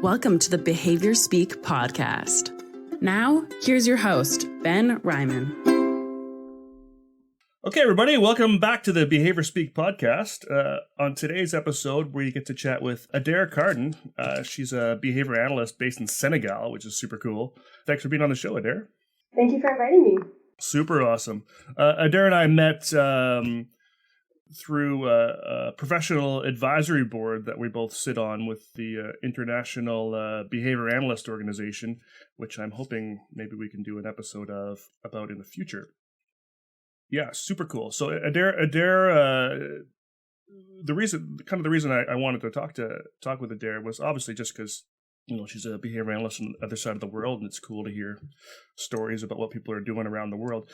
Welcome to the Behaviour Speak podcast. Now, here's your host, Ben Ryman. Okay, everybody, welcome back to the Behaviour Speak podcast. On today's episode, we get to chat with Adair Cardon. She's a behavior analyst based in Senegal, which is super cool. Thanks for being on the show, Adair. Thank you for inviting me. Super awesome. Adair and I met through a professional advisory board that we both sit on with the International Behavior Analyst Organization, which I'm hoping maybe we can do an episode about in the future. Yeah, super cool. So Adair, the reason I wanted to talk with Adair was obviously just because, you know, she's a behavior analyst on the other side of the world, and it's cool to hear stories about what people are doing around the world.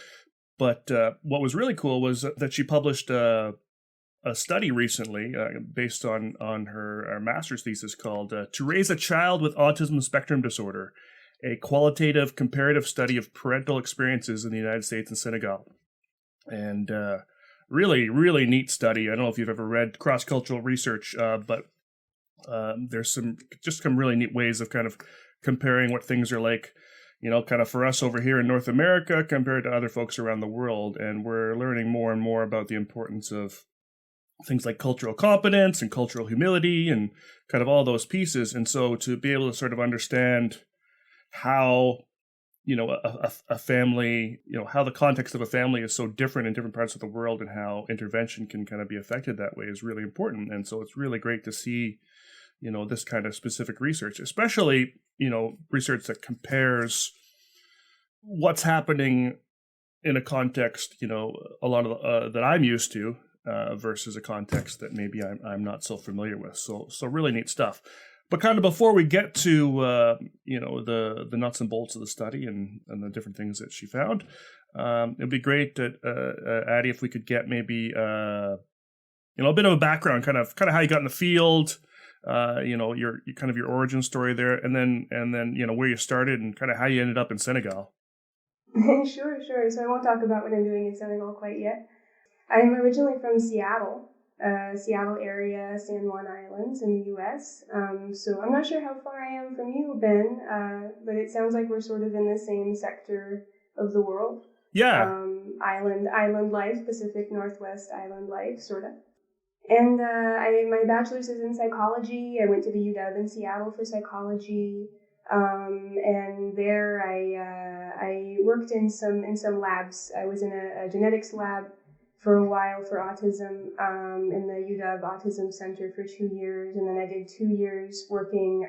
But what was really cool was that she published a study recently based on her master's thesis called "To Raise a Child with Autism Spectrum Disorder: A Qualitative Comparative Study of Parental Experiences in the United States and Senegal." And really, really neat study. I don't know if you've ever read cross-cultural research, but there's some really neat ways of kind of comparing what things are like, you know, kind of for us over here in North America compared to other folks around the world. And we're learning more and more about the importance of things like cultural competence and cultural humility and kind of all those pieces. And so to be able to sort of understand how, you know, a family, you know, how the context of a family is so different in different parts of the world and how intervention can kind of be affected that way is really important. And so it's really great to see, you know, this kind of specific research, especially, you know, research that compares what's happening in a context, you know, a lot of that I'm used to versus a context that maybe I'm not so familiar with. So really neat stuff. But kind of before we get to, you know, the nuts and bolts of the study and the different things that she found, it'd be great that, Addie, if we could get maybe, you know, a bit of a background, kind of how you got in the field, you know, your origin story there, and then, you know, where you started and kind of how you ended up in Senegal. Sure. So I won't talk about what I'm doing in Senegal quite yet. I'm originally from Seattle area, San Juan Islands in the U.S. So I'm not sure how far I am from you, Ben, but it sounds like we're sort of in the same sector of the world. Yeah. Island life, Pacific Northwest island life, sort of. And my bachelor's is in psychology. I went to the UW in Seattle for psychology. And there I worked in some labs. I was in a genetics lab for a while for autism in the UW Autism Center for 2 years, and then I did 2 years working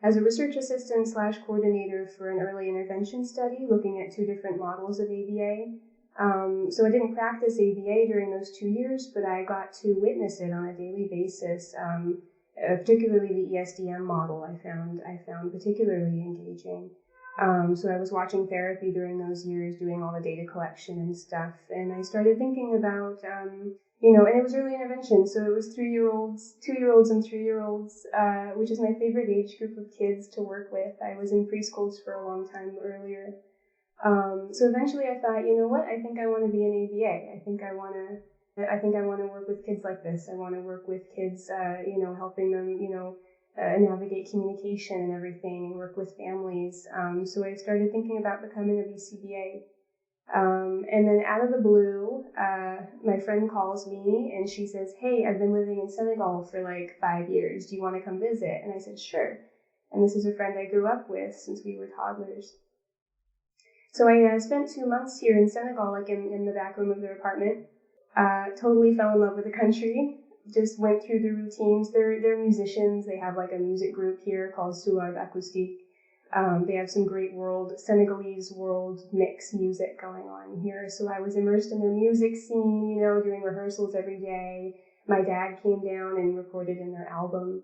as a research assistant / coordinator for an early intervention study looking at 2 different models of ABA. So I didn't practice ABA during those 2 years, but I got to witness it on a daily basis. Particularly the ESDM model I found particularly engaging. So I was watching therapy during those years, doing all the data collection and stuff, and I started thinking about, you know, and it was early intervention, so it was 3-year-olds, 2-year-olds and 3-year-olds, which is my favorite age group of kids to work with. I was in preschools for a long time earlier. So eventually I thought, you know what, I think I want to be an ABA. I think I want to work with kids like this. I want to work with kids, you know, helping them, you know, navigate communication and everything and work with families. So I started thinking about becoming a BCBA. And then out of the blue, my friend calls me and she says, "Hey, I've been living in Senegal for like 5 years. Do you want to come visit?" And I said, "Sure." And this is a friend I grew up with since we were toddlers. So I spent 2 months here in Senegal, like in the back room of their apartment. Totally fell in love with the country. Just went through the routines. They're musicians. They have like a music group here called Soulard Acoustique. They have some great Senegalese world mix music going on here. So I was immersed in their music scene, you know, doing rehearsals every day. My dad came down and recorded in their album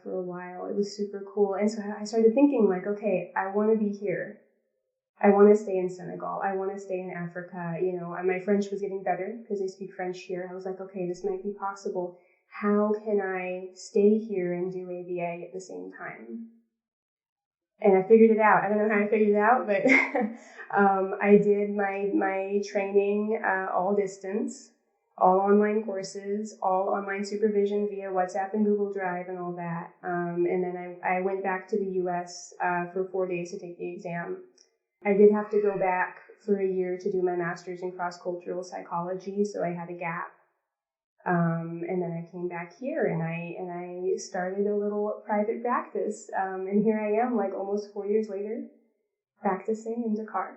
for a while. It was super cool. And so I started thinking like, okay, I want to be here. I want to stay in Senegal. I want to stay in Africa. You know, and my French was getting better because I speak French here. I was like, okay, this might be possible. How can I stay here and do ABA at the same time? And I figured it out. I don't know how I figured it out, but I did my training all distance all online courses, all online supervision via WhatsApp and Google Drive and all that. And then I went back to the US for 4 days to take the exam. I did have to go back for a year to do my master's in cross-cultural psychology, so I had a gap. And then I came back here and I started a little private practice. And here I am, like almost 4 years later, practicing in Dakar.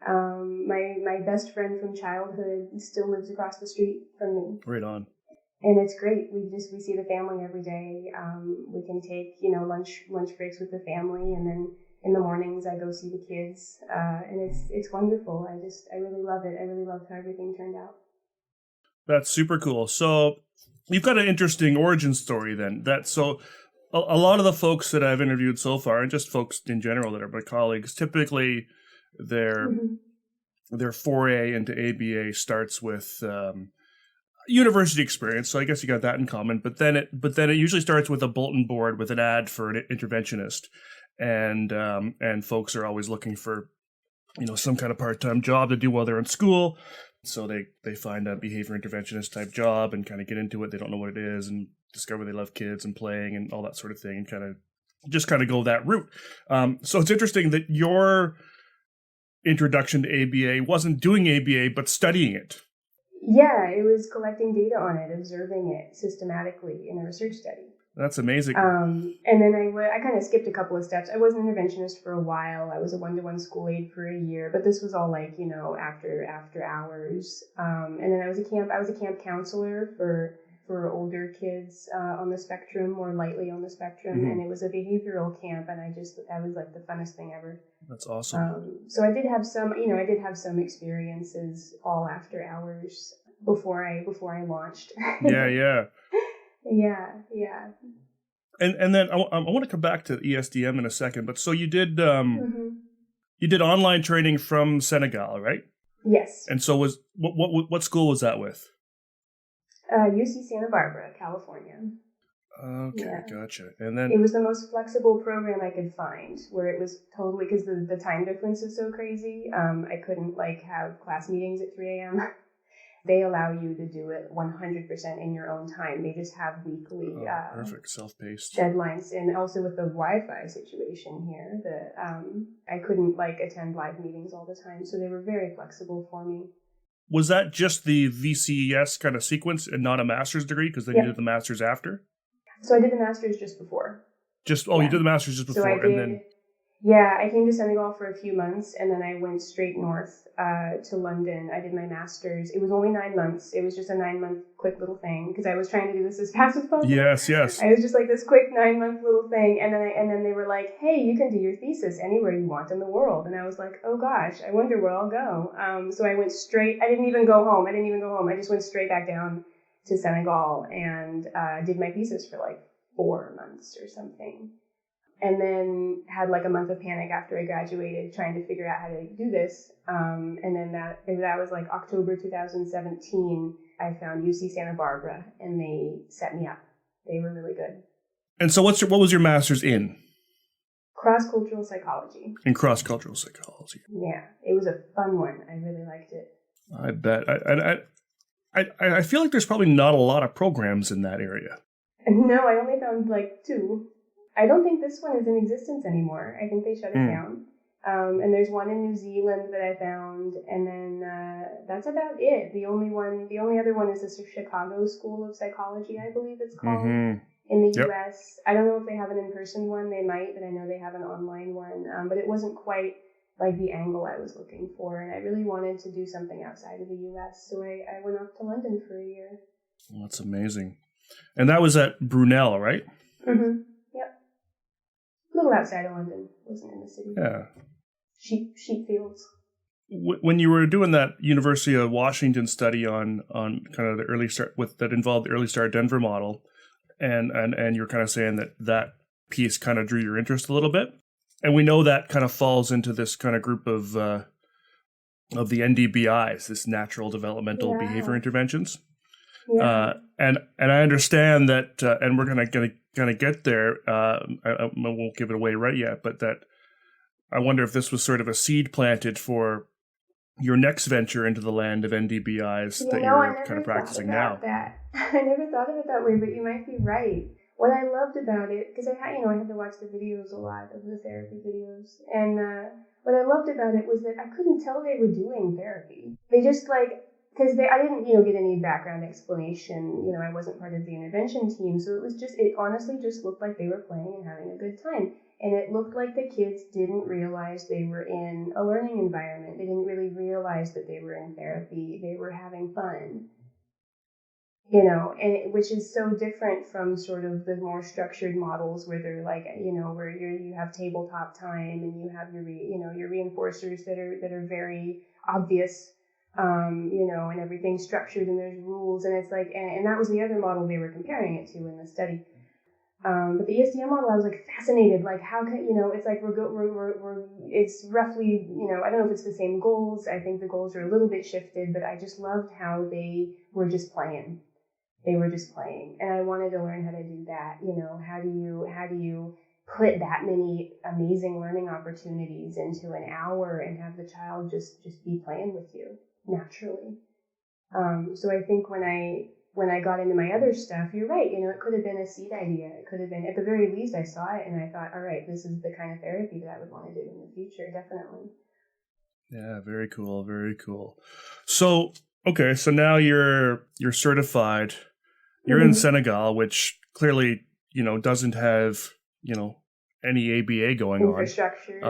My best friend from childhood still lives across the street from me. Right on. And it's great. We see the family every day. We can take, lunch breaks with the family, and then in the mornings I go see the kids. And it's wonderful. I really love it. I really love how everything turned out. That's super cool. So you've got an interesting origin story then. A lot of the folks that I've interviewed so far, and just folks in general that are my colleagues, typically their foray into ABA starts with university experience. So I guess you got that in common. But then it usually starts with a bulletin board with an ad for an interventionist, and folks are always looking for some kind of part-time job to do while they're in school. So they find a behavior interventionist type job and kind of get into it. They don't know what it is and discover they love kids and playing and all that sort of thing, and kind of go that route. So it's interesting that your introduction to ABA wasn't doing ABA, but studying it. Yeah, it was collecting data on it, observing it systematically in a research study. That's amazing. And then I kind of skipped a couple of steps. I was an interventionist for a while. I was a one-to-one school aide for a year, but this was all like, after hours. And then I was a camp counselor for older kids on the spectrum, more lightly on the spectrum. Mm-hmm. And it was a behavioral camp, and that was like the funnest thing ever. That's awesome. So I did have some experiences all after hours before I launched. Yeah. Yeah. And then I want to come back to ESDM in a second, but so you did you did online training from Senegal, right? Yes. And so what school was that with? UC Santa Barbara, California. Okay, yeah. Gotcha. And then it was the most flexible program I could find, where it was totally, because the time difference is so crazy. I couldn't have class meetings at 3 a.m. They allow you to do it 100% in your own time. They just have weekly perfect self-paced deadlines, and also with the Wi-Fi situation here, I couldn't attend live meetings all the time, so they were very flexible for me. Was that just the VCS kind of sequence and not a master's degree? Because then you did the master's after? So I did the master's just before. You did the master's just before, so I came to Senegal for a few months, and then I went straight north to London. I did my master's. It was only 9 months. It was just a 9-month quick little thing, because I was trying to do this as fast as possible. Yes. I was just this quick 9-month little thing, and then they were like, "Hey, you can do your thesis anywhere you want in the world." And I was like, "Oh gosh, I wonder where I'll go." So I went straight. I didn't even go home. I just went straight back down to Senegal and did my thesis for 4 months or something. And then had a month of panic after I graduated, trying to figure out how to do this. And then that was October 2017. I found UC Santa Barbara, and they set me up. They were really good. And so what was your master's in? Cross-cultural psychology. In cross-cultural psychology. Yeah, it was a fun one. I really liked it. I bet. I feel like there's probably not a lot of programs in that area. No, I only found 2. I don't think this one is in existence anymore. I think they shut it down. And there's one in New Zealand that I found, and then that's about it. The only other one is the Chicago School of Psychology, I believe it's called, in the U.S. I don't know if they have an in-person one. They might, but I know they have an online one. But it wasn't quite the angle I was looking for, and I really wanted to do something outside of the U.S., so I went off to London for a year. Well, that's amazing. And that was at Brunel, right? Mm-hmm. A little outside of London, wasn't in the city. Yeah. Sheep fields. When you were doing that University of Washington study on kind of the early start that involved the early start Denver model, and you're kind of saying that piece kind of drew your interest a little bit, and we know that kind of falls into this kind of group of the NDBIs, this natural developmental behavior interventions. Yeah. And I understand that, and we're gonna get there. I won't give it away right yet, but that I wonder if this was sort of a seed planted for your next venture into the land of NDBIs that you're kind of practicing now. That. I never thought of it that way, but you might be right. What I loved about it, because I had to watch the videos a lot of the therapy videos, and what I loved about it was that I couldn't tell they were doing therapy. They just because I didn't get any background explanation. I wasn't part of the intervention team, so it honestly just looked like they were playing and having a good time. And it looked like the kids didn't realize they were in a learning environment. They didn't really realize that they were in therapy. They were having fun. Which is so different from sort of the more structured models where they're where you have tabletop time and you have your reinforcers that are very obvious, and everything's structured and there's rules, and it's and that was the other model they were comparing it to in the study. But the ESDM model, I was fascinated. How can it's it's roughly I don't know if it's the same goals. I think the goals are a little bit shifted, but I just loved how they were just playing. They were just playing, and I wanted to learn how to do that. How do you put that many amazing learning opportunities into an hour and have the child just be playing with you naturally? So I think when I got into my other stuff, you're right. It could have been a seed idea. It could have been, at the very least, I saw it and I thought, all right, this is the kind of therapy that I would want to do in the future, definitely. Yeah, very cool, very cool. So, okay, so now you're certified. You're in Senegal, which clearly, doesn't have, any ABA going on. Infrastructure.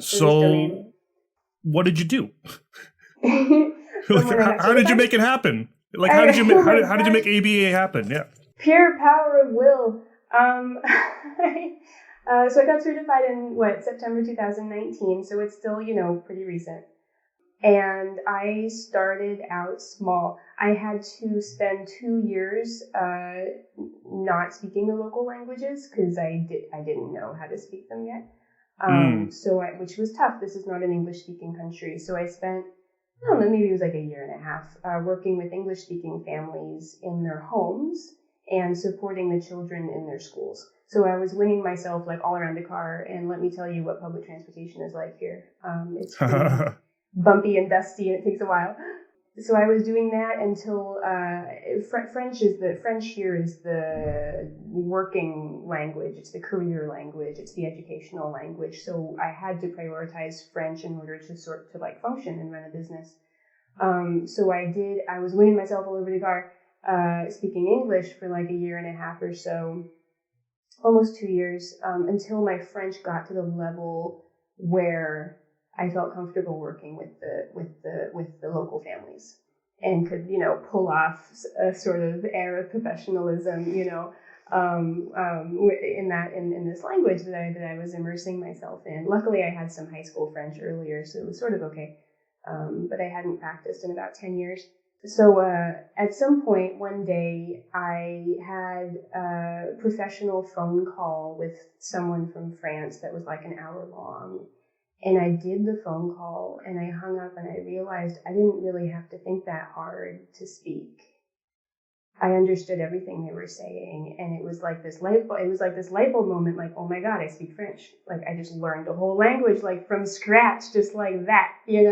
So what did you do? How did you make it happen? How did you make ABA happen? Yeah. Pure power of will. So I got certified in September 2019. So it's still, pretty recent. And I started out small. I had to spend 2 years not speaking the local languages because I didn't know how to speak them yet. Which was tough. This is not an English-speaking country. So I spent, I don't know, maybe it was a year and a half working with English-speaking families in their homes and supporting the children in their schools. So I was winging myself all around Dakar, and let me tell you what public transportation is like here. It's bumpy and dusty, and it takes a while. So I was doing that until French here is the working language. It's the career language. It's the educational language. So I had to prioritize French in order to function and run a business. So I was winging myself all over Dakar, speaking English for a year and a half or so, almost 2 years, until my French got to the level where I felt comfortable working with the local families and could, pull off a sort of air of professionalism, in this language that I was immersing myself in. Luckily, I had some high school French earlier, so it was sort of okay. But I hadn't practiced in about 10 years. So at some point one day, I had a professional phone call with someone from France that was an hour long. And I did the phone call and I hung up and I realized I didn't really have to think that hard to speak. I understood everything they were saying, and it was this light bulb moment, oh my God, I speak French. I just learned the whole language from scratch, just like that, and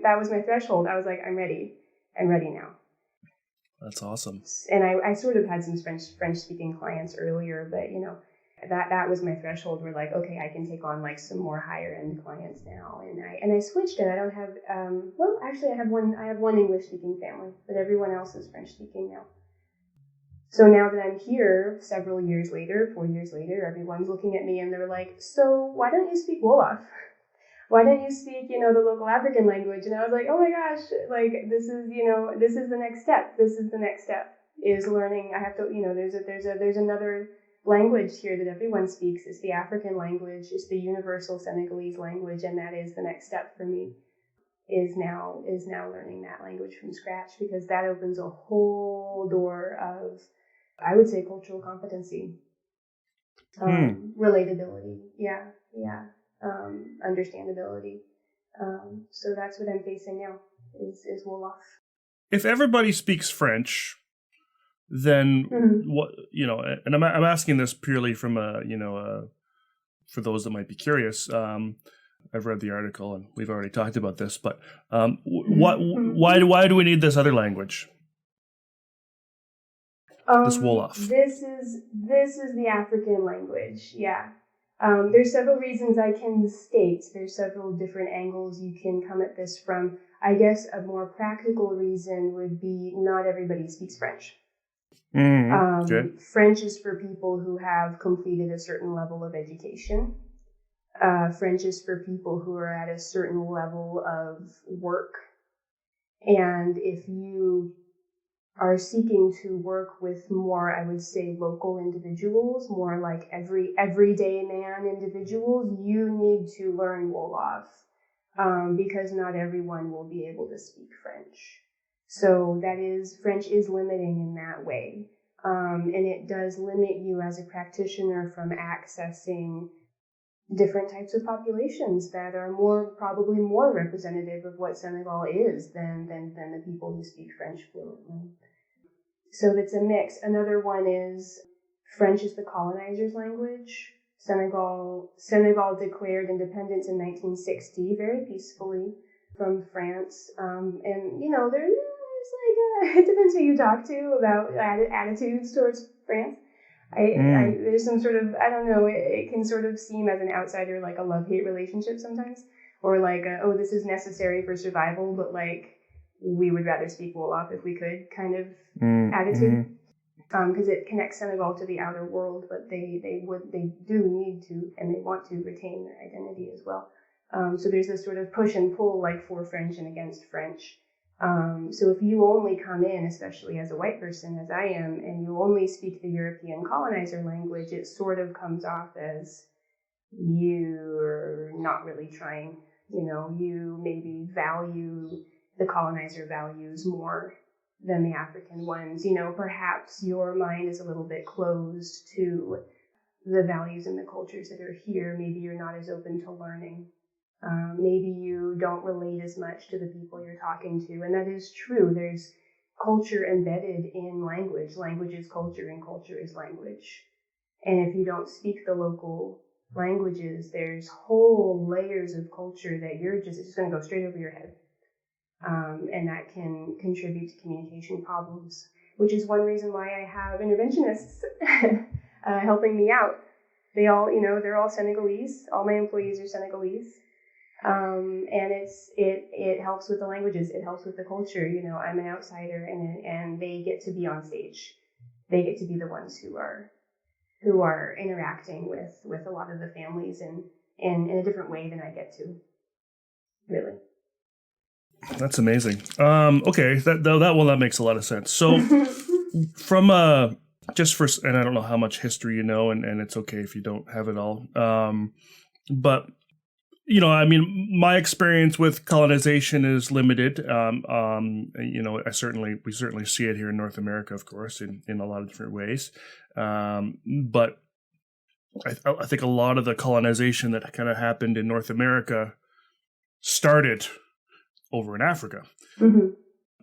that was my threshold. I was I'm ready now. That's awesome. And I sort of had some French speaking clients earlier, but that was my threshold where okay, I can take on some more higher end clients now. And I switched, and I don't have, I have one English speaking family, but everyone else is French speaking now. So now that I'm here several years later, 4 years later, everyone's looking at me and they're so why don't you speak Wolof? Why don't you speak, the local African language? And I was oh my gosh, this is the next step. This is the next step, is learning. I have to, there's another language here that everyone speaks. It's the African language. It's the universal Senegalese language, and that is the next step for me. Is now learning that language from scratch, because that opens a whole door of, I would say, cultural competency, relatability, understandability. So that's what I'm facing now. Is Wolof. If everybody speaks French, then what, and I'm asking this purely from for those that might be curious, I've read the article, and we've already talked about this. But why do we need this other language? This Wolof. This is the African language. Yeah. There's several reasons I can state. There's several different angles you can come at this from. I guess a more practical reason would be not everybody speaks French. Okay. French is for people who have completed a certain level of education. French is for people who are at a certain level of work. And if you are seeking to work with more, I would say, local individuals, more like everyday man individuals, you need to learn Wolof, because not everyone will be able to speak French. So French is limiting in that way. And it does limit you as a practitioner from accessing different types of populations that are probably more representative of what Senegal is than the people who speak French fluently. So that's a mix. Another one is French is the colonizer's language. Senegal declared independence in 1960 very peacefully from France. And, there's it depends who you talk to about attitudes towards France. There's some sort of, I don't know, it can sort of seem as an outsider like a love-hate relationship sometimes, or like, this is necessary for survival, but like, we would rather speak Wolof if we could kind of attitude, because it connects Senegal to the outer world, but they do need to, and they want to retain their identity as well. So there's this sort of push and pull, like for French and against French. So if you only come in, especially as a white person, as I am, and you only speak the European colonizer language, it sort of comes off as you're not really trying. You maybe value the colonizer values more than the African ones. Perhaps your mind is a little bit closed to the values and the cultures that are here. Maybe you're not as open to learning. Maybe you don't relate as much to the people you're talking to. And that is true. There's culture embedded in language. Language is culture, and culture is language. And if you don't speak the local languages, there's whole layers of culture that it's just going to go straight over your head. And that can contribute to communication problems, which is one reason why I have interventionists helping me out. They're all Senegalese. All my employees are Senegalese. And it helps with the languages. It helps with the culture. I'm an outsider, and they get to be on stage. They get to be the ones who are interacting with a lot of the families in a different way than I get to. Really. That's amazing. Okay, that makes a lot of sense. So, from and I don't know how much history you know, and it's okay if you don't have it all. But my experience with colonization is limited. We certainly see it here in North America, of course, in a lot of different ways. But I think a lot of the colonization that kind of happened in North America started over in Africa. Mm-hmm.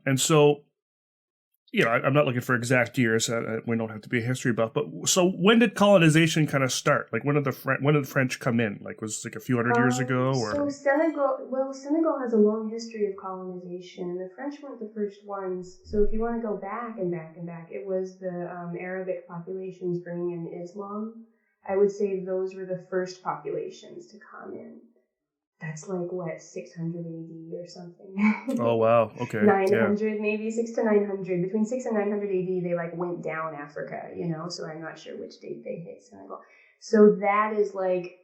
And so, I'm not looking for exact years. We don't have to be a history buff. But so when did colonization kind of start? Like when did the French come in? Like was it like a few hundred years ago? Or so Senegal has a long history of colonization, and the French weren't the first ones. So if you want to go back and back and back, it was the Arabic populations bringing in Islam. I would say those were the first populations to come in. That's like, 600 AD or something. Oh, wow. Okay. 900, maybe 6 to 900. Between 6 and 900 AD, they went down Africa, so I'm not sure which date they hit Senegal. So that is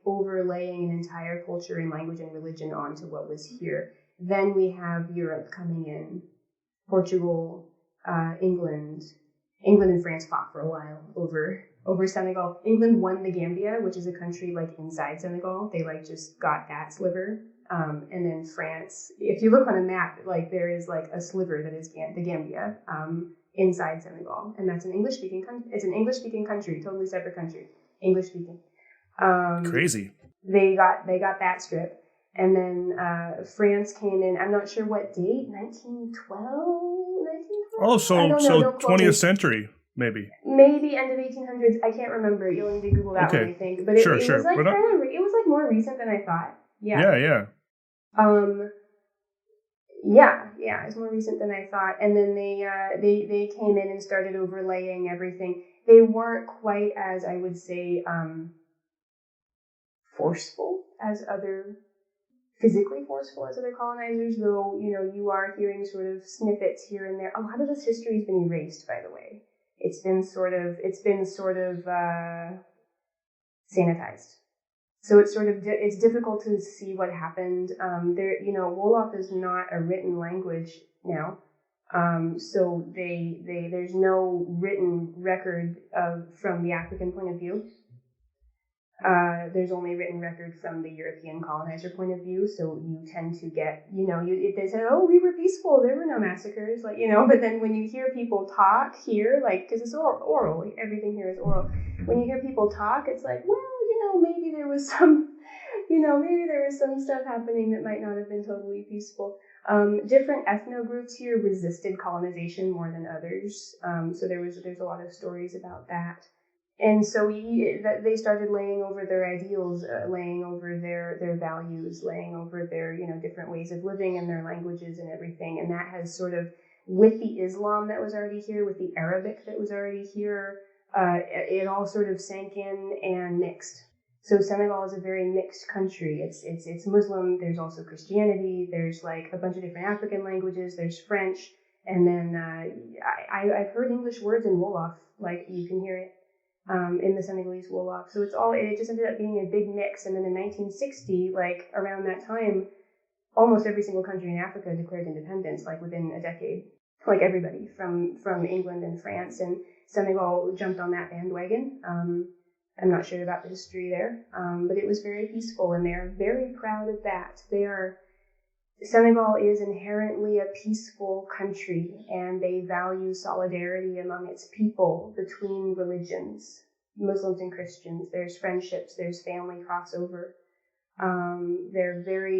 overlaying an entire culture and language and religion onto what was here. Then we have Europe coming in, Portugal, England and France fought for a while over Senegal. England won the Gambia, which is a country inside Senegal. They just got that sliver. And then France, if you look on a map, there is a sliver that is the Gambia inside Senegal, and that's an English-speaking country. It's an English-speaking country, totally separate country, English-speaking. Crazy. They got that strip, and then France came in. I'm not sure what date, 1912. Oh, so 20th century. Maybe end of 1800s. I can't remember. You'll need to Google that one, I think. But it was more recent than I thought. Yeah. Yeah, it's more recent than I thought. And then they came in and started overlaying everything. They weren't quite as, I would say, physically forceful as other colonizers, though, you are hearing sort of snippets here and there. A lot of this history has been erased, by the way. It's been sort of sanitized. So it's difficult to see what happened. Wolof is not a written language now. So there's no written record from the African point of view. There's only written record from the European colonizer point of view. So you tend to get, they say, oh, we were peaceful, there were no massacres, but then when you hear people talk here, because it's oral, everything here is oral. When you hear people talk, it's like, well, maybe there was some stuff happening that might not have been totally peaceful. Different ethno groups here resisted colonization more than others. So there's a lot of stories about that. And so they started laying over their ideals, laying over their values, laying over their, different ways of living and their languages and everything. And that has sort of, with the Islam that was already here, with the Arabic that was already here, it all sort of sank in and mixed. So Senegal is a very mixed country. It's Muslim. There's also Christianity. There's a bunch of different African languages. There's French. And then I've heard English words in Wolof. You can hear it in the Senegalese Wolof. So it just ended up being a big mix. And then in 1960, around that time, almost every single country in Africa declared independence, within a decade. Everybody from England and France. And Senegal jumped on that bandwagon. I'm not sure about the history there, but it was very peaceful, and they're very proud of that. Senegal is inherently a peaceful country, and they value solidarity among its people between religions, Muslims and Christians. There's friendships, there's family crossover. The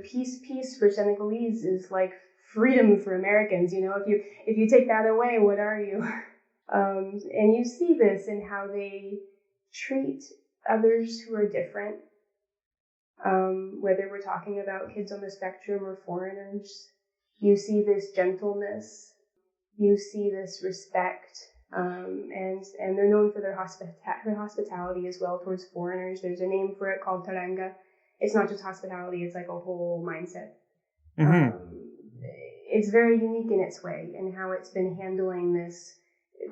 peace for Senegalese is like freedom for Americans. If you take that away, what are you? And you see this in how they treat others who are different, whether we're talking about kids on the spectrum or foreigners. You see this gentleness, you see this respect, and they're known for their hospitality as well towards foreigners. There's a name for it called taranga. It's not just hospitality, it's a whole mindset. Mm-hmm. It's very unique in its way and how it's been handling this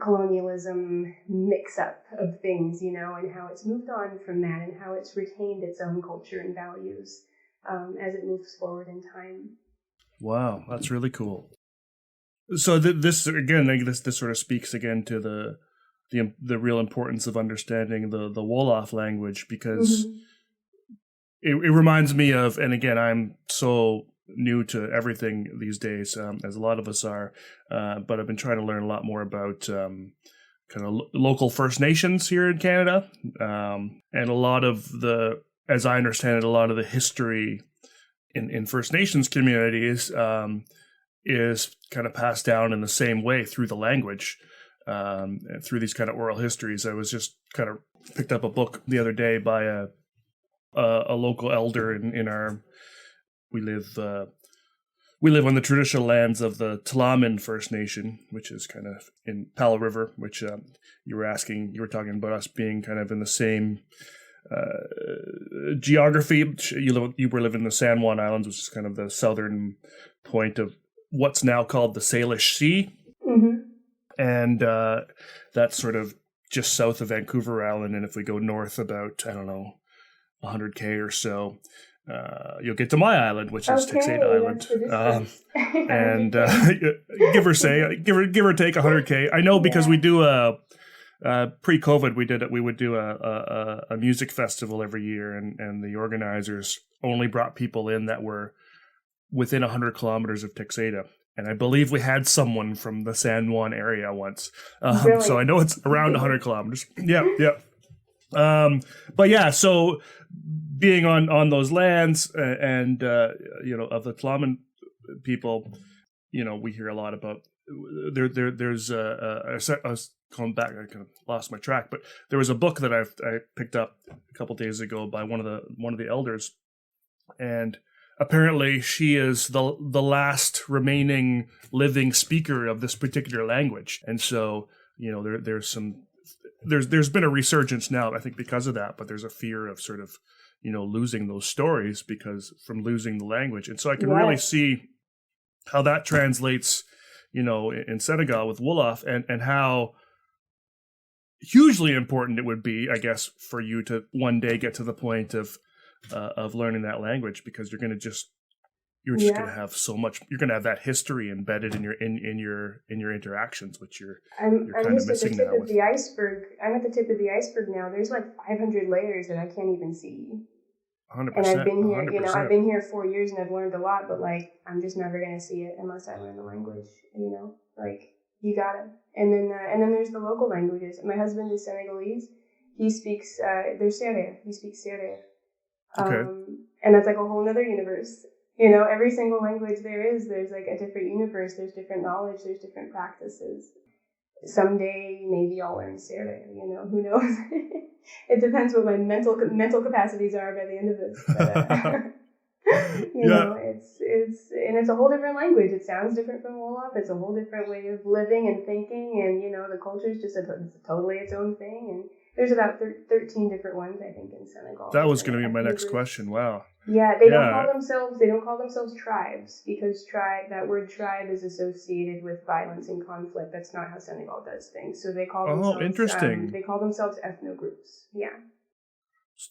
colonialism mix-up of things, and how it's moved on from that and how it's retained its own culture and values as it moves forward in time. Wow, that's really cool. So this again, this sort of speaks again to the real importance of understanding the Wolof language, because it reminds me of, and again, I'm so new to everything these days, as a lot of us are, but I've been trying to learn a lot more about kind of local First Nations here in Canada, and a lot of as I understand it, a lot of the history in First Nations communities is kind of passed down in the same way through the language, through these kind of oral histories. I was just kind of picked up a book the other day by a local elder in our. We live on the traditional lands of the Tla'amin First Nation, which is kind of in Palo River, which you were talking about us being kind of in the same geography. You were living in the San Juan Islands, which is kind of the southern point of what's now called the Salish Sea. Mm-hmm. And that's sort of just south of Vancouver Island. And if we go north about, 100K or so, you'll get to my island, which is Texada Island, and give or take 100K. I know because we do pre-COVID we would do a music festival every year, and the organizers only brought people in that were within 100 kilometers of Texada. And I believe we had someone from the San Juan area once, really? So I know it's around 100 kilometers. Yeah. But yeah, so being on those lands and of the Tla'amin people, we hear a lot about there's I was going back, I kind of lost my track, but there was a book that I picked up a couple days ago by one of the elders And apparently she is the last remaining living speaker of this particular language. And so, there's been a resurgence now, I think, because of that, but there's a fear of sort of, losing those stories because from losing the language. And so I can really see how that translates, in Senegal with Wolof, and how hugely important it would be, I guess, for you to one day get to the point of learning that language, because you're just going to have so much. You're going to have that history embedded in your interactions, which you're kind of missing now. I'm at the tip of the iceberg. I'm at the tip of the iceberg now. There's like 500 layers that I can't even see. 100%. And I've been here, 100%. I've been here 4 years and I've learned a lot, but like I'm just never going to see it unless I learn the language. Like you got it. And then there's the local languages. My husband is Senegalese. He speaks. There's Serer. He speaks Serer. And that's like a whole other universe. Every single language there's like a different universe. There's different knowledge. There's different practices. Someday, maybe I'll learn Serer. Who knows? It depends what my mental capacities are by the end of this. But, it's a whole different language. It sounds different from Wolof. It's a whole different way of living and thinking, and the culture is just totally its own thing. And there's about 13 different ones, I think, in Senegal. That was going to be my next question. Wow. Yeah, they don't call themselves tribes, because that word tribe is associated with violence and conflict. That's not how Senegal does things. So they call themselves. Oh, interesting. They call themselves ethnogroups. Yeah.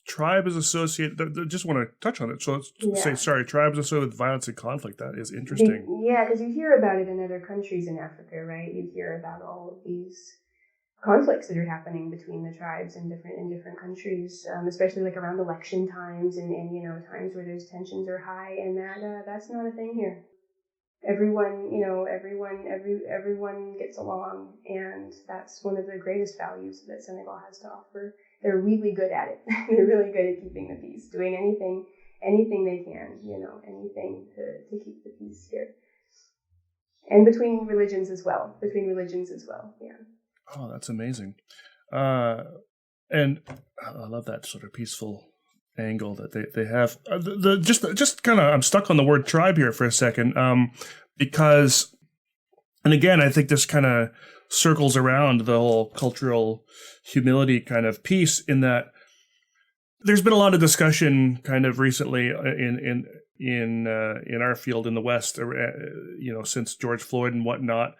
Tribe is associated. Just want to touch on it. So let's say, tribe is associated with violence and conflict. That is interesting. Because you hear about it in other countries in Africa, right? You hear about all of these conflicts that are happening between the tribes in different countries, especially like around election times and times where those tensions are high, and that's not a thing here. Everyone gets along, and that's one of the greatest values that Senegal has to offer. They're really good at it. They're really good at keeping the peace, doing anything they can, anything to keep the peace here. And between religions as well, yeah. Oh, that's amazing. And I love that sort of peaceful angle that they have. Just kind of, I'm stuck on the word tribe here for a second, because, and again, I think this kind of circles around the whole cultural humility kind of piece, in that there's been a lot of discussion kind of recently in our field in the West, since George Floyd and whatnot,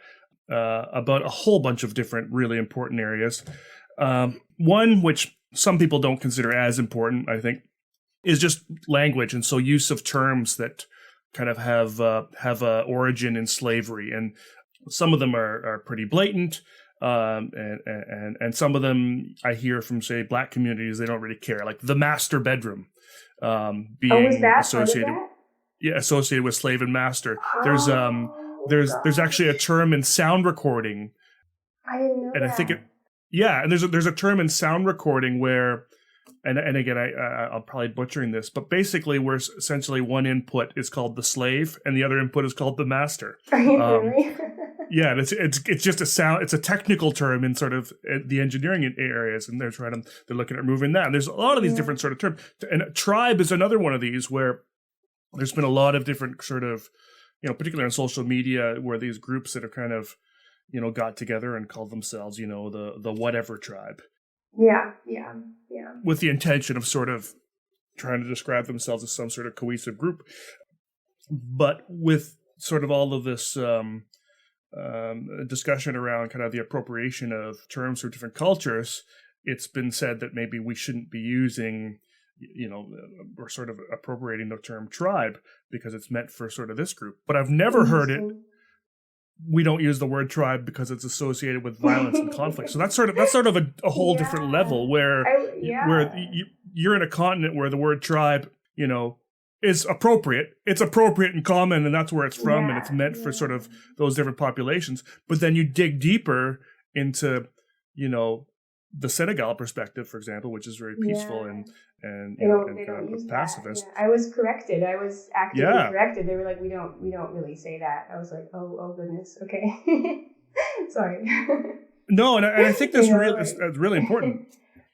about a whole bunch of different really important areas. One which some people don't consider as important, I think, is just language, and so use of terms that kind of have a origin in slavery, and some of them are pretty blatant, and some of them I hear from, say, Black communities, they don't really care, like the master bedroom being associated with slave and master. There's actually a term in sound recording. I didn't know and that. I think and there's a term in sound recording where, and again, I'm probably butchering this, but basically where essentially one input is called the slave and the other input is called the master. Are you really? Yeah, and it's just a sound. It's a technical term in sort of the engineering areas, and they're looking at removing that. And there's a lot of these different sort of terms. And tribe is another one of these where there's been a lot of different sort of, particularly on social media, where these groups that have kind of, got together and called themselves, the whatever tribe. Yeah. With the intention of sort of trying to describe themselves as some sort of cohesive group. But with sort of all of this discussion around kind of the appropriation of terms for different cultures, it's been said that maybe we shouldn't be using, or sort of appropriating the term tribe because it's meant for sort of this group. But I've never heard it. We don't use the word tribe because it's associated with violence and conflict. So that's sort of a whole different level where you're in a continent where the word tribe, is appropriate. It's appropriate and common, and that's where it's from, and it's meant for sort of those different populations. But then you dig deeper into, the Senegal perspective, for example, which is very peaceful and kind of pacifist. Yeah. I was corrected. I was actively corrected. They were like, we don't really say that. I was like, oh goodness, okay, sorry. No, and I think that's really important.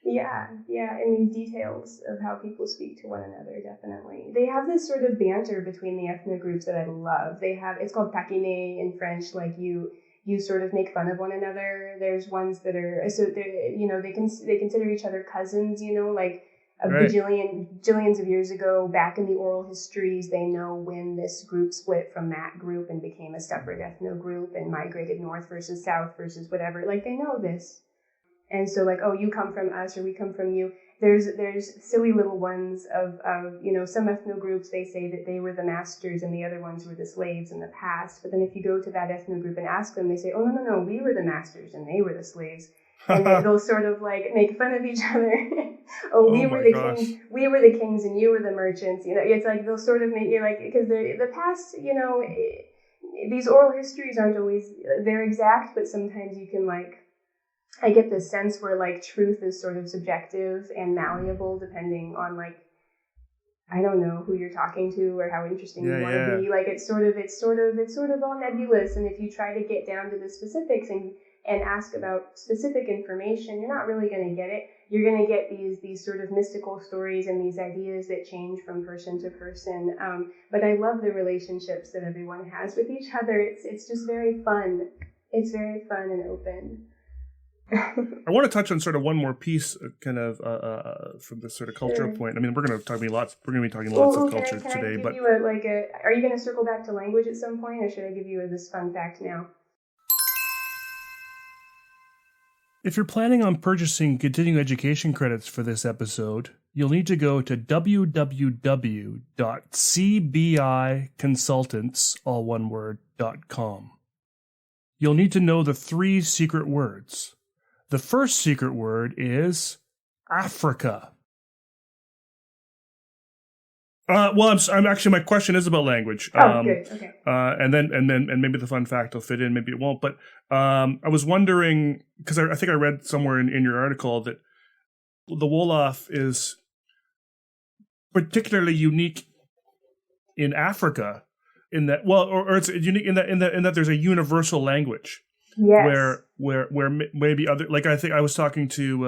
Yeah, and these details of how people speak to one another, definitely. They have this sort of banter between the ethno groups that I love. It's called taquiner in French, like you sort of make fun of one another. There's ones that are, so they consider each other cousins, like a Right. bajillions of years ago, back in the oral histories, they know when this group split from that group and became a separate ethno group and migrated north versus south versus whatever. Like, they know this. And so, like, oh, you come from us or we come from you. There's silly little ones of some ethno groups, they say that they were the masters and the other ones were the slaves in the past. But then if you go to that ethno group and ask them, they say, oh, no, we were the masters and they were the slaves. And they'll sort of like make fun of each other. We were the kings and you were the merchants. It's like they'll sort of make you like, because the past, these oral histories aren't always, they're exact, but sometimes you can I get this sense where like truth is sort of subjective and malleable depending on like, I don't know who you're talking to or how interesting you want to be. Like it's sort of all nebulous. And if you try to get down to the specifics and ask about specific information, you're not really going to get it. You're going to get these sort of mystical stories and these ideas that change from person to person. But I love the relationships that everyone has with each other. It's just very fun. It's very fun and open. I want to touch on sort of one more piece, kind of from this sort of cultural point. I mean, we're going to be talking lots of culture today. But are you going to circle back to language at some point, or should I give you this fun fact now? If you're planning on purchasing continuing education credits for this episode, you'll need to go to www.cbiconsultants.com. You'll need to know the 3 secret words. The first secret word is Africa. I'm actually, my question is about language. Good. Okay. And maybe the fun fact will fit in, maybe it won't. But I was wondering, because I think I read somewhere in your article that the Wolof is particularly unique in Africa, in that, or it's unique in that there's a universal language. Yes. Where maybe other, like I think I was talking to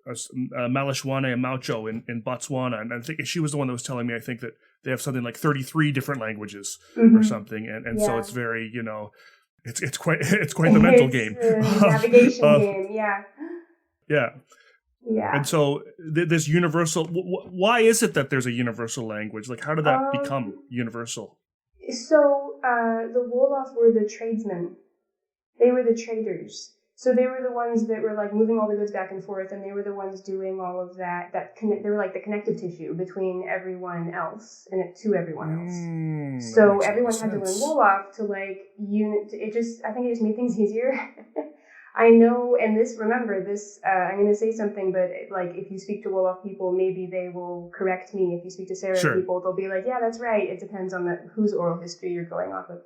Malishwane and Maucho in Botswana, and I think she was the one that was telling me, I think that they have something like 33 different languages or something, and so it's very, it's quite the mental game. Navigation game, yeah. Yeah. Yeah. And so this universal, why is it that there's a universal language? Like, how did that become universal? So the Wolof were the tradesmen. They were the traders. So they were the ones that were like moving all the goods back and forth, and they were the ones doing all of that. They were like the connective tissue between everyone else and to everyone else. So everyone had to learn Wolof to I think it just made things easier. I know, and remember this, I'm going to say something, but like if you speak to Wolof people, maybe they will correct me. If you speak to Sarah people, they'll be like, yeah, that's right. It depends on whose oral history you're going off of.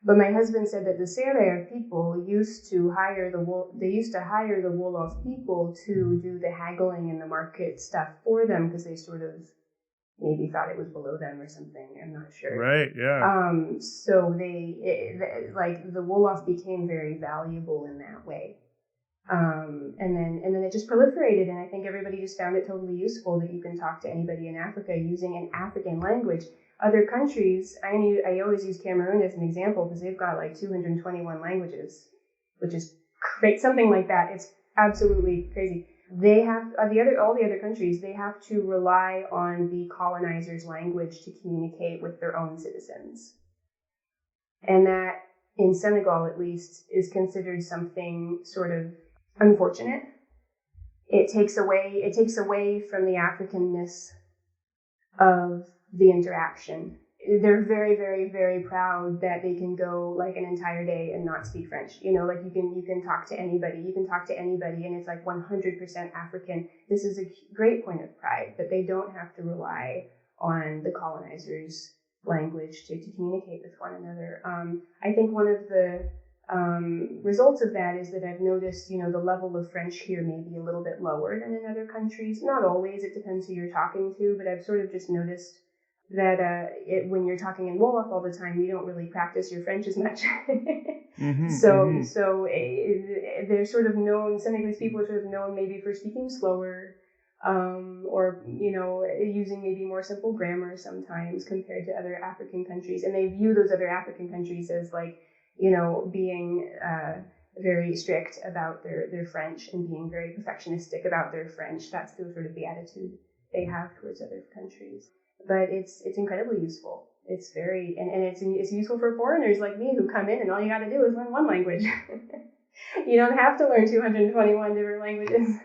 But my husband said that the Serer people used to hire the Wolof people to do the haggling and the market stuff for them, because they sort of maybe thought it was below them or something. I'm not sure. Right. Yeah. So the Wolof became very valuable in that way. And then it just proliferated, and I think everybody just found it totally useful that you can talk to anybody in Africa using an African language. Other countries, I always use Cameroon as an example because they've got like 221 languages, which is something like that. It's absolutely crazy. They have all the other countries, they have to rely on the colonizer's language to communicate with their own citizens, and that in Senegal at least is considered something sort of unfortunate. It takes away from the Africanness of the interaction. They're very, very, very proud that they can go like an entire day and not speak French. You can talk to anybody. And it's like 100% African. This is a great point of pride, but they don't have to rely on the colonizers' language to communicate with one another. I think one of the results of that is that I've noticed, the level of French here may be a little bit lower than in other countries. Not always, it depends who you're talking to, but I've sort of just noticed that when you're talking in Wolof all the time, you don't really practice your French as much. They're sort of known, Senegalese people are sort of known maybe for speaking slower, or, using maybe more simple grammar sometimes compared to other African countries. And they view those other African countries as being very strict about their French and being very perfectionistic about their French. That's sort of the attitude they have towards other countries. But it's incredibly useful. It's very, and it's useful for foreigners like me who come in and all you got to do is learn one language. You don't have to learn 221 different languages.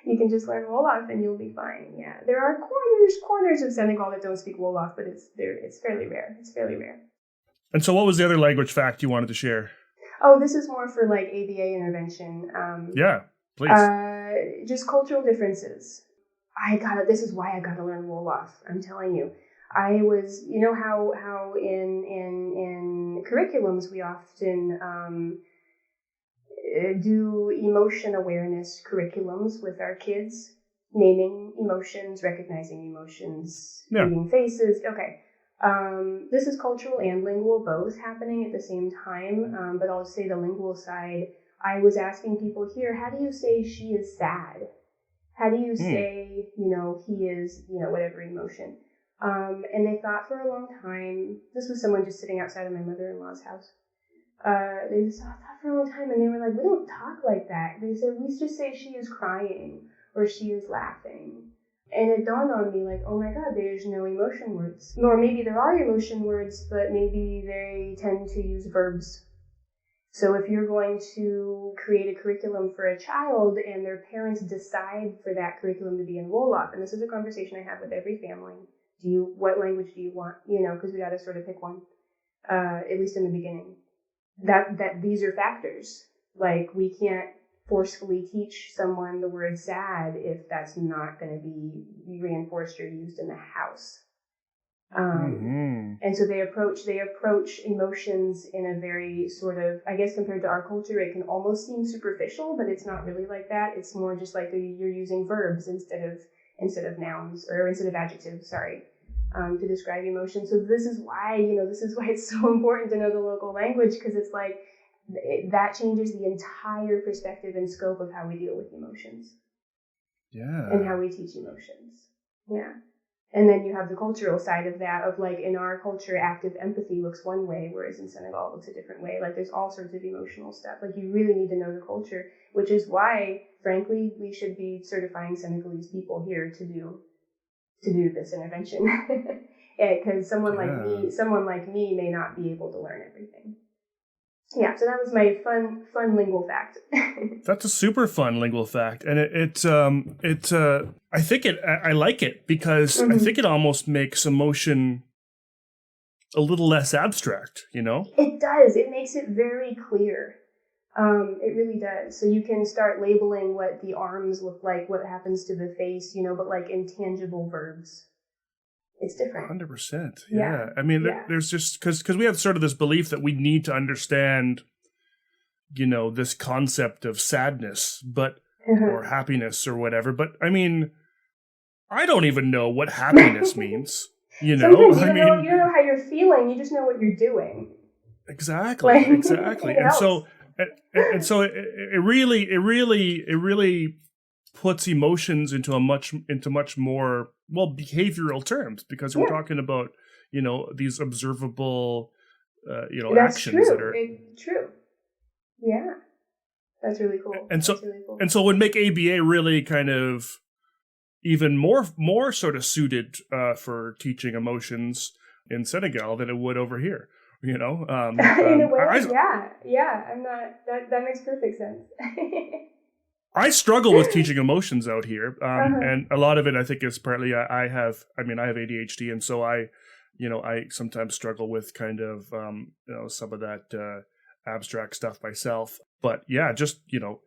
You can just learn Wolof and you'll be fine. Yeah, there are corners of Senegal that don't speak Wolof, but it's fairly rare. It's fairly rare. And so what was the other language fact you wanted to share? Oh, this is more for like ABA intervention. Yeah, please. Just cultural differences. This is why I gotta learn Wolof. I'm telling you. I was, how in curriculums we often do emotion awareness curriculums with our kids, naming emotions, recognizing emotions, reading faces. Okay. This is cultural and lingual both happening at the same time, but I'll say the lingual side. I was asking people here, how do you say she is sad? How do you say, he is, whatever emotion? And they thought for a long time, this was someone just sitting outside of my mother-in-law's house. They just thought for a long time, and they were like, we don't talk like that. They said, we just say she is crying or she is laughing. And it dawned on me like, oh my God, there's no emotion words. Or maybe there are emotion words, but maybe they tend to use verbs. So if you're going to create a curriculum for a child and their parents decide for that curriculum to be in Wolof, and this is a conversation I have with every family, what language do you want? Because we got to sort of pick one, at least in the beginning. That these are factors. Like we can't forcefully teach someone the word sad if that's not going to be reinforced or used in the house. And so they approach emotions in a very sort of, I guess compared to our culture, it can almost seem superficial, but it's not really like that. It's more just like you're using verbs instead of nouns or instead of adjectives, to describe emotions. So this is why it's so important to know the local language, because it's like that changes the entire perspective and scope of how we deal with emotions. Yeah. And how we teach emotions. Yeah. And then you have the cultural side of that, of like in our culture, active empathy looks one way, whereas in Senegal it looks a different way. Like there's all sorts of emotional stuff. Like you really need to know the culture, which is why, frankly, we should be certifying Senegalese people here to do this intervention. Because someone like me may not be able to learn everything. Yeah, so that was my fun lingual fact. That's a super fun lingual fact, and I like it because I think it almost makes emotion a little less abstract. It does. It makes it very clear. It really does. So you can start labeling what the arms look like, what happens to the face, but like intangible verbs. It's different. 100%. Yeah. I mean, there's just because we have sort of this belief that we need to understand, this concept of sadness, or happiness or whatever. But I mean, I don't even know what happiness means. Sometimes you don't know how you're feeling. You just know what you're doing. Exactly. And so it really puts emotions into much more behavioral terms, because we're talking about these observable That's actions true. that are true. Yeah, that's really cool. And so it would make ABA really kind of even more sort of suited for teaching emotions in Senegal than it would over here. In a way, yeah. I'm not. That makes perfect sense. I struggle with teaching emotions out here, and a lot of it I think is partly I have ADHD, and so I sometimes struggle with kind of some of that abstract stuff myself. But yeah, just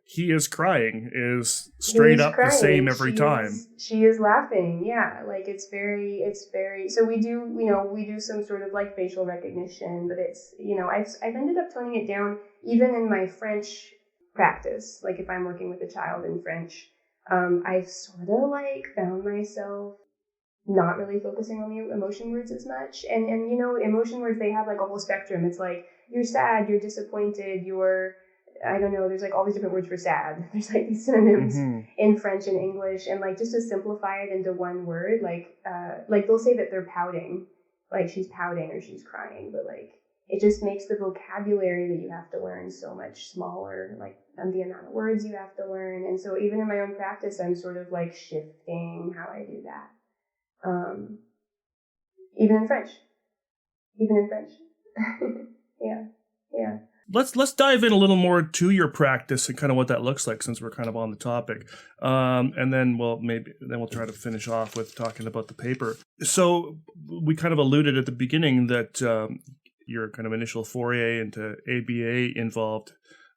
he is crying is straight up the same every time. She is laughing. Yeah, like it's very. So we do some sort of like facial recognition, but it's I've ended up toning it down even in my French practice. Like if I'm working with a child in French, I've sort of like found myself not really focusing on the emotion words as much. And you know, emotion words, they have like a whole spectrum. It's like you're sad, you're disappointed, you're, I don't know, there's like all these different words for sad. There's like these synonyms in French and English, and like just to simplify it into one word, like they'll say that they're pouting, like she's pouting or she's crying, but like it just makes the vocabulary that you have to learn so much smaller, like the amount of words you have to learn. And so even in my own practice, I'm sort of like shifting how I do that. Even in French. Yeah. Let's dive in a little more to your practice and kind of what that looks like, since we're kind of on the topic, and then we'll try to finish off with talking about the paper. So we kind of alluded at the beginning that your kind of initial foray into ABA involved,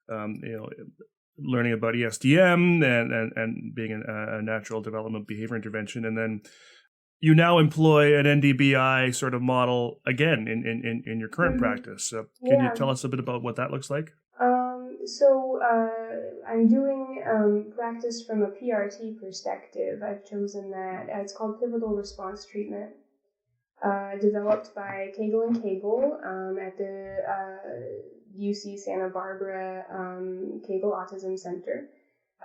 learning about ESDM and being a natural development behavior intervention, and then you now employ an NDBI sort of model again in your current practice. Can you tell us a bit about what that looks like? So I'm doing practice from a PRT perspective. I've chosen that. It's called Pivotal Response Treatment, developed by Kegel and Kegel at the UC Santa Barbara Kegel Autism Center.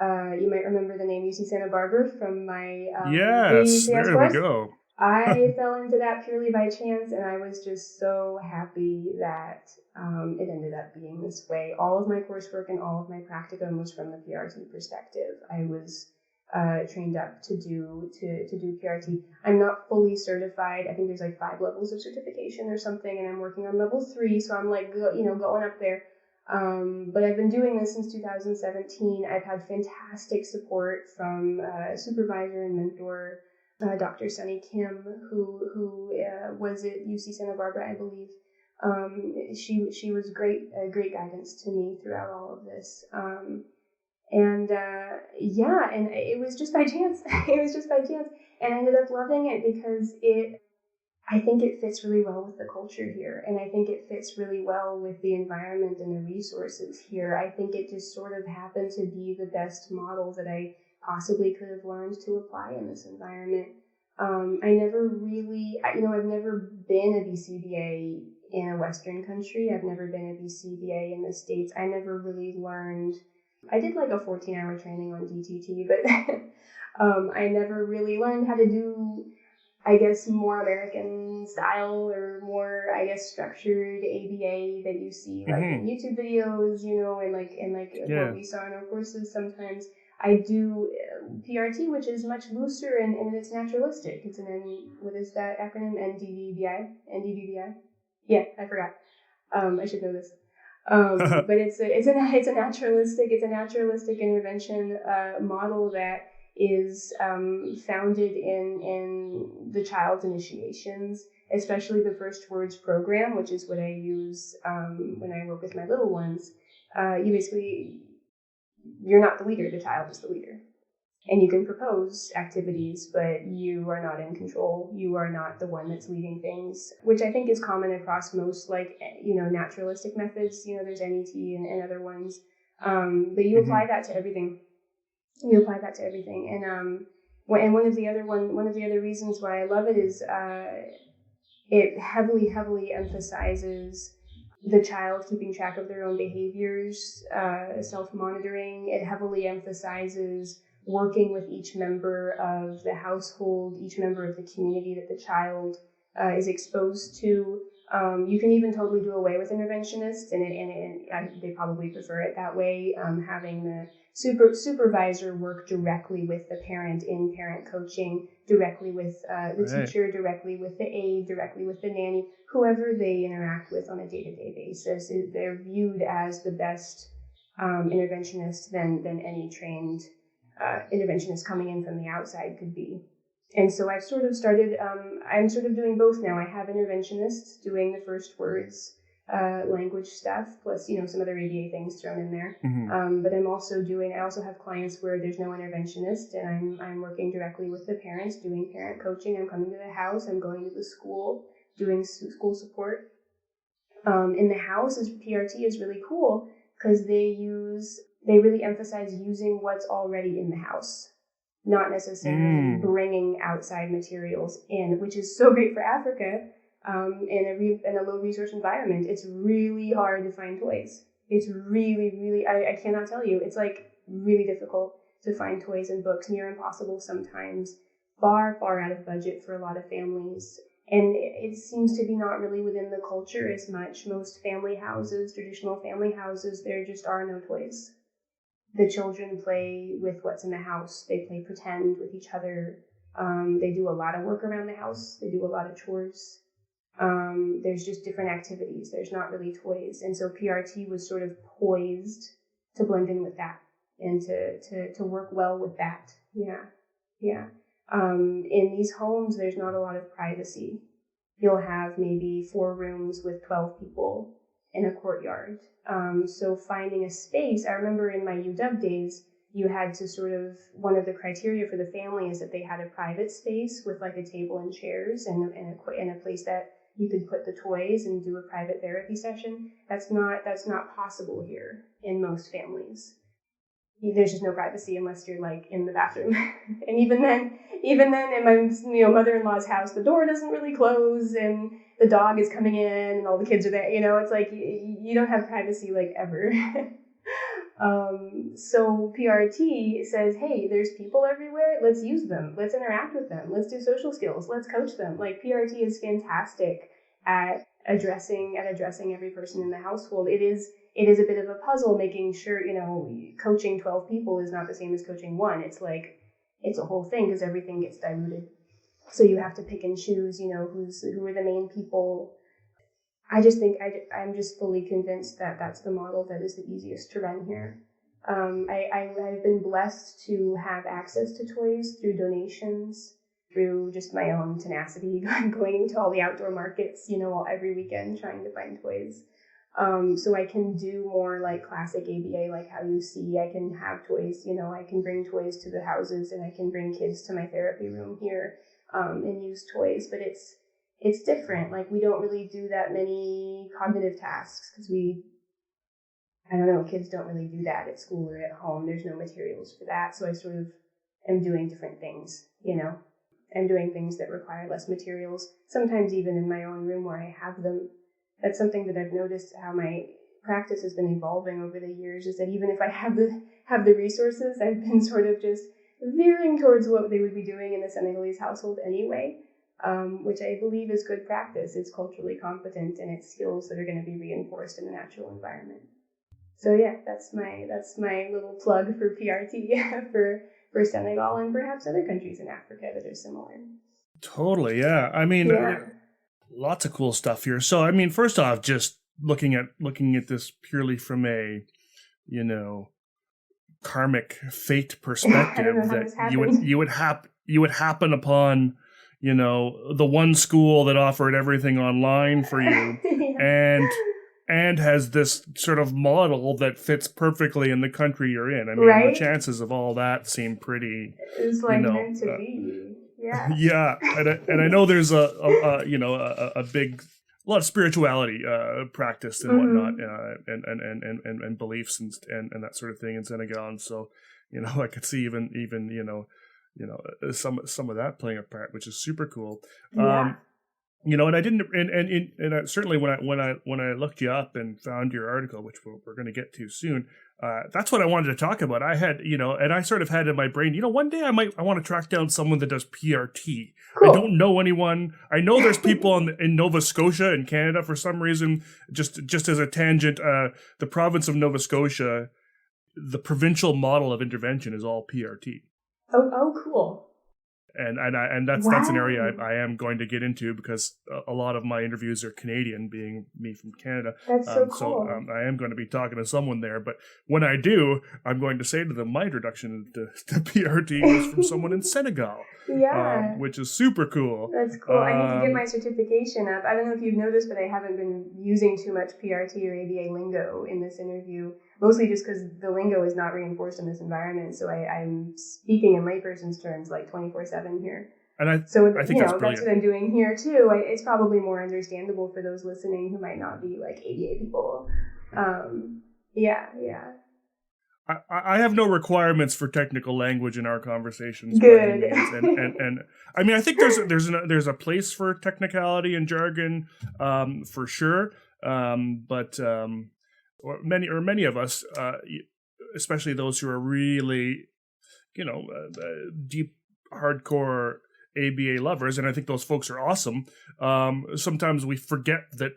You might remember the name UC Santa Barbara from my yes, there course. We go. I fell into that purely by chance, and I was just so happy that it ended up being this way. All of my coursework and all of my practicum was from the PRT perspective. I was trained up to do PRT. I'm not fully certified. I think there's like 5 levels of certification or something, and I'm working on level 3, so I'm like going up there. But I've been doing this since 2017. I've had fantastic support from a supervisor and mentor, Dr. Sunny Kim, who was at UC Santa Barbara, I believe. She was great guidance to me throughout all of this. And it was just by chance. And I ended up loving it because I think it fits really well with the culture here, and I think it fits really well with the environment and the resources here. I think it just sort of happened to be the best model that I possibly could have learned to apply in this environment. I never really, I've never been a BCBA in a Western country. I've never been a BCBA in the States. I never really learned. I did like a 14-hour training on DTT, but I never really learned how to do, I guess, more American style or more, I guess, structured ABA that you see like in YouTube videos, and what we saw in our courses. Sometimes I do PRT, which is much looser and it's naturalistic. It's what is that acronym? NDBI? Yeah, I forgot. I should know this. But it's a naturalistic intervention model that is founded in the child's initiations, especially the first words program, which is what I use when I work with my little ones. You're not the leader, the child is the leader. And you can propose activities, but you are not in control. You are not the one that's leading things, which I think is common across most, naturalistic methods. There's NET and other ones. But you apply that to everything. And one of the other reasons why I love it is it heavily emphasizes the child keeping track of their own behaviors, self-monitoring. It heavily emphasizes working with each member of the household, each member of the community that the child is exposed to. You can even totally do away with interventionists, and they probably prefer it that way, having the supervisor work directly with the parent in parent coaching, directly with the teacher, directly with the aide, directly with the nanny, whoever they interact with on a day-to-day basis. They're viewed as the best interventionist than any trained interventionist coming in from the outside could be. And so I've sort of started, I'm sort of doing both now. I have interventionists doing the first words, language stuff, plus, some other ABA things thrown in there. But I also have clients where there's no interventionist, and I'm working directly with the parents, doing parent coaching. I'm coming to the house, I'm going to the school, doing school support. In the house, PRT is really cool because they really emphasize using what's already in the house. not necessarily bringing outside materials in, which is so great for Africa. In a low resource environment, it's really hard to find toys. It's really, really, I cannot tell you, it's like really difficult to find toys and books, near impossible sometimes, far, far out of budget for a lot of families. And it seems to be not really within the culture as much. Most family houses, traditional family houses, there just are no toys. The children play with what's in the house. They play pretend with each other. They do a lot of work around the house. They do a lot of chores. There's just different activities. There's not really toys. And so PRT was sort of poised to blend in with that and to work well with that. Yeah. In these homes, there's not a lot of privacy. You'll have maybe 4 rooms with 12 people in a courtyard. So finding a space, I remember in my UW days, you had to sort of, one of the criteria for the family is that they had a private space with like a table and chairs and a place that you could put the toys and do a private therapy session. That's not possible here in most families. There's just no privacy unless you're like in the bathroom. And even then in my mother-in-law's house, the door doesn't really close and the dog is coming in and all the kids are there. It's like you don't have privacy like ever. So PRT says, hey, there's people everywhere. Let's use them. Let's interact with them. Let's do social skills. Let's coach them. Like PRT is fantastic at addressing every person in the household. It is a bit of a puzzle making sure, coaching 12 people is not the same as coaching 1. It's like, it's a whole thing because everything gets diluted. So you have to pick and choose, who are the main people. I just think I'm just fully convinced that that's the model that is the easiest to run here. I've been blessed to have access to toys through donations, through just my own tenacity, going to all the outdoor markets, every weekend trying to find toys. So I can do more like classic ABA, like how you see. I can have toys, I can bring toys to the houses and I can bring kids to my therapy room here and use toys. But it's different. Like we don't really do that many cognitive tasks because kids don't really do that at school or at home. There's no materials for that. So I sort of am doing different things, I'm doing things that require less materials, sometimes even in my own room where I have them. That's something that I've noticed how my practice has been evolving over the years, is that even if I have the resources, I've been sort of just veering towards what they would be doing in the Senegalese household anyway, which I believe is good practice. It's culturally competent and it's skills that are going to be reinforced in the natural environment. So yeah, that's my little plug for PRT for Senegal and perhaps other countries in Africa that are similar. Totally, yeah. I mean, lots of cool stuff here. So, I mean, first off, just looking at this purely from a, karmic fate perspective, that you would happen upon, the one school that offered everything online for you, and has this sort of model that fits perfectly in the country you're in. I mean, the chances of all that seem pretty. It's like meant to be. Yeah. Yeah, and I know there's a lot of spirituality practiced and whatnot, and beliefs and that sort of thing in Senegal, and so I could see even some of that playing a part, which is super cool. Yeah. And I didn't, and I, certainly when I looked you up and found your article, which we're going to get to soon, that's what I wanted to talk about. I had, and I sort of had in my brain, one day I want to track down someone that does PRT. Cool. I don't know anyone. I know there's people in Nova Scotia in Canada for some reason. Just as a tangent, the province of Nova Scotia, the provincial model of intervention is all PRT. Oh, cool. And that's an area I am going to get into because a lot of my interviews are Canadian, being me from Canada. That's so cool. So I am going to be talking to someone there. But when I do, I'm going to say to them, my introduction to PRT was from someone in Senegal. Yeah. Which is super cool. That's cool. I need to get my certification up. I don't know if you've noticed, but I haven't been using too much PRT or ABA lingo in this interview. Mostly just because the lingo is not reinforced in this environment. So I'm speaking in layperson's terms like 24/7 here. And I think that's brilliant. That's what I'm doing here too. It's probably more understandable for those listening who might not be like ABA people. Yeah. I have no requirements for technical language in our conversations. Good. And I mean, I think there's a place for technicality and jargon, for sure. But many of us, especially those who are really, deep, hardcore ABA lovers, and I think those folks are awesome. Sometimes we forget that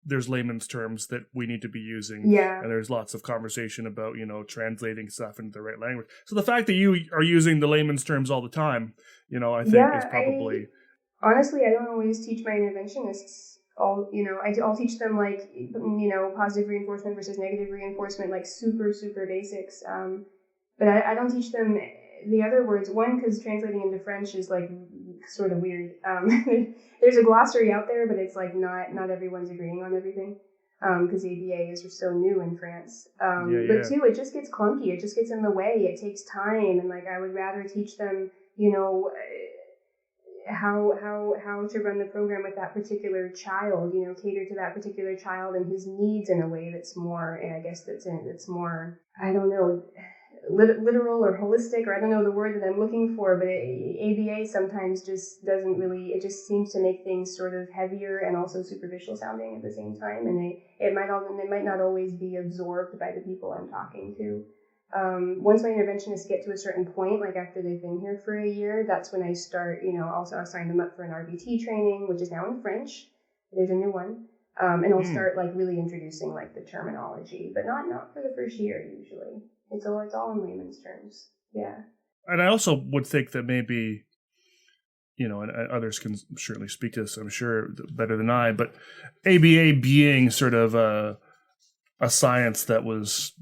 there's layman's terms that we need to be using. Yeah. And there's lots of conversation about, translating stuff into the right language. So the fact that you are using the layman's terms all the time, I think is probably... Honestly, I don't always teach my interventionists I'll teach them positive reinforcement versus negative reinforcement, like super, super basics. But I don't teach them the other words. One, because translating into French is like sort of weird. There's a glossary out there, but it's like not everyone's agreeing on everything because ABA is just so new in France. But two, it just gets clunky. It just gets in the way. It takes time, and I would rather teach them, how to run the program with that particular child. Cater to that particular child and his needs in a way that's more, and I guess that's more, I don't know, literal or holistic, or I don't know the word that I'm looking for, but ABA sometimes just doesn't really, it just seems to make things sort of heavier and also superficial sounding at the same time, and it might not always be absorbed by the people I'm talking to. Once my interventionists get to a certain point, like after they've been here for a year, that's when I start, also I'll sign them up for an RBT training, which is now in French. There's a new one. And I'll start really introducing the terminology, but not for the first year usually. It's all in layman's terms. Yeah. And I also would think that maybe, and others can certainly speak to this, I'm sure, better than I, but ABA being sort of a science that was,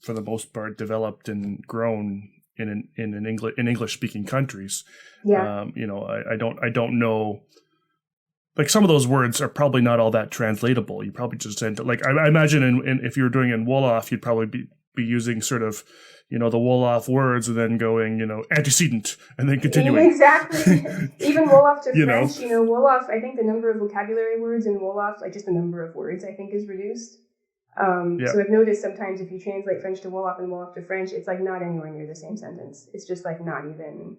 for the most part, developed and grown in English speaking countries. Yeah. I don't know. Some of those words are probably not all that translatable. You probably just tend to I imagine if you were doing in Wolof, you'd probably be using sort of, the Wolof words and then going, antecedent and then continuing. Exactly. Even Wolof to French, Wolof, I think the number of vocabulary words in Wolof, just the number of words, I think is reduced. So I've noticed sometimes if you translate French to Wolof and Wolof to French, it's not anywhere near the same sentence. It's just not even,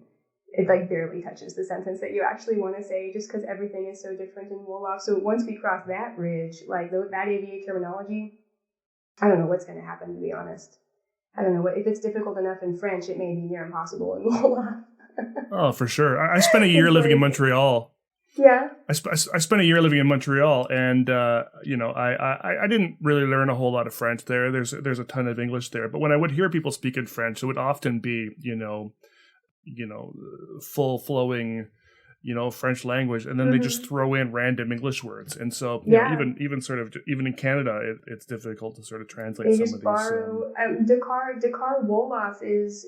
it barely touches the sentence that you actually want to say, just because everything is so different in Wolof. So once we cross that bridge, that ABA terminology, I don't know what's going to happen, to be honest. I don't know. If it's difficult enough in French, it may be near impossible in Wolof. Oh, for sure. I spent a year living in Montreal. Yeah. I spent a year living in Montreal, and I didn't really learn a whole lot of French there. There's a ton of English there, but when I would hear people speak in French, it would often be full flowing, French language, and then they just throw in random English words, and so even in Canada, it's difficult to sort of translate some of these. Borrow Dakar Wolof it's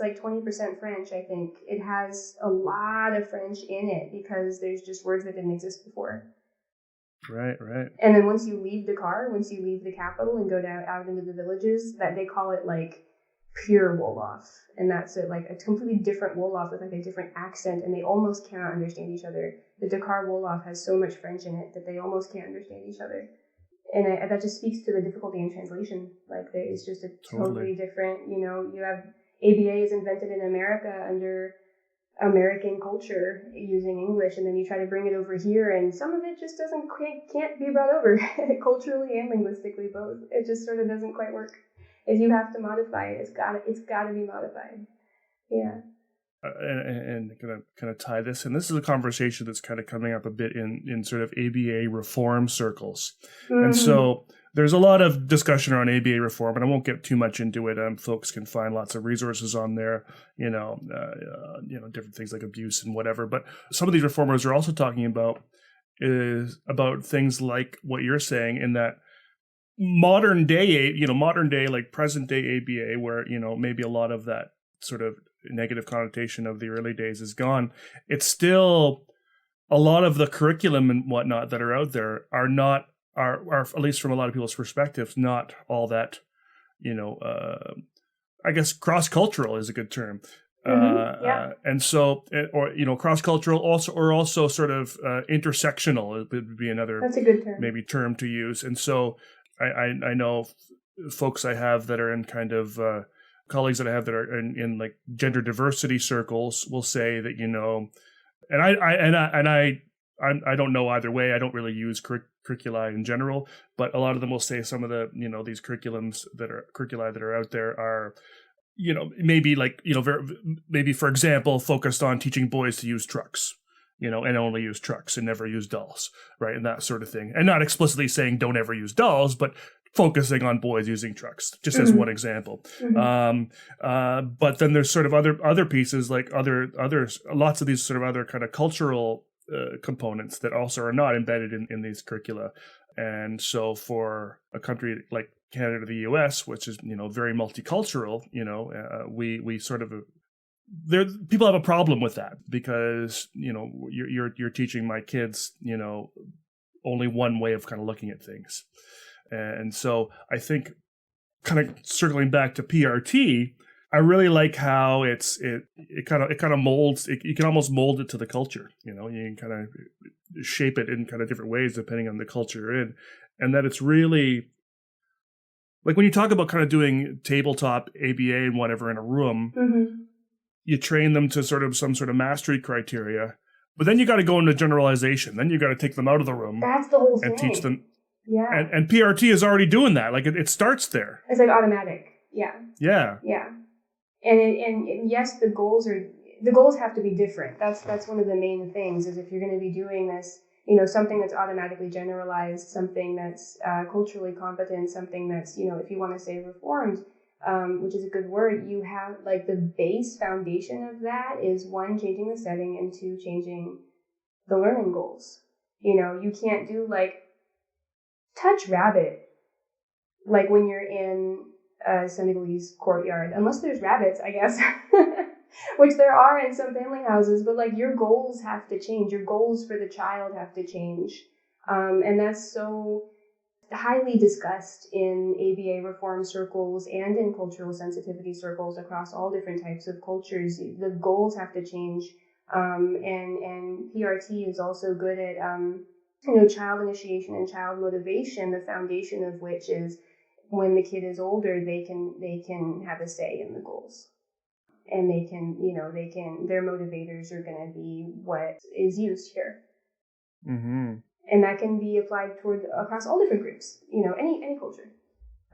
20% French. I think it has a lot of French in it because there's just words that didn't exist before. Right. And then once you leave Dakar, once you leave the capital and go out into the villages, that they call it pure Wolof, and that's a completely different Wolof with a different accent, and they almost cannot understand each other. The Dakar Wolof has so much French in it that they almost can't understand each other, and that just speaks to the difficulty in translation. It's just a totally different. You have ABA is invented in America under American culture using English, and then you try to bring it over here, and some of it just can't be brought over culturally and linguistically both. It just sort of doesn't quite work. If you have to modify it, it's got to be modified. Yeah. And kind of tie this, and this is a conversation that's kind of coming up a bit in sort of ABA reform circles. Mm-hmm. And so there's a lot of discussion around ABA reform, and I won't get too much into it. Folks can find lots of resources on there, different things like abuse and whatever. But some of these reformers are also talking about things like what you're saying, in that modern day, present day ABA, where, maybe a lot of that sort of negative connotation of the early days is gone. It's still a lot of the curriculum and whatnot that are out there are at least from a lot of people's perspectives, not all that, I guess cross-cultural is a good term. And so, cross-cultural also sort of intersectional would be another, that's a good term, maybe term to use. And so I know folks I have that are in kind of colleagues that I have that are in like gender diversity circles will say that, you know, and I don't know either way. I don't really use curricula in general, but a lot of them will say some of the, you know, these curricula that are out there are, you know, maybe like, you know, maybe for example, focused on teaching boys to use trucks, you know, and only use trucks and never use dolls, right, and that sort of thing, and not explicitly saying don't ever use dolls, but focusing on boys using trucks, just as one example. But then there's sort of other pieces, like lots of these sort of other kind of cultural components that also are not embedded in these curricula. And so for a country like Canada, the US, which is, you know, very multicultural, you know, we sort of people have a problem with that because, you know, you're teaching my kids, you know, only one way of kind of looking at things. And so I think, kind of circling back to PRT, I really like how it kind of molds. You can almost mold it to the culture. You know, you can kind of shape it in kind of different ways depending on the culture you're in, and that it's really like when you talk about kind of doing tabletop ABA and whatever in a room, you train them to sort of some sort of mastery criteria, but then you got to go into generalization. Then you got to take them out of the room. That's the whole and thing. Teach them. Yeah. And PRT is already doing that. Like it starts there. It's like automatic. Yeah. Yeah. Yeah. And yes, the goals have to be different. That's one of the main things is if you're going to be doing this, you know, something that's automatically generalized, something that's culturally competent, something that's, you know, if you want to say reformed, which is a good word, you have like the base foundation of that is one, changing the setting, and two, changing the learning goals. You know, you can't do like touch rabbit, like when you're in a Senegalese courtyard, unless there's rabbits, I guess, which there are in some family houses, but like your goals have to change. Your goals for the child have to change. And that's so highly discussed in ABA reform circles and in cultural sensitivity circles across all different types of cultures. The goals have to change. And PRT is also good at, you know, child initiation and child motivation, the foundation of which is when the kid is older, they can have a say in the goals. And their motivators are going to be what is used here. Mm-hmm. And that can be applied across all different groups, you know, any culture.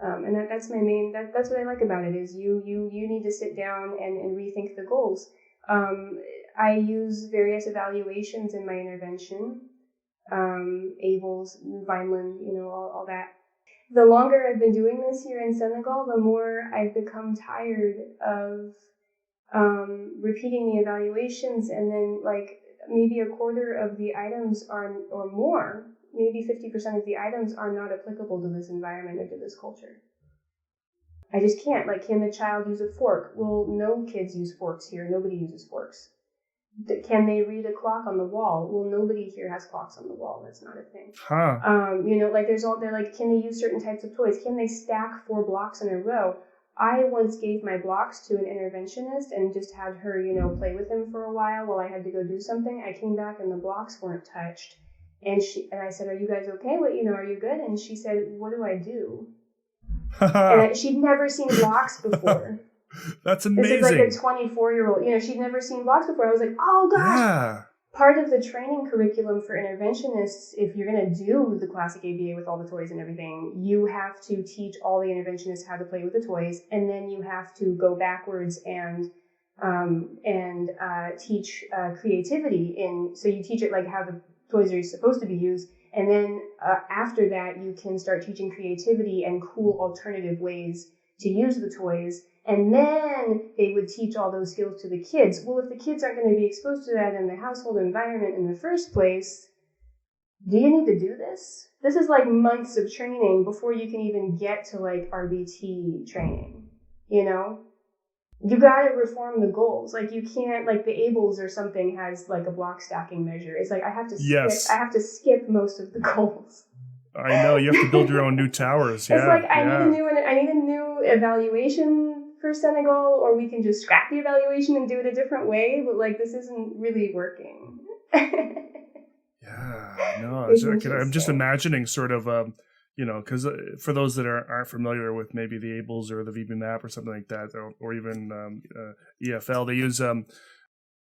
And that's my main, that's what I like about it is you need to sit down and rethink the goals. I use various evaluations in my intervention. Abel's, Vineland, you know, all that. The longer I've been doing this here in Senegal, the more I've become tired of repeating the evaluations, and then like maybe a quarter of the items or more, maybe 50% of the items are not applicable to this environment or to this culture. I just can't. Like, can the child use a fork? Well, no kids use forks here. Nobody uses forks. Can they read a clock on the wall? Well, nobody here has clocks on the wall. That's not a thing. You know, like they're like, can they use certain types of toys? Can they stack 4 blocks in a row? I once gave my blocks to an interventionist and just had her, you know, play with them for a while I had to go do something. I came back and the blocks weren't touched. And I said, "Are you guys okay? What, you know, are you good?" And she said, "What do I do?" And she'd never seen blocks before. That's amazing. This is like a 24-year-old, you know, she'd never seen blocks before. I was like, oh gosh. Yeah. Part of the training curriculum for interventionists, if you're going to do the classic ABA with all the toys and everything, you have to teach all the interventionists how to play with the toys, and then you have to go backwards and teach creativity. So you teach it like how the toys are supposed to be used, and then after that, you can start teaching creativity and cool alternative ways to use the toys. And then they would teach all those skills to the kids. Well, if the kids aren't going to be exposed to that in the household environment in the first place, do you need to do this? This is like months of training before you can even get to like RBT training, you know? You got to reform the goals. Like you can't, like the Abels or something has like a block stacking measure. It's like I have to skip most of the goals. I know, you have to build your own new towers. Yeah, it's like I need a new evaluation for Senegal, or we can just scrap the evaluation and do it a different way. But like this isn't really working. Yeah, no, I'm just imagining sort of because for those that aren't familiar with maybe the Ables or the VB map or something like that, or even EFL, they use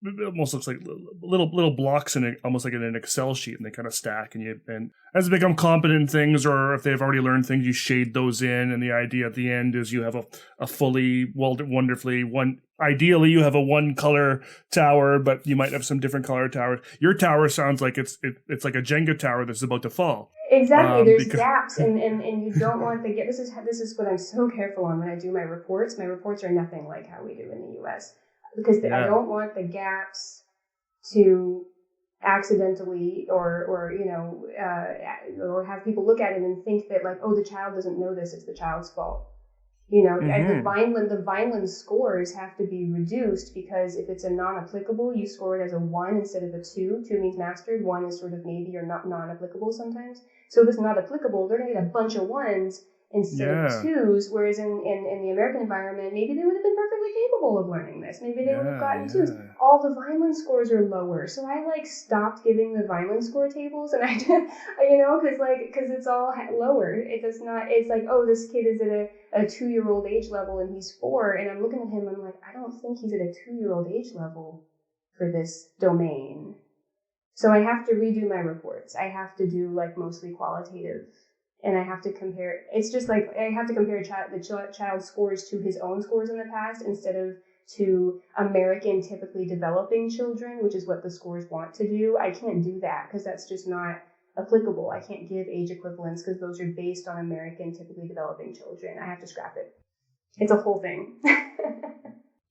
it almost looks like little blocks almost like in an Excel sheet, and they kind of stack. And as they become competent in things, or if they've already learned things, you shade those in. And the idea at the end is you have a fully wonderfully ideally you have a one color tower, but you might have some different color towers. Your tower sounds like it's like a Jenga tower that's about to fall. Exactly. There's gaps, and you don't want the gap. This is what I'm so careful on when I do my reports. My reports are nothing like how we do in the U.S. because I don't want the gaps to accidentally or have people look at it and think that like, oh, the child doesn't know this, it's the child's fault. And the Vineland scores have to be reduced because if it's a non-applicable, you score it as a 1 instead of a 2. 2 means mastered, 1 is sort of maybe or not non-applicable sometimes. So if it's not applicable, they're going to get a bunch of 1s instead of 2s, whereas in the American environment, maybe they would have been perfectly capable of learning this. Maybe they would have gotten 2s. All the Vineland scores are lower. So I stopped giving the Vineland score tables, and I did, because it's all lower. It does not, it's like, oh, this kid is at a 2-year-old age level and he's 4, and I'm looking at him and I'm like, I don't think he's at a 2-year-old age level for this domain. So I have to redo my reports. I have to do mostly qualitative. And I have to compare. It's just like I have to compare the child's scores to his own scores in the past instead of to American typically developing children, which is what the scores want to do. I can't do that because that's just not applicable. I can't give age equivalents because those are based on American typically developing children. I have to scrap it. It's a whole thing.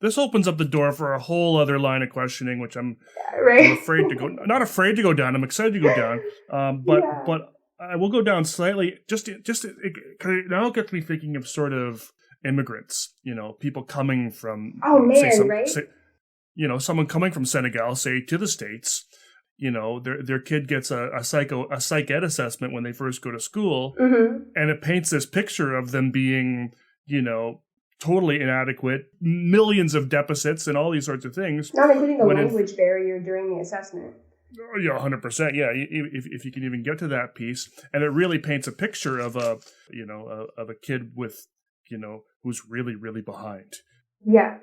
This opens up the door for a whole other line of questioning, which I'm afraid to go. Not afraid to go down. I'm excited to go down. But I will go down slightly. Just now it gets me thinking of sort of immigrants. People coming from. Oh man, right? Someone coming from Senegal, say to the States. Their kid gets a psych ed assessment when they first go to school, and it paints this picture of them being, totally inadequate, millions of deficits, and all these sorts of things. Not including the language barrier during the assessment. Yeah, 100%. Yeah, if you can even get to that piece, and it really paints a picture of a kid with, who's really, really behind. Yeah.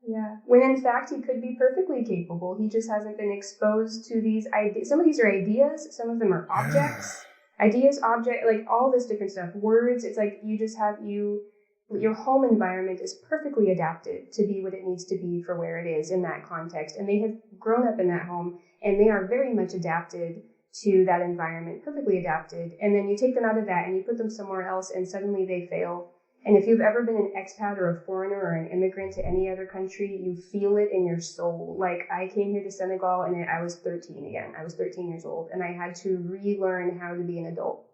Yeah. When in fact he could be perfectly capable. He just hasn't been exposed to these ideas. Some of these are ideas. Some of them are objects. Ideas, object, all this different stuff. Words. It's like you just have your home environment is perfectly adapted to be what it needs to be for where it is in that context. And they have grown up in that home and they are very much adapted to that environment, perfectly adapted. And then you take them out of that and you put them somewhere else and suddenly they fail. And if you've ever been an expat or a foreigner or an immigrant to any other country, you feel it in your soul. Like I came here to Senegal and I was 13 again. I was 13 years old and I had to relearn how to be an adult.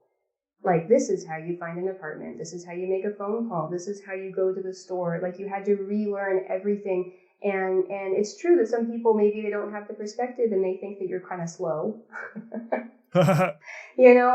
Like, this is how you find an apartment. This is how you make a phone call. This is how you go to the store. Like, you had to relearn everything. And it's true that some people, maybe they don't have the perspective and they think that you're kind of slow. Or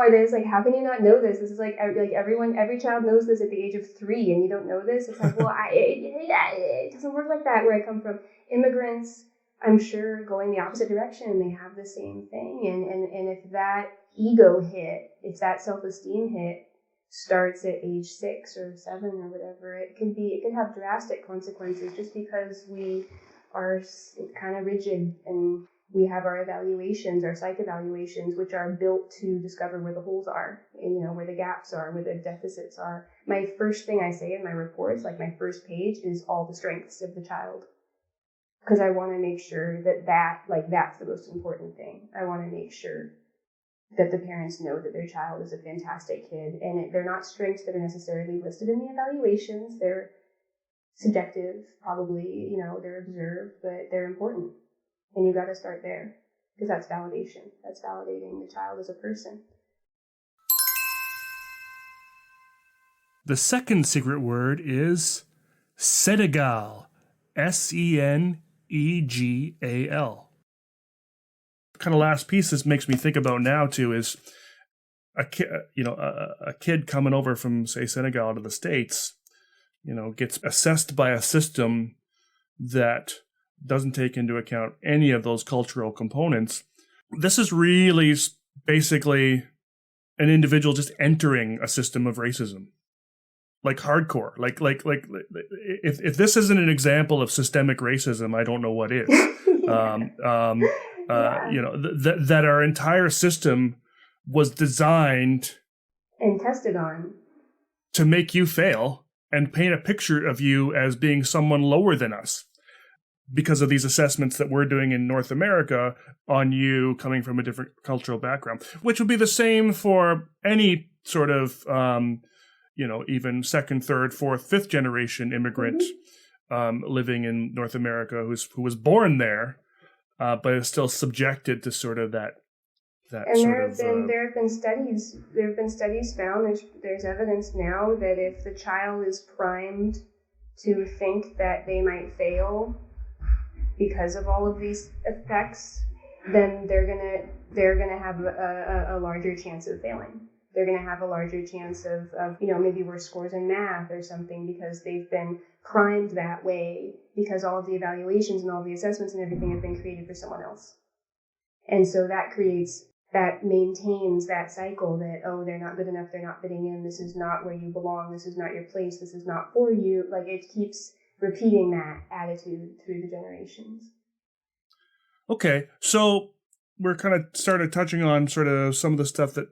there's like, how can you not know this? This is like every child knows this at the age of 3 and you don't know this. It's like, well, it doesn't work like that where I come from. Immigrants, I'm sure, going the opposite direction, they have the same thing. And if that ego hit, if that self-esteem hit starts at age 6 or 7 or whatever, it could have drastic consequences just because we are kind of rigid and we have our evaluations, our psych evaluations, which are built to discover where the holes are, where the gaps are, where the deficits are. My first thing I say in my reports, like my first page, is all the strengths of the child. Because I want to make sure that's the most important thing. I want to make sure that the parents know that their child is a fantastic kid. And they're not strengths that are necessarily listed in the evaluations. They're subjective, probably, they're observed, but they're important. And you got to start there because that's validation. That's validating the child as a person. The second secret word is Senegal. Senegal. Kind of last piece this makes me think about now too is a kid coming over from, say, Senegal to the States, gets assessed by a system that doesn't take into account any of those cultural components. This is really basically an individual just entering a system of racism, like hardcore. Like if this isn't an example of systemic racism, I don't know what is. That our entire system was designed and tested on to make you fail and paint a picture of you as being someone lower than us because of these assessments that we're doing in North America on you coming from a different cultural background, which would be the same for any sort of, even second, third, fourth, fifth generation immigrant living in North America who was born there, but is still subjected to sort of that. And there have been studies found. There's evidence now that if the child is primed to think that they might fail because of all of these effects, then they're gonna have a larger chance of failing. They're gonna have a larger chance of maybe worse scores in math or something because they've been primed that way because all of the evaluations and all the assessments and everything have been created for someone else. And so that maintains that cycle that, oh, they're not good enough, they're not fitting in, this is not where you belong, this is not your place, this is not for you. Like, it keeps repeating that attitude through the generations. Okay, so we're kind of started touching on sort of some of the stuff that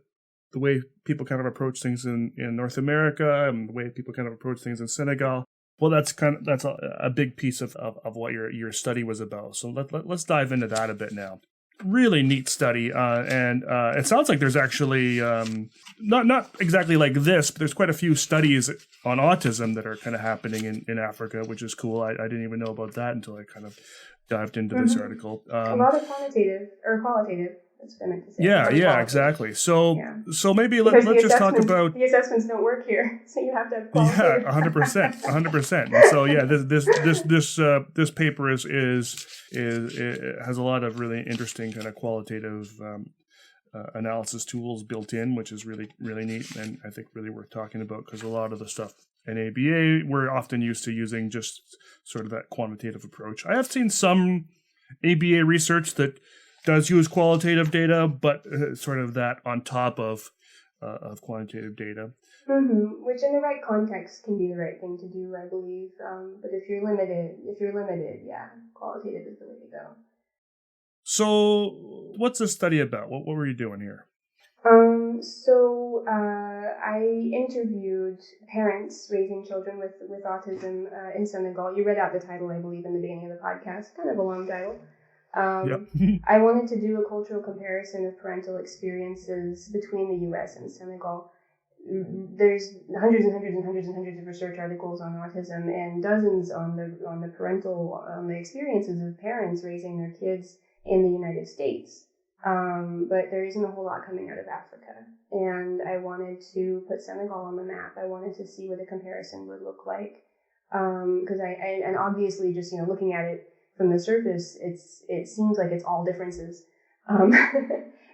the way people kind of approach things in North America and the way people kind of approach things in Senegal. Well, that's a big piece of what your study was about. So let's dive into that a bit now. Really neat study, and it sounds like there's actually not exactly like this, but there's quite a few studies on autism that are kind of happening in Africa, which is cool. I didn't even know about that until I kind of dived into this article. A lot of quantitative or qualitative. That's what I meant to say. Yeah, exactly. So maybe let's just talk about the assessments don't work here, so you have to have qualitative. Yeah, 100%. And so this paper is has a lot of really interesting kind of qualitative analysis tools built in, which is really, really neat and I think really worth talking about because a lot of the stuff in ABA we're often used to using just sort of that quantitative approach. I have seen some ABA research that does use qualitative data, but sort of that on top of quantitative data. Mm-hmm. Which in the right context can be the right thing to do, I believe. But if you're limited, yeah, qualitative is the way to go. So what's this study about? What were you doing here? I interviewed parents raising children with autism in Senegal. You read out the title, I believe, in the beginning of the podcast. Kind of a long title. Yep. I wanted to do a cultural comparison of parental experiences between the U.S. and Senegal. There's hundreds and hundreds and hundreds and hundreds of research articles on autism and dozens on the experiences of parents raising their kids in the United States. But there isn't a whole lot coming out of Africa. And I wanted to put Senegal on the map. I wanted to see what a comparison would look like. Because and obviously just, looking at it from the surface, it seems like it's all differences.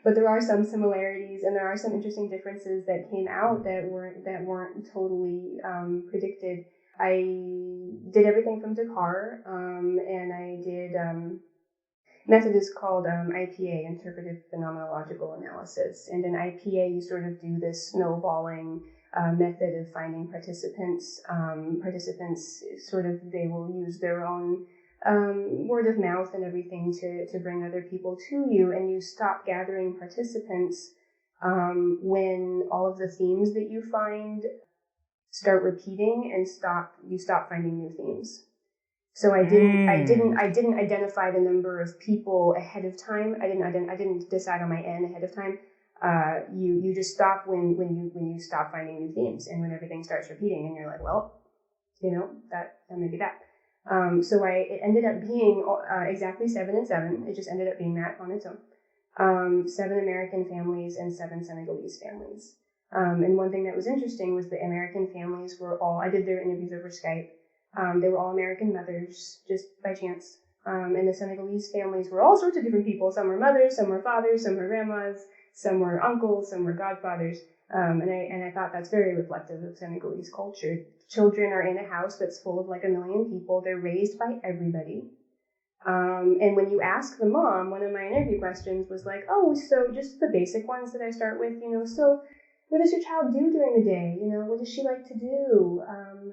But there are some similarities and there are some interesting differences that came out that weren't totally predicted. I did everything from Dakar, and I did method is called IPA, Interpretive Phenomenological Analysis. And in IPA, you sort of do this snowballing method of finding participants. Participants they will use their own word of mouth and everything to bring other people to you, and you stop gathering participants when all of the themes that you find start repeating and you stop finding new themes. So I didn't identify the number of people ahead of time. I didn't decide on my N ahead of time. You just stop when you stop finding new themes and when everything starts repeating and you're like, well, that may be that. So it ended up being exactly 7 and 7. It just ended up being that on its own. 7 American families and 7 Senegalese families. And one thing that was interesting was the American families were all, I did their interviews over Skype. They were all American mothers, just by chance. And the Senegalese families were all sorts of different people. Some were mothers, some were fathers, some were grandmas, some were uncles, some were godfathers. And I thought that's very reflective of Senegalese culture. Children are in a house that's full of like 1 million people. They're raised by everybody. And when you ask the mom, one of my interview questions was like, oh, so just the basic ones that I start with, so what does your child do during the day? What does she like to do?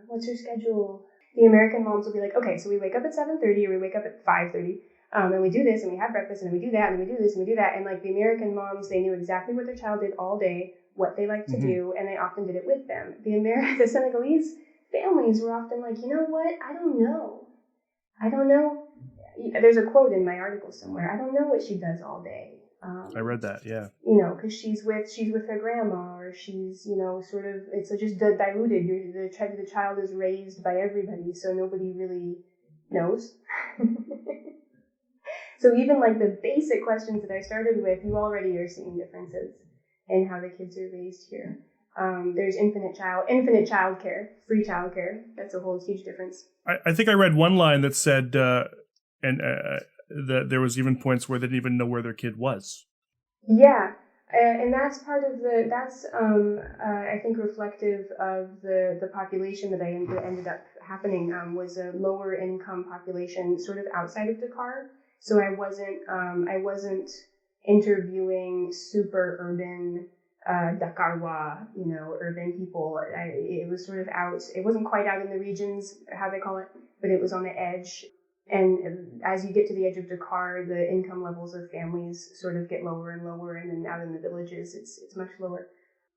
What's her schedule? The American moms will be like, okay, so we wake up at 7:30 or we wake up at 5:30, and we do this and we have breakfast and we do that and we do this and we do that. And like the American moms, they knew exactly what their child did all day, what they liked to do, and they often did it with them. The Senegalese families were often like, you know what? I don't know. There's a quote in my article somewhere. I don't know what she does all day. I read that, yeah. Because she's with her grandma, or she's, sort of, it's just diluted. The child is raised by everybody, so nobody really knows. So even like the basic questions that I started with, you already are seeing differences in how the kids are raised here. There's infinite childcare, free childcare. That's a whole huge difference. I think I read one line that said, that there was even points where they didn't even know where their kid was. Yeah, and that's part of I think reflective of the population that ended up happening was a lower income population, sort of outside of Dakar. So I wasn't interviewing super urban Dakarois, urban people. It was sort of out. It wasn't quite out in the regions, how they call it, but it was on the edge. And as you get to the edge of Dakar, the income levels of families sort of get lower and lower, and then out in the villages, it's much lower.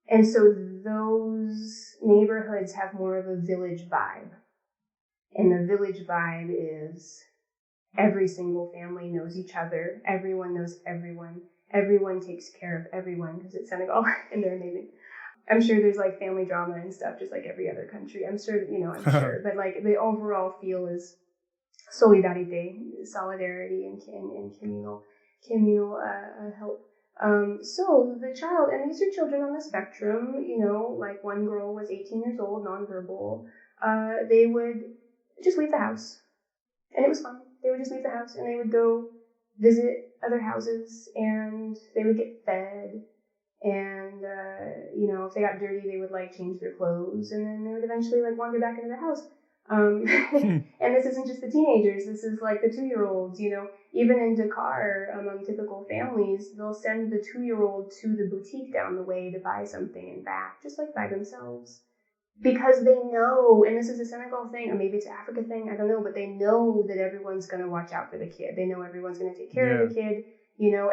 And so those neighborhoods have more of a village vibe. And the village vibe is every single family knows each other. Everyone knows everyone. Everyone takes care of everyone because it's Senegal and they're amazing. I'm sure there's like family drama and stuff, just like every other country. I'm sure. But like the overall feel is solidarity, and communal help. So the child, and these are children on the spectrum, like one girl was 18 years old, nonverbal. They would just leave the house, and it was fun. They would just leave the house, and they would go visit other houses, and they would get fed, and if they got dirty, they would like change their clothes, and then they would eventually like wander back into the house. And this isn't just the teenagers, this is like the 2-year-olds, even in Dakar, among typical families, they'll send the 2-year-old to the boutique down the way to buy something and back, just like by themselves. Because they know, and this is a Senegal thing, or maybe it's an Africa thing, I don't know, but they know that everyone's going to watch out for the kid. They know everyone's going to take care of the kid.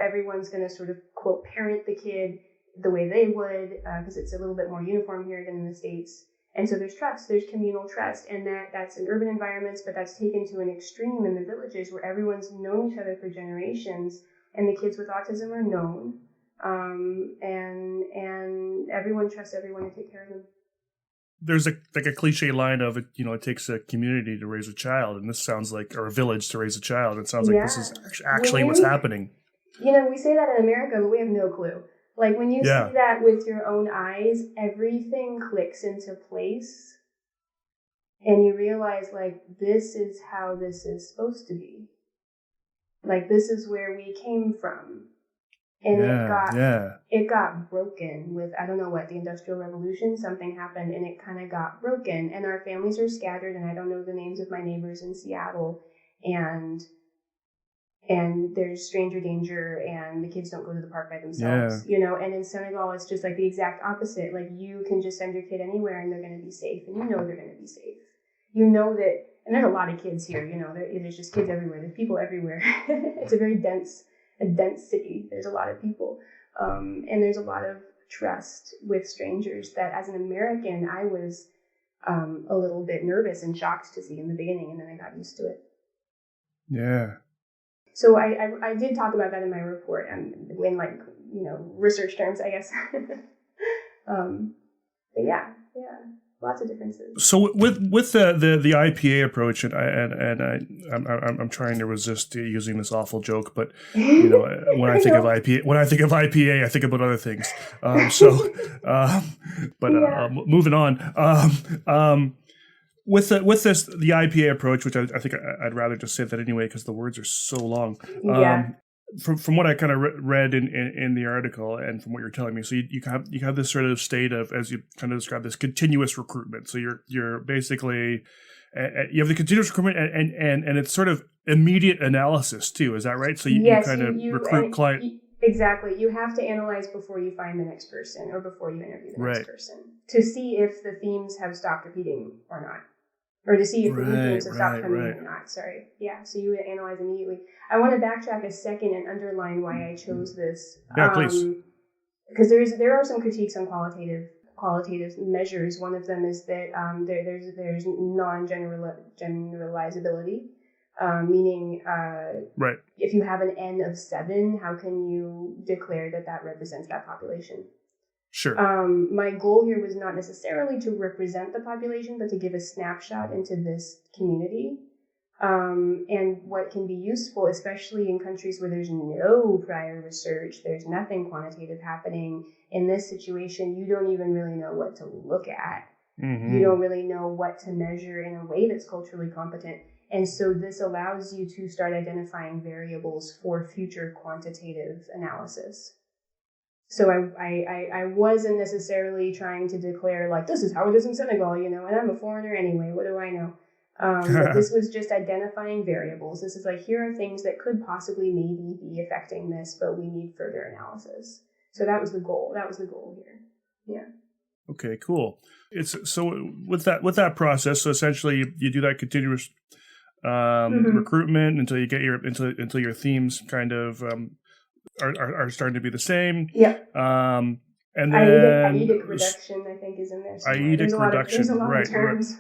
Everyone's going to sort of, quote, parent the kid the way they would, because it's a little bit more uniform here than in the States. And so there's trust, there's communal trust, and that's in urban environments, but that's taken to an extreme in the villages where everyone's known each other for generations, and the kids with autism are known, and everyone trusts everyone to take care of them. There's a cliche line of it, it takes a community to raise a child, and this sounds like, or a village to raise a child. It sounds like this is actually what's happening. We say that in America, but we have no clue. Like when you see that with your own eyes, everything clicks into place, and you realize like this is how this is supposed to be. Like this is where we came from. And it got broken with, I don't know what, the Industrial Revolution, something happened and it kind of got broken. And our families are scattered, and I don't know the names of my neighbors in Seattle. And there's stranger danger, and the kids don't go to the park by themselves, and in Senegal, it's just like the exact opposite. Like you can just send your kid anywhere and they're going to be safe, and they're going to be safe. That, and there's a lot of kids here, there's just kids everywhere. There's people everywhere. It's a very dense city. There's a lot of people. And there's a lot of trust with strangers that as an American, I was a little bit nervous and shocked to see in the beginning, and then I got used to it. Yeah. So I did talk about that in my report, and in like, research terms, I guess. But yeah, lots of differences. So with the IPA approach, and I'm trying to resist using this awful joke, but when I think of IPA, I think about other things. Moving on. With the IPA approach, which I think I'd rather just say that anyway because the words are so long. From what I kind of read in the article and from what you're telling me, so you have this sort of state of, as you kind of described, this continuous recruitment. So you're basically you have the continuous recruitment and it's sort of immediate analysis too. Is that right? So you kind of recruit client. Exactly. You have to analyze before you find the next person or before you interview the next person to see if the themes have stopped repeating or not. Or to see if the new themes have stopped coming in or not. Sorry. Yeah, so you would analyze immediately. I want to backtrack a second and underline why I chose this. Yeah, please. Because there are some critiques on qualitative measures. One of them is that there's non-generalizability, meaning if you have an N of 7, how can you declare that represents that population? Sure. My goal here was not necessarily to represent the population, but to give a snapshot into this community. And what can be useful, especially in countries where there's no prior research, there's nothing quantitative happening. In this situation, you don't even really know what to look at. Mm-hmm. You don't really know what to measure in a way that's culturally competent. And so this allows you to start identifying variables for future quantitative analysis. So I wasn't necessarily trying to declare, like, this is how it is in Senegal, and I'm a foreigner anyway, what do I know? But this was just identifying variables. This is like, here are things that could possibly maybe be affecting this, but we need further analysis. So that was the goal. That was the goal here. Yeah. Okay, cool. So with that process, so essentially you do that continuous recruitment until you get until your themes kind of are starting to be the same. Yeah. And then Eidic reduction, I think, is in there somewhere. Eidic reduction, there's a lot of terms.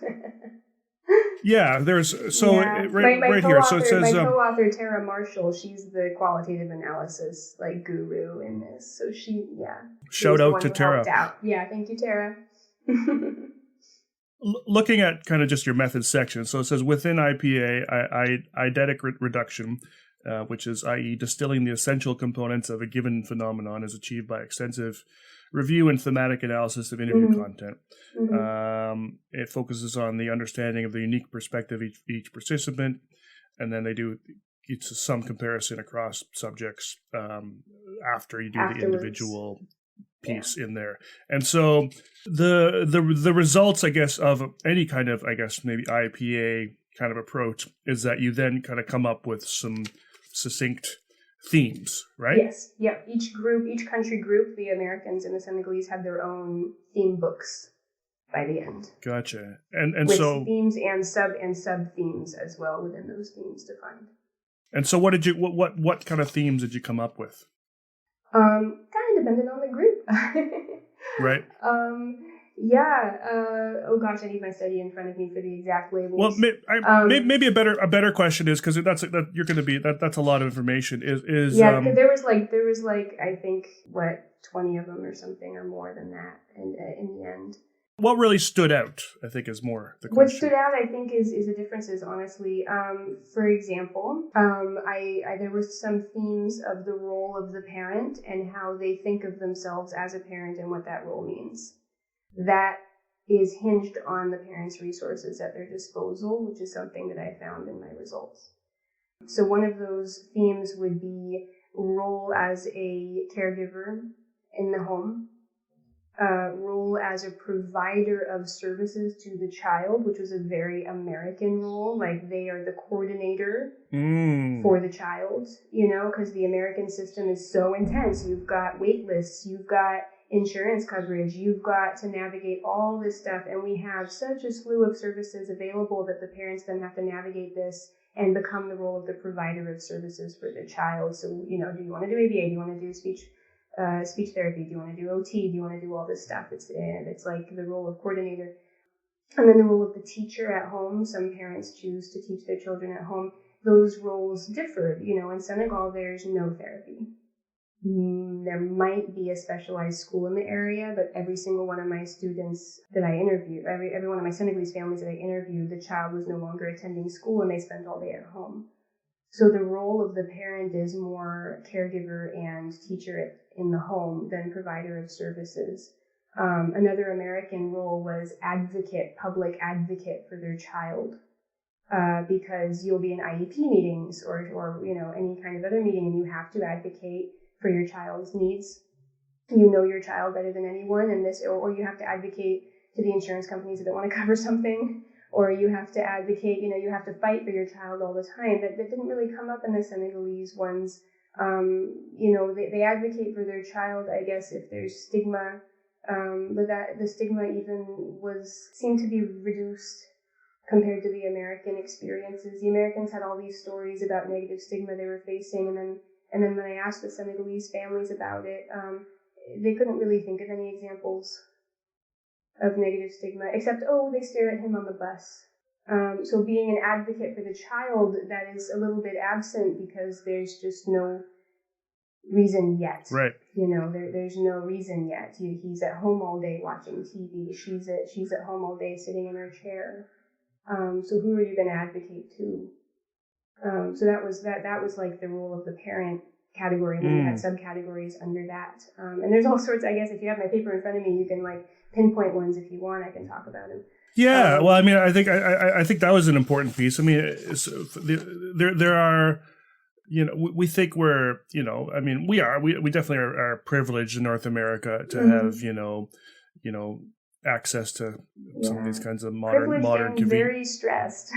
Yeah, there's right here. So it says my co-author Tara Marshall. She's the qualitative analysis guru in this. So shout out to Tara. Yeah, thank you, Tara. Looking at kind of just your method section, so it says within IPA, eidetic reduction, which is, i.e., distilling the essential components of a given phenomenon, is achieved by extensive review and thematic analysis of interview content. It focuses on the understanding of the unique perspective of each participant, and then they do some comparison across subjects after you do the individual piece in there. And so the results, I guess, of any kind of, maybe IPA kind of approach is that you then kind of come up with some succinct themes, right? Yes. Yeah. Each country group, the Americans and the Senegalese, have their own theme books by the end. Gotcha. And with so themes and sub themes as well within those themes defined. And so what kind of themes did you come up with? Kind of depended on the group. Right. Oh gosh, I need my study in front of me for the exact labels. Well, maybe a better question is, because that's a lot of information. Is there was I think 20 of them or something, or more than that in the end. What really stood out, I think, is more the question. What stood out, I think, is the differences, honestly. For example, there were some themes of the role of the parent and how they think of themselves as a parent and what that role means. That is hinged on the parent's resources at their disposal, which is something that I found in my results. So one of those themes would be role as a caregiver in the home, role as a provider of services to the child, which was a very American role. Like, they are the coordinator for the child, because the American system is so intense. You've got wait lists, you've got insurance coverage, you've got to navigate all this stuff, and we have such a slew of services available that the parents then have to navigate this and become the role of the provider of services for the child. So, do you want to do ABA? Do you want to do speech therapy? Do you want to do OT? Do you want to do all this stuff? It's like the role of coordinator. And then the role of the teacher at home. Some parents choose to teach their children at home. Those roles differ. In Senegal, there's no therapy. There might be a specialized school in the area, but every single one of my students that I interviewed, every one of my Senegalese families that I interviewed, the child was no longer attending school and they spent all day at home. So the role of the parent is more caregiver and teacher in the home than provider of services. Another American role was public advocate for their child, because you'll be in IEP meetings or any kind of other meeting, and you have to advocate for your child's needs. You know your child better than anyone, and or you have to advocate to the insurance companies that don't want to cover something, or you have to advocate, you have to fight for your child all the time. That didn't really come up in the Senegalese ones. They advocate for their child, I guess, if there's stigma, but that the stigma even seemed to be reduced compared to the American experiences. The Americans had all these stories about negative stigma they were facing, and then when I asked the Senegalese families about it, they couldn't really think of any examples of negative stigma, except, they stare at him on the bus. So being an advocate for the child, that is a little bit absent because there's just no reason yet. Right. There's no reason yet. He's at home all day watching TV. She's at home all day sitting in her chair. So who are you going to advocate to? So that was like the role of the parent category, and then you had subcategories under that. And there's all sorts. I guess if you have my paper in front of me, you can like pinpoint ones if you want. I can talk about them. Yeah, well, I mean, I think that was an important piece. I mean, there are, we think we're, I mean, we definitely are privileged in North America to have, access to some of these kinds of modern and very stressed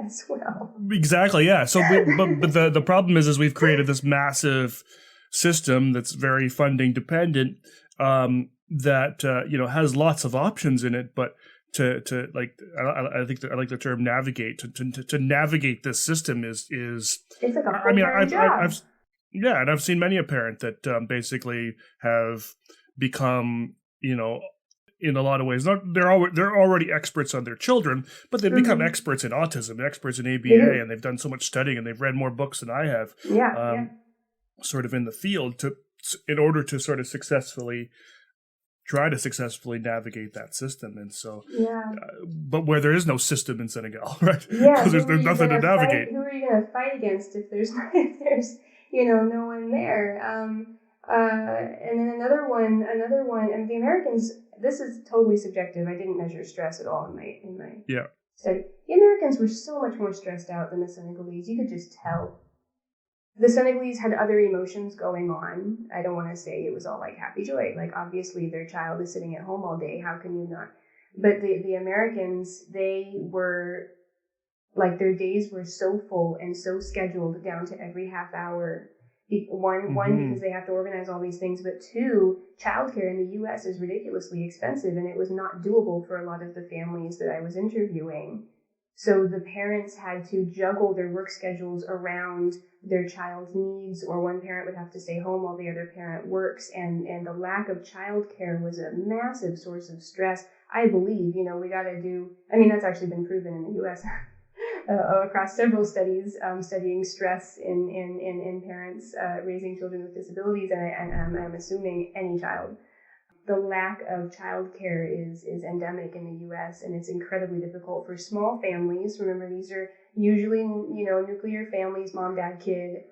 as well. Exactly, yeah. So, but the problem is we've created this massive system that's very funding dependent, that has lots of options in it, but to like I think I like the term navigate to navigate this system is it's like a full-time job. I've seen many a parent that basically have become in a lot of ways they're already experts on their children, but they've become experts in autism, experts in ABA, and they've done so much studying and they've read more books than I have. Sort of in the field in order to sort of try to successfully navigate that system. And so, but where there is no system in Senegal, right? Yeah, because there's nothing to navigate. Who are you going to fight against if there's no one there? And then another one, and the Americans. This is totally subjective. I didn't measure stress at all in my study. The Americans were so much more stressed out than the Senegalese. You could just tell. The Senegalese had other emotions going on. I don't want to say it was all like happy joy. Like obviously their child is sitting at home all day. How can you not? But the Americans, they were like their days were so full and so scheduled down to every half hour. One, because they have to organize all these things, but two, childcare in the U.S. is ridiculously expensive, and it was not doable for a lot of the families that I was interviewing. So the parents had to juggle their work schedules around their child's needs, or one parent would have to stay home while the other parent works, and the lack of childcare was a massive source of stress. I believe, we got to do, that's actually been proven in the U.S. Across several studies studying stress in parents raising children with disabilities, and I'm assuming any child. The lack of childcare is endemic in the U.S., and it's incredibly difficult for small families. Remember, these are usually nuclear families, mom, dad, kid.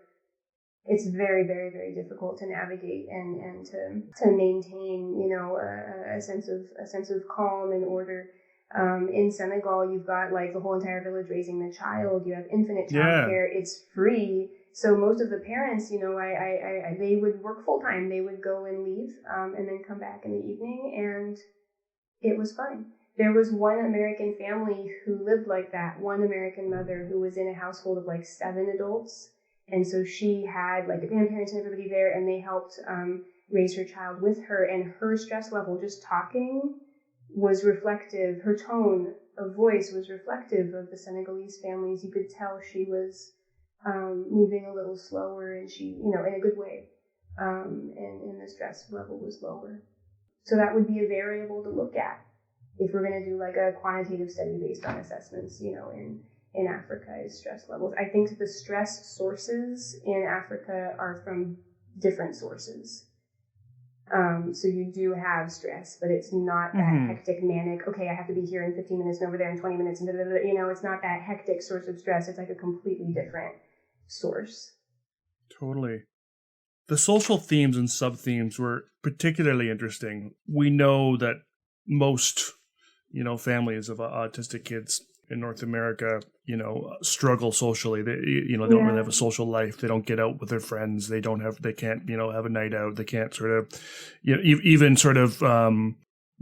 It's very, very, very difficult to navigate and to maintain a sense of calm and order. In Senegal, you've got like the whole entire village raising the child. You have infinite childcare. It's free. So most of the parents, they would work full time. They would go and leave, and then come back in the evening, and it was fine. There was one American family who lived like that. One American mother who was in a household of like 7 adults, and so she had like the grandparents and everybody there, and they helped raise her child with her. And her stress level, just talking, was reflective. Her tone of voice was reflective of the Senegalese families. You could tell she was moving a little slower, and she, in a good way, and the stress level was lower. So that would be a variable to look at if we're going to do like a quantitative study based on assessments, in Africa, is stress levels. I think the stress sources in Africa are from different sources. So you do have stress, but it's not that hectic, manic, okay, I have to be here in 15 minutes and over there in 20 minutes, and it's not that hectic source of stress. It's like a completely different source. Totally. The social themes and sub-themes were particularly interesting. We know that most, families of autistic kids in North America, struggle socially. They, don't really have a social life. They don't get out with their friends. They can't, have a night out. They can't sort of, even sort of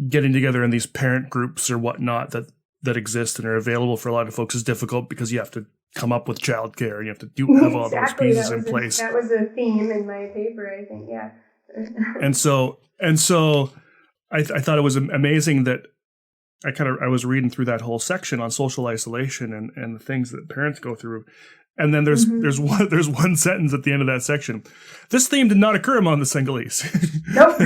getting together in these parent groups or whatnot that exist and are available for a lot of folks is difficult because you have to come up with childcare. You have to have all those pieces in place. That was a theme in my paper, I think. Yeah. and so I thought it was amazing that I was reading through that whole section on social isolation and the things that parents go through. And then there's one sentence at the end of that section. This theme did not occur among the Senegalese. Nope.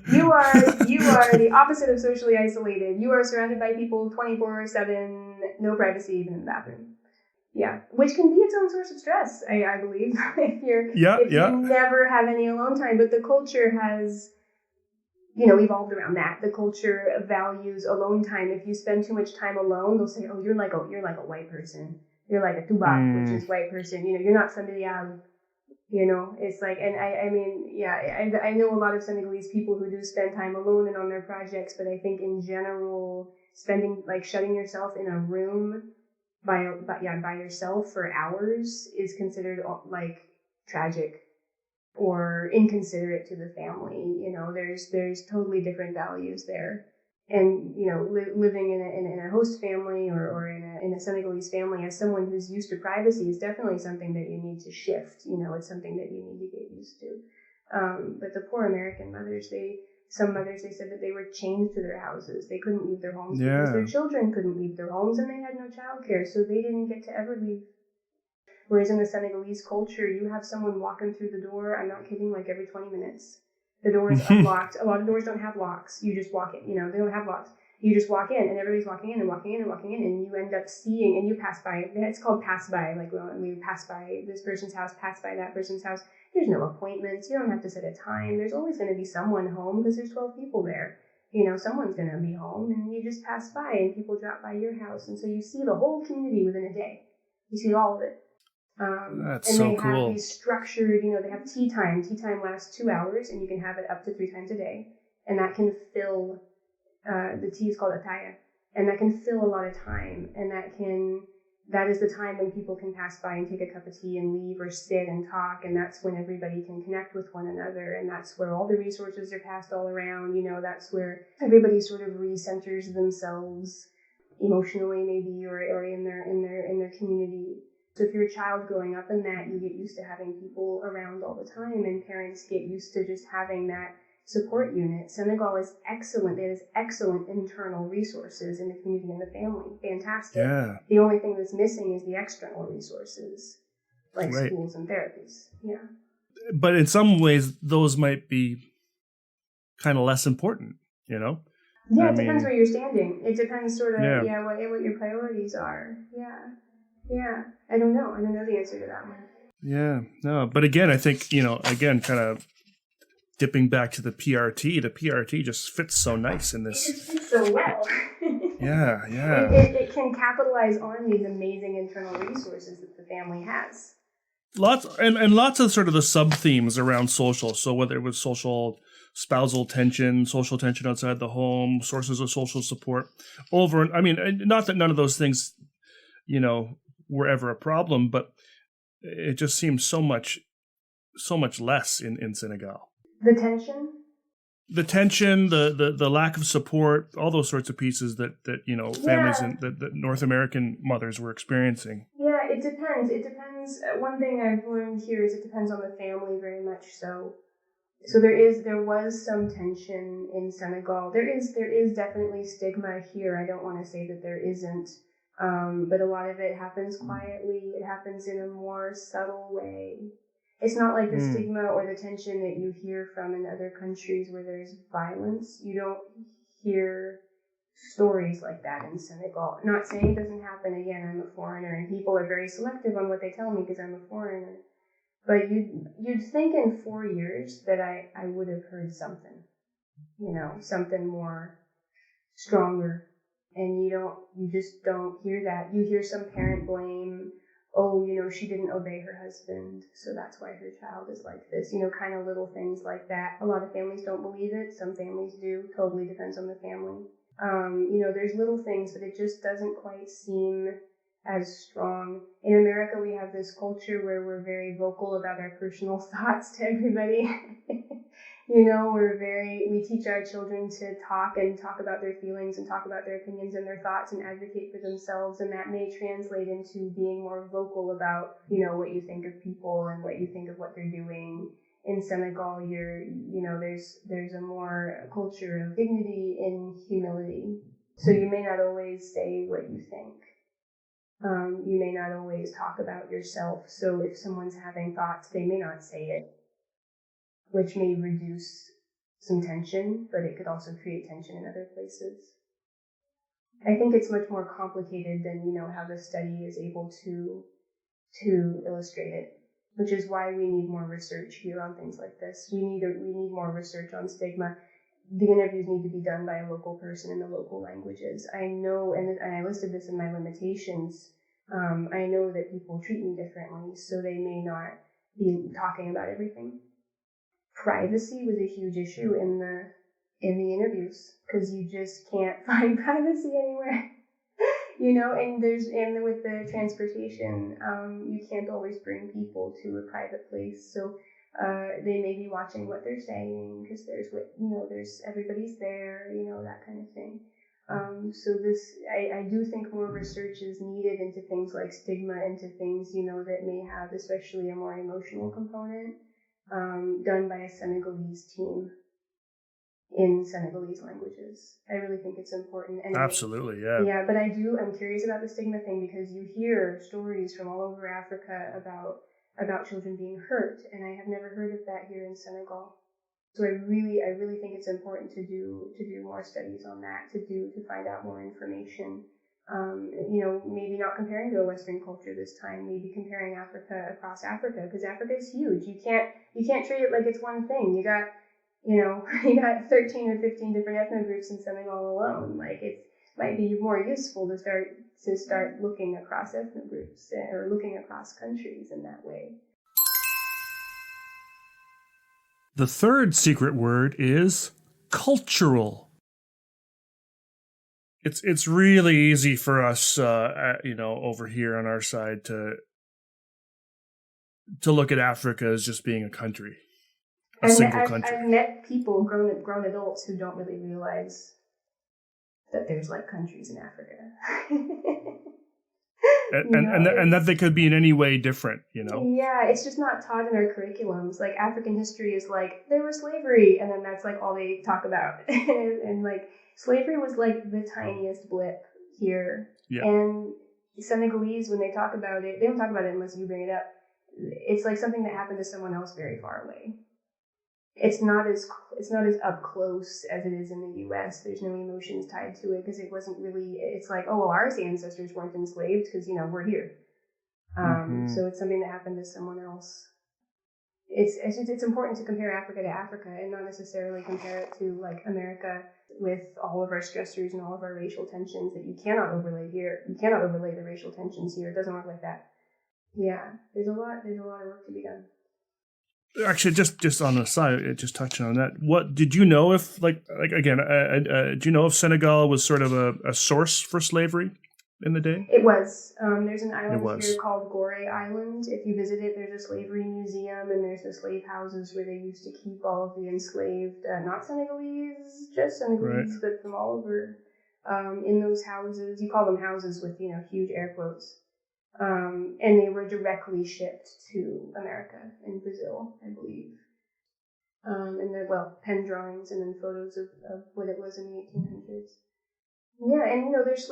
You are the opposite of socially isolated. You are surrounded by people 24/7, no privacy even in the bathroom. Yeah, which can be its own source of stress, I believe, if you never have any alone time. But the culture has, evolved around that. The culture values alone time. If you spend too much time alone, they'll say, "Oh, you're like a white person. You're like a tubak, which is white person. You're not familiar." It's like, and I know a lot of Senegalese people who do spend time alone and on their projects, but I think in general, shutting yourself in a room by yourself for hours is considered like tragic or inconsiderate to the family. There's totally different values there. And, living in a host family or in a Senegalese family as someone who's used to privacy is definitely something that you need to shift. It's something that you need to get used to. But the poor American mothers, some mothers said that they were chained to their houses. They couldn't leave their homes because their children couldn't leave their homes and they had no childcare. So they didn't get to ever leave. Whereas in the Senegalese culture, you have someone walking through the door, I'm not kidding, like every 20 minutes. The door is unlocked. A lot of doors don't have locks. You just walk in. They don't have locks. You just walk in, and everybody's walking in and walking in and walking in, and you end up seeing, and you pass by. It's called pass by. Like when we pass by this person's house, pass by that person's house. There's no appointments. You don't have to set a time. There's always going to be someone home because there's 12 people there. Someone's going to be home, and you just pass by, and people drop by your house, and so you see the whole community within a day. You see all of it. That's and so they cool. have these structured, they have tea time. Tea time lasts 2 hours, and you can have it up to 3 times a day. And that can fill, the tea is called ataya, and that can fill a lot of time. And that is the time when people can pass by and take a cup of tea and leave or sit and talk. And that's when everybody can connect with one another. And that's where all the resources are passed all around. That's where everybody sort of recenters themselves emotionally, maybe, or in their community. So if you're a child growing up in that, you get used to having people around all the time, and parents get used to just having that support unit. Senegal is excellent. It has excellent internal resources in the community and the family. Fantastic. Yeah. The only thing that's missing is the external resources, like schools and therapies. Yeah. But in some ways, those might be kind of less important, Yeah, it depends where you're standing. It depends sort of, what your priorities are. Yeah, I don't know. I don't know the answer to that one. Yeah, no. But again, I think, kind of dipping back to the PRT just fits so nice in this. It just fits so well. Yeah. It can capitalize on these amazing internal resources that the family has. Lots of sort of the sub-themes around social. So whether it was social spousal tension, social tension outside the home, sources of social support, not that none of those things, were ever a problem, but it just seems so much less in Senegal. The tension, the lack of support, all those sorts of pieces that families and that North American mothers were experiencing. Yeah, it depends. One thing I've learned here is it depends on the family very much so. So there was some tension in Senegal. There is definitely stigma here. I don't want to say that there isn't. But a lot of it happens quietly. It happens in a more subtle way. It's not like the stigma or the tension that you hear from in other countries where there's violence. You don't hear stories like that in Senegal. Not saying it doesn't happen. Again, I'm a foreigner, and people are very selective on what they tell me because I'm a foreigner. But you'd think in 4 years that I would have heard something, something more stronger. And you just don't hear that. You hear some parent blame, she didn't obey her husband, so that's why her child is like this, kind of little things like that. A lot of families don't believe it. Some families do. Totally depends on the family. There's little things, but it just doesn't quite seem as strong. In America, we have this culture where we're very vocal about our personal thoughts to everybody. We teach our children to talk about their feelings and talk about their opinions and their thoughts and advocate for themselves. And that may translate into being more vocal about, what you think of people and what you think of what they're doing. In Senegal, there's a more culture of dignity and humility. So you may not always say what you think. You may not always talk about yourself. So if someone's having thoughts, they may not say it, which may reduce some tension, but it could also create tension in other places. I think it's much more complicated than, how the study is able to illustrate it, which is why we need more research here on things like this. We need more research on stigma. The interviews need to be done by a local person in the local languages. I know, and I listed this in my limitations, I know that people treat me differently, so they may not be talking about everything. Privacy was a huge issue in the interviews, because you just can't find privacy anywhere. And with the transportation, you can't always bring people to a private place, so they may be watching what they're saying, because there's everybody's there, that kind of thing. So I do think more research is needed into things like stigma, into things, that may have especially a more emotional component, done by a Senegalese team in Senegalese languages. I really think it's important. And absolutely, yeah. Yeah, but I'm curious about the stigma thing, because you hear stories from all over Africa about children being hurt, and I have never heard of that here in Senegal. So I really think it's important to do more studies on that, to find out more information. Maybe not comparing to a Western culture this time, maybe comparing Africa across Africa, because Africa is huge. You can't treat it like it's one thing. You got 13 or 15 different ethnogroups in Senegal alone. Like, it might be more useful to start looking across ethnogroups or looking across countries in that way. The third secret word is cultural. It's really easy for us, over here on our side to look at Africa as just being a country, a single country. I've met people, grown adults, who don't really realize that there's like countries in Africa. And that they could be in any way different, Yeah, it's just not taught in our curriculums. Like, African history is like, there was slavery, and then that's like all they talk about. and like, slavery was like the tiniest blip here. Yeah. And Senegalese, when they talk about it, they don't talk about it unless you bring it up. It's like something that happened to someone else very far away. It's not as up close as it is in the U.S. There's no emotions tied to it, because it wasn't really. It's like, oh, well, our ancestors weren't enslaved because we're here. So it's something that happened to someone else. It's important to compare Africa to Africa, and not necessarily compare it to like America with all of our stressors and all of our racial tensions that you cannot overlay here. You cannot overlay the racial tensions here. It doesn't work like that. Yeah, there's a lot of work to be done. Actually, just on the side, just touching on that, what did you know if do you know if Senegal was sort of a source for slavery in the day? It was. There's an island here called Gorée Island. If you visit it, there's a slavery museum, and there's the slave houses where they used to keep all of the enslaved, not Senegalese, just Senegalese, right, but from all over. In those houses, you call them houses with huge air quotes. And they were directly shipped to America and Brazil, I believe. And then, pen drawings and then photos of what it was in the 1800s. Yeah, and there was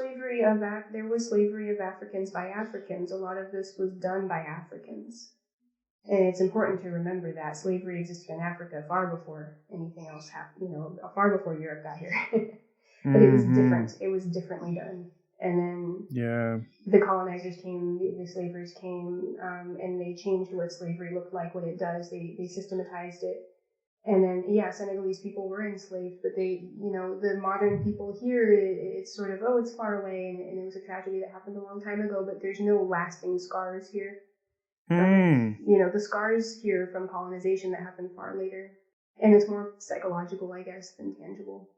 slavery of Africans by Africans. A lot of this was done by Africans. And it's important to remember that slavery existed in Africa far before anything else happened, far before Europe got here. But it was different. It was differently done. And then the colonizers came, the slavers came, and they changed what slavery looked like, what it does. They systematized it. And then, Senegalese people were enslaved, but they, the modern people here, it's sort of, it's far away, and it was a tragedy that happened a long time ago, but there's no lasting scars here. The scars here from colonization that happened far later. And it's more psychological, I guess, than tangible.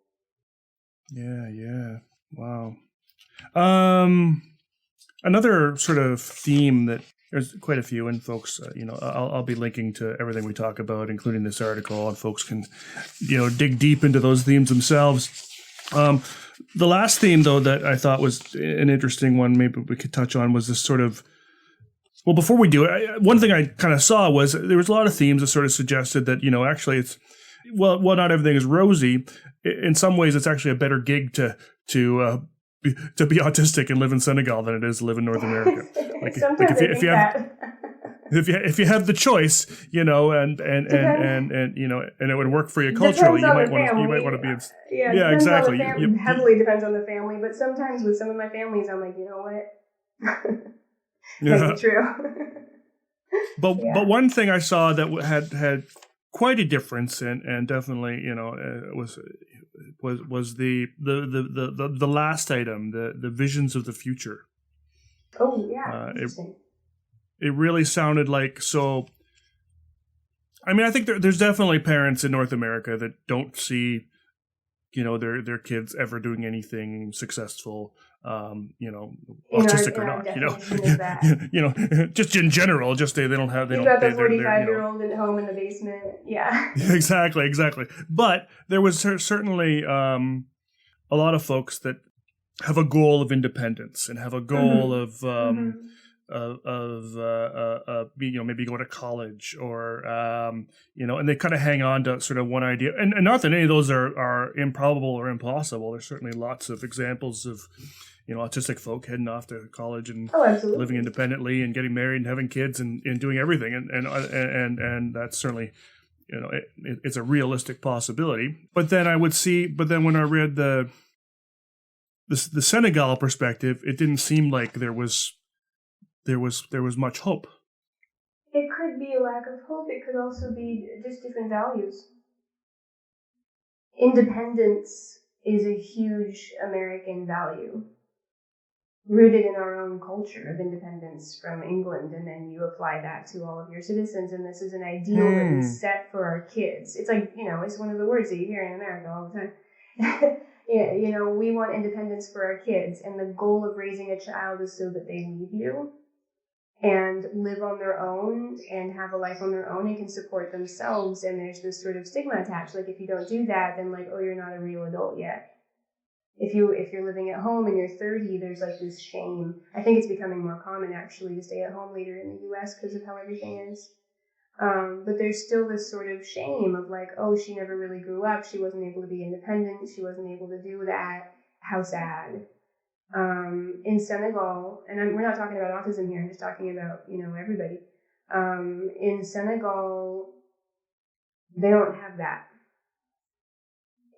Yeah. Wow. Another sort of theme that There's quite a few, and folks, I'll be linking to everything we talk about, including this article, and folks can, dig deep into those themes themselves. The last theme, though, that I thought was an interesting one, maybe we could touch on, was this sort of, well, before we do it, one thing I kind of saw was there was a lot of themes that sort of suggested that, actually it's, well, not everything is rosy. In some ways, it's actually a better gig to be autistic and live in Senegal than it is to live in North America. Like, if you have the choice, and it would work for you culturally, you might want to be in. Yeah, exactly. Heavily depends on the family, but sometimes with some of my families, I'm like, you know what? Might be true. But one thing I saw that had quite a difference, and definitely, was the last item, the visions of the future. Oh yeah, interesting. It really sounded like, so. I mean, I think there's definitely parents in North America that don't see, their kids ever doing anything successful. Autistic or not, just in general, just they don't have. You've got the 45-year-old at home in the basement. Yeah. Exactly. But there was certainly a lot of folks that have a goal of independence and have a goal of maybe going to college or and they kind of hang on to sort of one idea, and not that any of those are improbable or impossible. There's certainly lots of examples of autistic folk heading off to college and living independently and getting married and having kids and doing everything, and that's certainly it's a realistic possibility. But then when I read the Senegal perspective, it didn't seem like there was much hope. It could be a lack of hope. It could also be just different values. Independence is a huge American value, rooted in our own culture of independence from England, and then you apply that to all of your citizens, and this is an ideal that we set for our kids. It's like, it's one of the words that you hear in America all the time. We want independence for our kids, and the goal of raising a child is so that they leave you and live on their own and have a life on their own and can support themselves, and there's this sort of stigma attached, like if you don't do that, then like, oh, you're not a real adult yet. If you're living at home and you're 30, there's like this shame. I think it's becoming more common actually to stay at home later in the US because of how everything is. But there's still this sort of shame of like, oh, she never really grew up. She wasn't able to be independent. She wasn't able to do that. How sad. In Senegal, and we're not talking about autism here. I'm just talking about, everybody. In Senegal, they don't have that.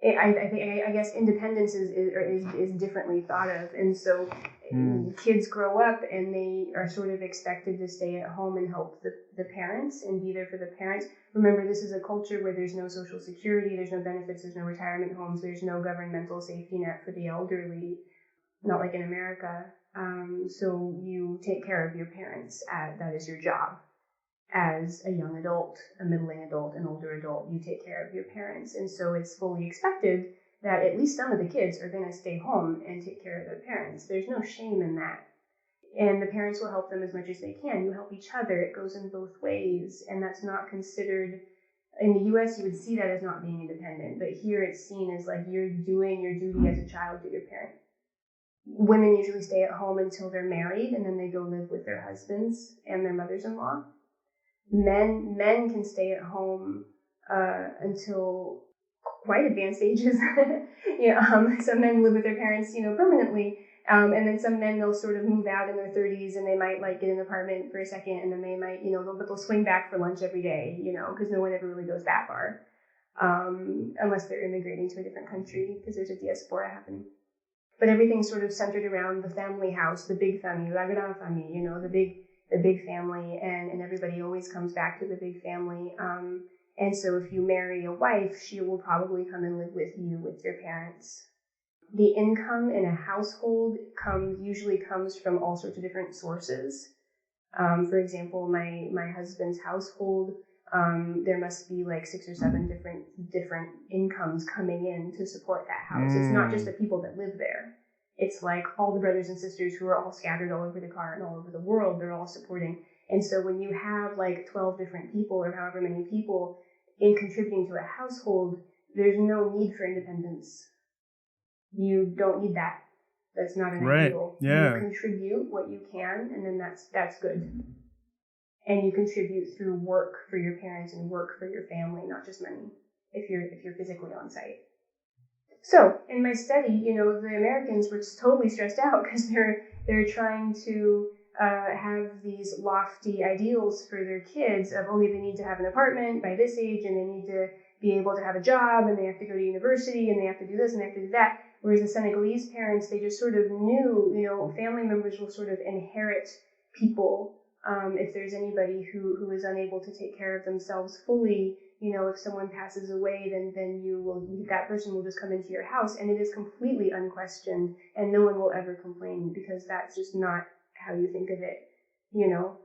I guess independence is differently thought of, and so kids grow up and they are sort of expected to stay at home and help the parents and be there for the parents. Remember, this is a culture where there's no social security, there's no benefits, there's no retirement homes, there's no governmental safety net for the elderly, not like in America. So you take care of your parents. That is your job. As a young adult, a middling adult, an older adult, you take care of your parents. And so it's fully expected that at least some of the kids are going to stay home and take care of their parents. There's no shame in that. And the parents will help them as much as they can. You help each other. It goes in both ways. And that's not considered, in the US, you would see that as not being independent. But here it's seen as like you're doing your duty as a child to your parent. Women usually stay at home until they're married, and then they go live with their husbands and their mothers-in-law. Men can stay at home until quite advanced ages. Some men live with their parents, permanently. And then some men, they'll sort of move out in their 30s and they might like get an apartment for a second, and then they might, but they'll swing back for lunch every day, because no one ever really goes that far. Unless they're immigrating to a different country because there's a diaspora happening. But everything's sort of centered around the family house, the big family, la grande famille, the big family, and everybody always comes back to the big family. And so if you marry a wife, she will probably come and live with you, with your parents. The income in a household usually comes from all sorts of different sources. For example, my husband's household, there must be like 6 or 7 different incomes coming in to support that house. It's not just the people that live there. It's like all the brothers and sisters who are all scattered all over Dakar and all over the world. They're all supporting. And so when you have like 12 different people or however many people in contributing to a household, there's no need for independence. You don't need that. That's not an ideal. Yeah. You contribute what you can, and then that's good. And you contribute through work for your parents and work for your family, not just money, if you're physically on site. So in my study, the Americans were totally stressed out because they're trying to have these lofty ideals for their kids of, they need to have an apartment by this age, and they need to be able to have a job, and they have to go to university, and they have to do this, and they have to do that. Whereas the Senegalese parents, they just sort of knew, family members will sort of inherit people. If there's anybody who is unable to take care of themselves fully, if someone passes away, then that person will just come into your house, and it is completely unquestioned, and no one will ever complain, because that's just not how you think of it.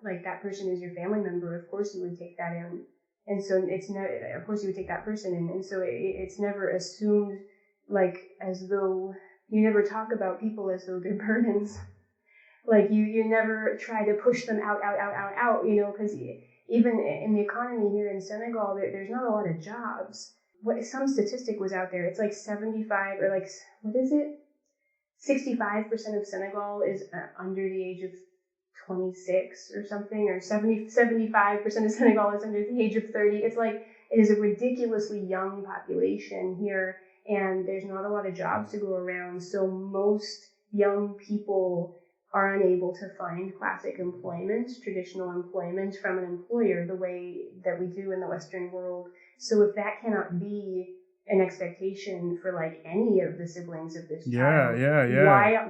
Like, that person is your family member, of course you would take that in. And so of course you would take that person in. And so it's never assumed, like, as though, you never talk about people as though they're burdens. Like, you never try to push them out, because even in the economy here in Senegal, there's not a lot of jobs. Some statistic was out there. It's like 75, or like, what is it? 65% of Senegal is under the age of 26 or something, or 75% of Senegal is under the age of 30. It's like, it is a ridiculously young population here, and there's not a lot of jobs to go around. So most young people are unable to find classic employment, traditional employment from an employer the way that we do in the Western world. So if that cannot be an expectation for like any of the siblings of this child,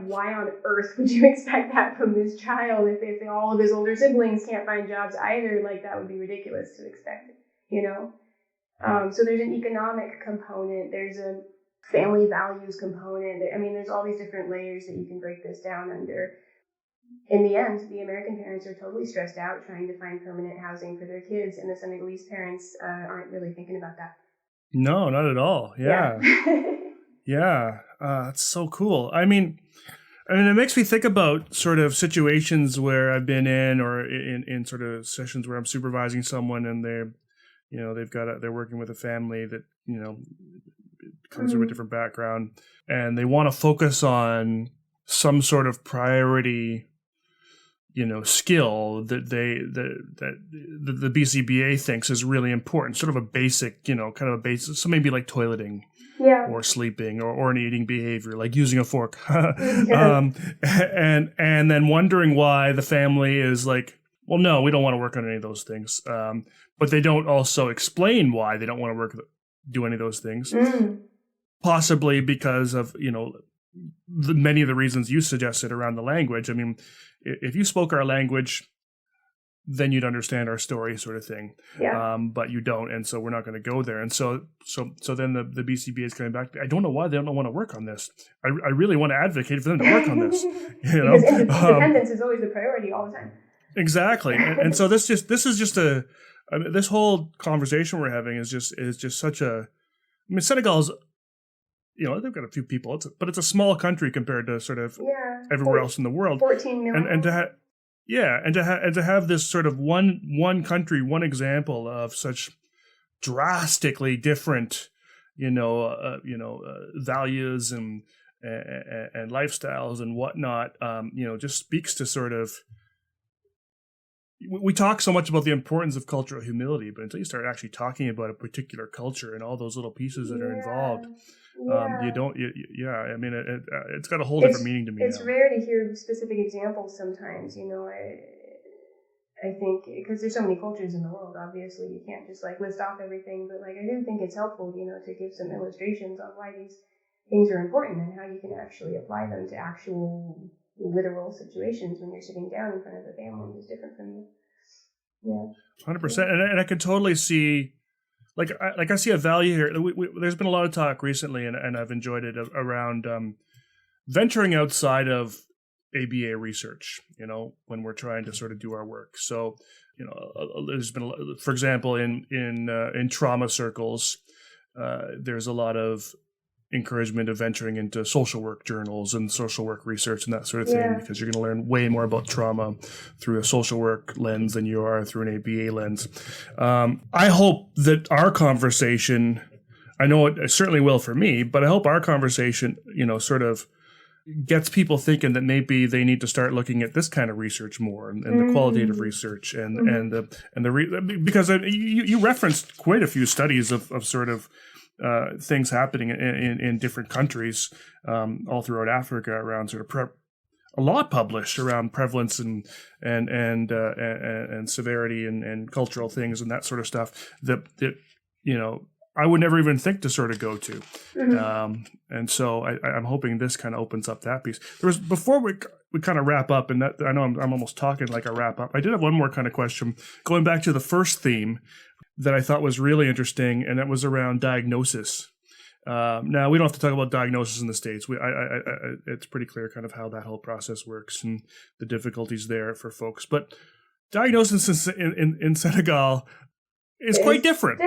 why on earth would you expect that from this child if all of his older siblings can't find jobs either? Like, that would be ridiculous to expect, So there's an economic component, there's a family values component. I mean, there's all these different layers that you can break this down under. In the end, the American parents are totally stressed out trying to find permanent housing for their kids, and the Senegalese parents aren't really thinking about that. No, not at all. Yeah. Yeah. It's so cool. I mean, it makes me think about sort of situations where I've been in, or in sort of sessions where I'm supervising someone, and they're working with a family that, comes from a different background, and they want to focus on some sort of priority, skill that the BCBA thinks is really important, sort of a basic, kind of a basic, so maybe like toileting, or sleeping, or an eating behavior, like using a fork, and then wondering why the family is like, well, no, we don't want to work on any of those things, but they don't also explain why they don't want to do any of those things, possibly because of many of the reasons you suggested around the language. I mean, if you spoke our language, then you'd understand our story, sort of thing. Yeah. But you don't, and so we're not going to go there. And so then the BCBA is coming back. I don't know why they don't want to work on this. I really want to advocate for them to work on this. Because independence is always the priority all the time. Exactly. And so this whole conversation we're having is just such a. I mean, Senegal's, they've got a few people, but it's a small country compared to sort of everywhere else in the world. 14 million. And to have this sort of one country, one example of such drastically different, values and lifestyles and whatnot, just speaks to sort of. We talk so much about the importance of cultural humility, but until you start actually talking about a particular culture and all those little pieces that are involved, you don't. I mean, it's got a whole different meaning to me. It's rare to hear specific examples sometimes. I think because there's so many cultures in the world. Obviously, you can't just like list off everything. But like, I do think it's helpful, to give some illustrations on why these things are important and how you can actually apply them to actual literal situations when you're sitting down in front of a family who's different from you. 100%. And I can totally see, I see a value here. There's been a lot of talk recently, and I've enjoyed it, around venturing outside of ABA research, when we're trying to sort of do our work. So, there's been, for example, in trauma circles, there's a lot of encouragement of venturing into social work journals and social work research and that sort of thing, because you're going to learn way more about trauma through a social work lens than you are through an ABA lens. I hope that our conversation, I know it certainly will for me, but I hope our conversation, sort of gets people thinking that maybe they need to start looking at this kind of research more, and the qualitative research because you referenced quite a few studies of sort of things happening in different countries all throughout Africa around sort of a lot published around prevalence and severity and cultural things and that sort of stuff that I would never even think to sort of go to. And so I'm hoping this kind of opens up that piece. Before we kind of wrap up, and that, I know I'm almost talking like a wrap up, I did have one more kind of question going back to the first theme that I thought was really interesting, and that was around diagnosis. Now, we don't have to talk about diagnosis in the States. It's pretty clear kind of how that whole process works and the difficulties there for folks. But diagnosis in Senegal is quite different.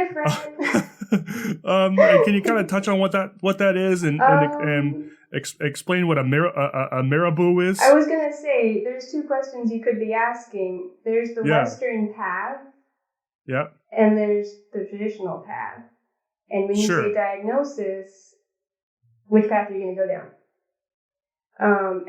Can you kind of touch on what that is and explain what a marabout is? I was going to say, there's two questions you could be asking. There's the Western path. Yeah. And there's the traditional path. And when you say diagnosis, which path are you going to go down?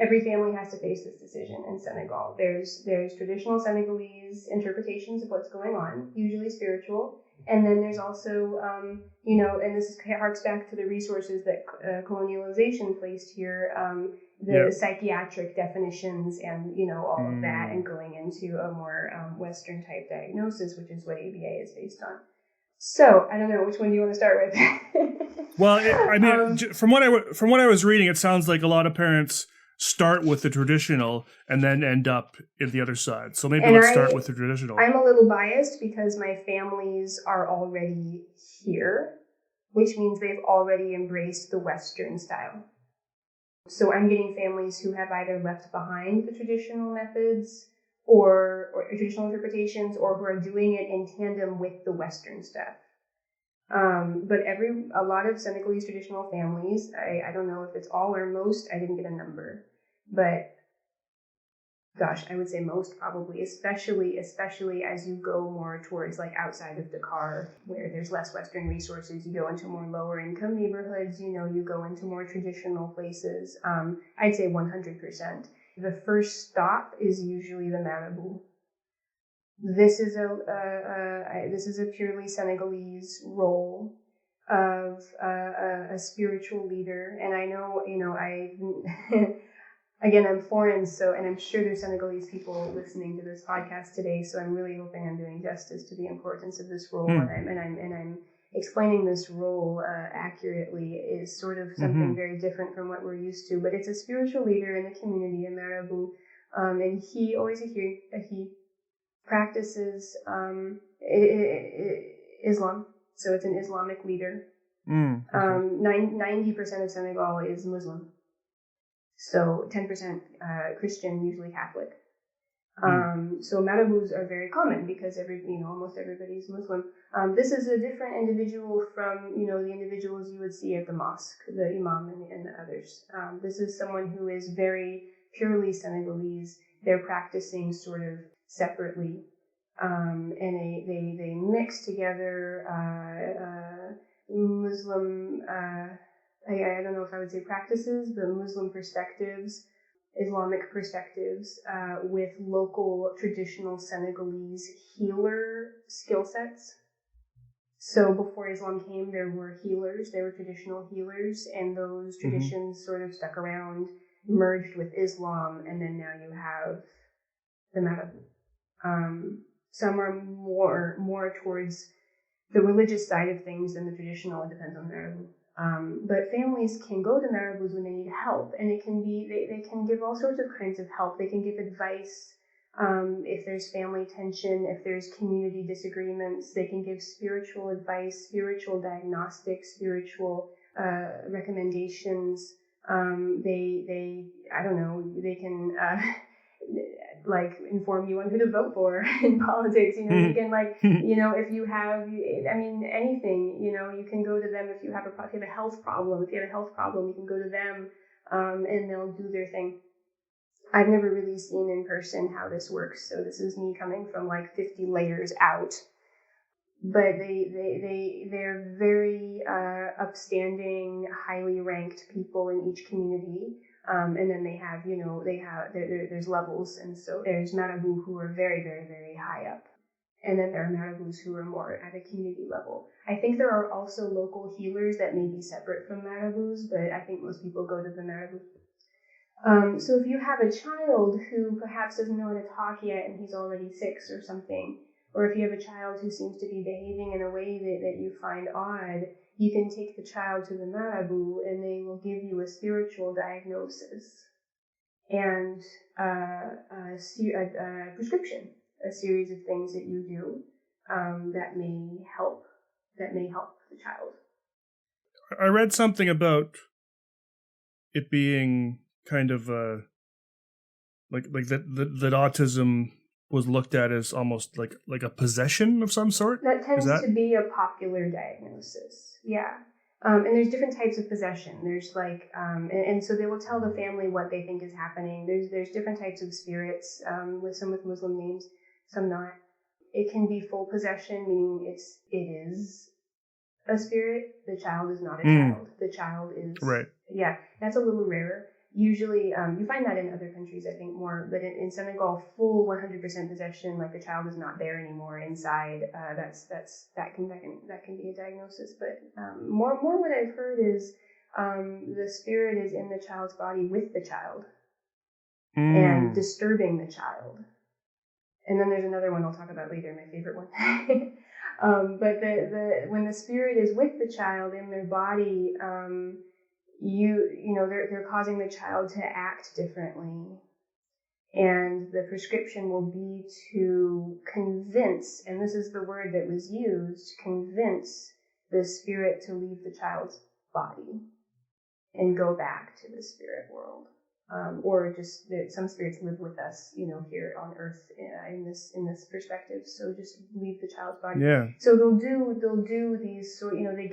Every family has to face this decision in Senegal. There's traditional Senegalese interpretations of what's going on, usually spiritual. And then there's also, and this harks back to the resources that colonialization placed here, the psychiatric definitions and, all of that, and going into a more Western type diagnosis, which is what ABA is based on. So I don't know, which one do you want to start with? Well, from what I was reading, it sounds like a lot of parents start with the traditional and then end up in the other side. So maybe let's start with the traditional. I'm a little biased because my families are already here, which means they've already embraced the Western style. So I'm getting families who have either left behind the traditional methods or traditional interpretations, or who are doing it in tandem with the Western stuff. But a lot of Senegalese traditional families, I don't know if it's all or most, I didn't get a number, but gosh, I would say most probably, especially as you go more towards like outside of Dakar, where there's less Western resources, you go into more lower income neighborhoods, you go into more traditional places. I'd say 100%. The first stop is usually the marabout. This is a purely Senegalese role of a spiritual leader, and I know again, I'm foreign, and I'm sure there's Senegalese people listening to this podcast today, so I'm really hoping I'm doing justice to the importance of this role, and I'm explaining this role accurately is sort of something very different from what we're used to. But it's a spiritual leader in the community, a marabout, and he practices Islam, so it's an Islamic leader. 90% of Senegal is Muslim, so 10% Christian, usually Catholic. So marabouts are very common because almost everybody is Muslim. This is a different individual from the individuals you would see at the mosque, the imam and the others. This is someone who is very purely Senegalese. They're practicing sort of separately, and they mix together Muslim. I don't know if I would say practices, but Muslim perspectives, Islamic perspectives, with local traditional Senegalese healer skill sets. So before Islam came, there were healers, there were traditional healers, and those traditions sort of stuck around, merged with Islam, and then now you have the marabout. Some are more towards the religious side of things than the traditional. It depends on the marabout. But families can go to marabouts when they need help, and it can be they can give all sorts of kinds of help. They can give advice if there's family tension, if there's community disagreements. They can give spiritual advice, spiritual diagnostics, spiritual recommendations. They can like inform you on who to vote for in politics. You know, you can like, you know, if you have, I mean, anything, you know, you can go to them if you have a health problem. If you have a health problem, you can go to them, and they'll do their thing. I've never really seen in person how this works, so this is me coming from like 50 layers out. But they're very upstanding, highly ranked people in each community. And then they have, you know, there's levels. And so there's Marabout who are very, very, very high up. And then there are Marabouts who are more at a community level. I think there are also local healers that may be separate from Marabouts, but I think most people go to the Marabout. So if you have a child who perhaps doesn't know how to talk yet and he's already 6 or something, or if you have a child who seems to be behaving in a way that you find odd, you can take the child to the Marabout and they will give you a spiritual diagnosis and a prescription, a series of things that you do that may help the child. I read something about it being kind of like that autism was looked at as almost like a possession of some sort. That tends to be a popular diagnosis. Yeah. And there's different types of possession. There's like, and so they will tell the family what they think is happening. There's different types of spirits, with some with Muslim names, some not. It can be full possession, meaning it is a spirit. The child is not a child. The child is, right. Yeah, that's a little rarer. Usually, you find that in other countries, I think, more. But in Senegal, full 100% possession, like the child is not there anymore inside. That can be a diagnosis. But more what I've heard is the spirit is in the child's body with the child and disturbing the child. And then there's another one I'll talk about later, my favorite one. But when the spirit is with the child in their body. You know, they're causing the child to act differently. And the prescription will be to convince, and this is the word that was used, convince the spirit to leave the child's body and go back to the spirit world. Or just that some spirits live with us, you know, here on earth in this perspective. So just leave the child's body. Yeah. So they'll do these, so, you know, they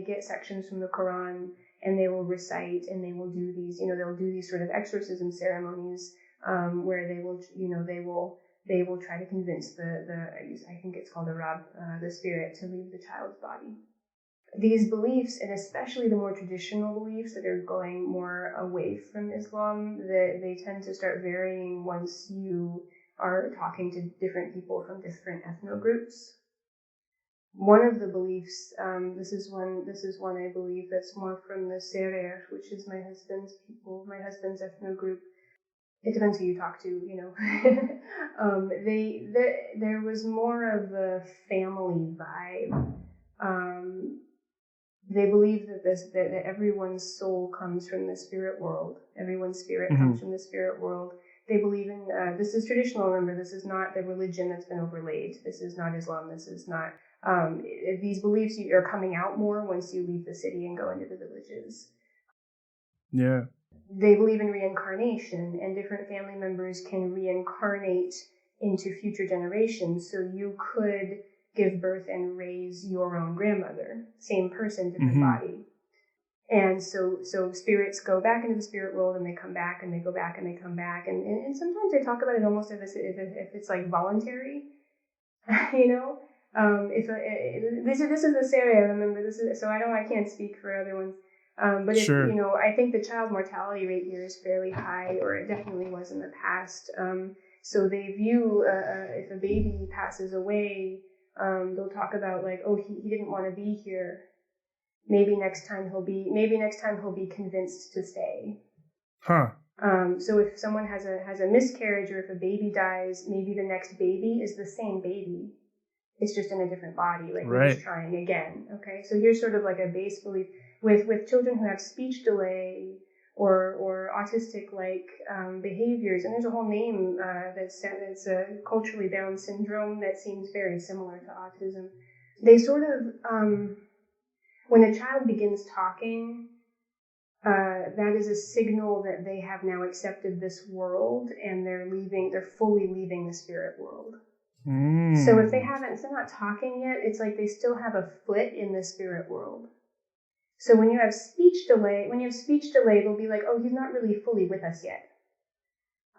get sections from the Quran and they will recite and they will do these, you know, they'll do these sort of exorcism ceremonies, where they will try to convince I think it's called a Rab, the spirit, to leave the child's body. These beliefs, and especially the more traditional beliefs that are going more away from Islam, they tend to start varying once you are talking to different people from different ethnogroups. One of the beliefs, this is one I believe that's more from the Serer, which is my husband's ethnogroup. It depends who you talk to, you know. There was more of a family vibe. They believe that everyone's soul comes from the spirit world. Everyone's spirit comes from the spirit world. They believe in, this is traditional, remember, this is not the religion that's been overlaid. This is not Islam, this is not, these beliefs are coming out more once you leave the city and go into the villages. Yeah. They believe in reincarnation, and different family members can reincarnate into future generations. So you could give birth and raise your own grandmother, same person, different body. And so spirits go back into the spirit world, and they come back, and they go back, and they come back, and sometimes they talk about it almost as if it's like voluntary, you know. This is the Seria, remember, this is, so I can't speak for other ones. But sure. You know, I think the child mortality rate here is fairly high, or it definitely was in the past. So they view, if a baby passes away, they'll talk about like, oh, he didn't want to be here. Maybe next time he'll be convinced to stay. Huh. So if someone has a miscarriage, or if a baby dies, maybe the next baby is the same baby. It's just in a different body, like we're just trying again. Okay, so here's sort of like a base belief with children who have speech delay or autistic like behaviors, and there's a whole name that's a culturally bound syndrome that seems very similar to autism. They sort of when a child begins talking, that is a signal that they have now accepted this world and they're fully leaving the spirit world. So if they're not talking yet, it's like they still have a foot in the spirit world. So when you have speech delay, they'll be like, oh, he's not really fully with us yet.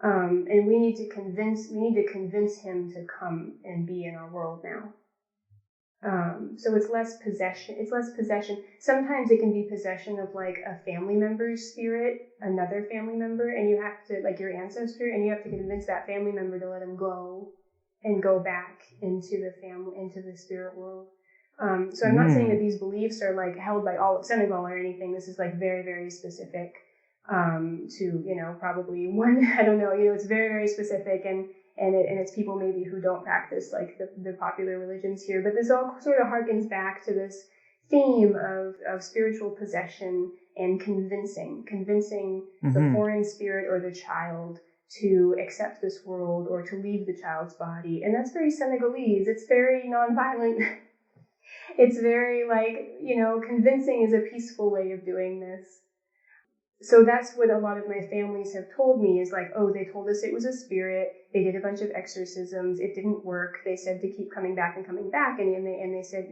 And we need to convince him to come and be in our world now. So it's less possession. Sometimes it can be possession of like a family member's spirit, another family member, and you have to, like your ancestor, and you have to convince that family member to let him go and go back into the spirit world. So I'm not saying that these beliefs are like held by all of Senegal or anything. This is like very, very specific to, probably one, I don't know, it's very, very specific and it's people maybe who don't practice like the popular religions here. But this all sort of harkens back to this theme of spiritual possession and convincing the foreign spirit or the child to accept this world or to leave the child's body. And that's very Senegalese. It's very nonviolent. It's very like, convincing is a peaceful way of doing this. So that's what a lot of my families have told me is like, oh, they told us it was a spirit. They did a bunch of exorcisms. It didn't work. They said to keep coming back. And they said,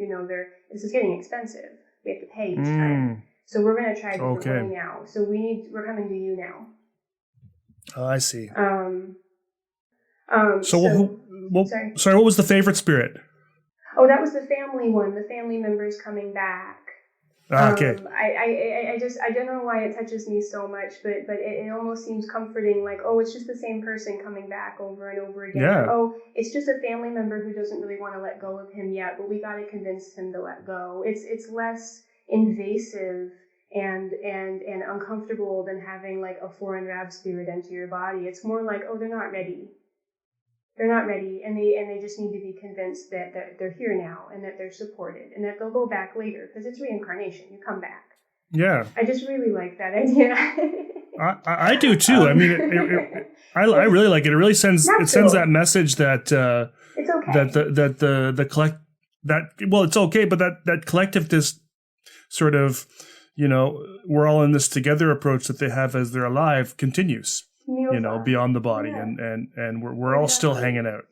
this is getting expensive. We have to pay each time. So we're going to try a different way now. So we're coming to you now. Oh, I see. Sorry, what was the favorite spirit? Oh, that was the family one. The family members coming back. Okay. I don't know why it touches me so much, but it almost seems comforting. Like, oh, it's just the same person coming back over and over again. Yeah. Oh, it's just a family member who doesn't really want to let go of him yet, but we got to convince him to let go. It's less invasive and uncomfortable than having like a foreign rab spirit enter your body. It's more like, oh, they're not ready. They're not ready, and they just need to be convinced that they're here now and that they're supported and that they'll go back later because it's reincarnation. You come back. Yeah. I just really like that idea. I do too. I mean, I really like it. It really sends that message that it's okay. that the collect that it's okay, but that collectivist sort of we're all in this together approach that they have as they're alive continues. Beyond the body, and we're all still hanging out.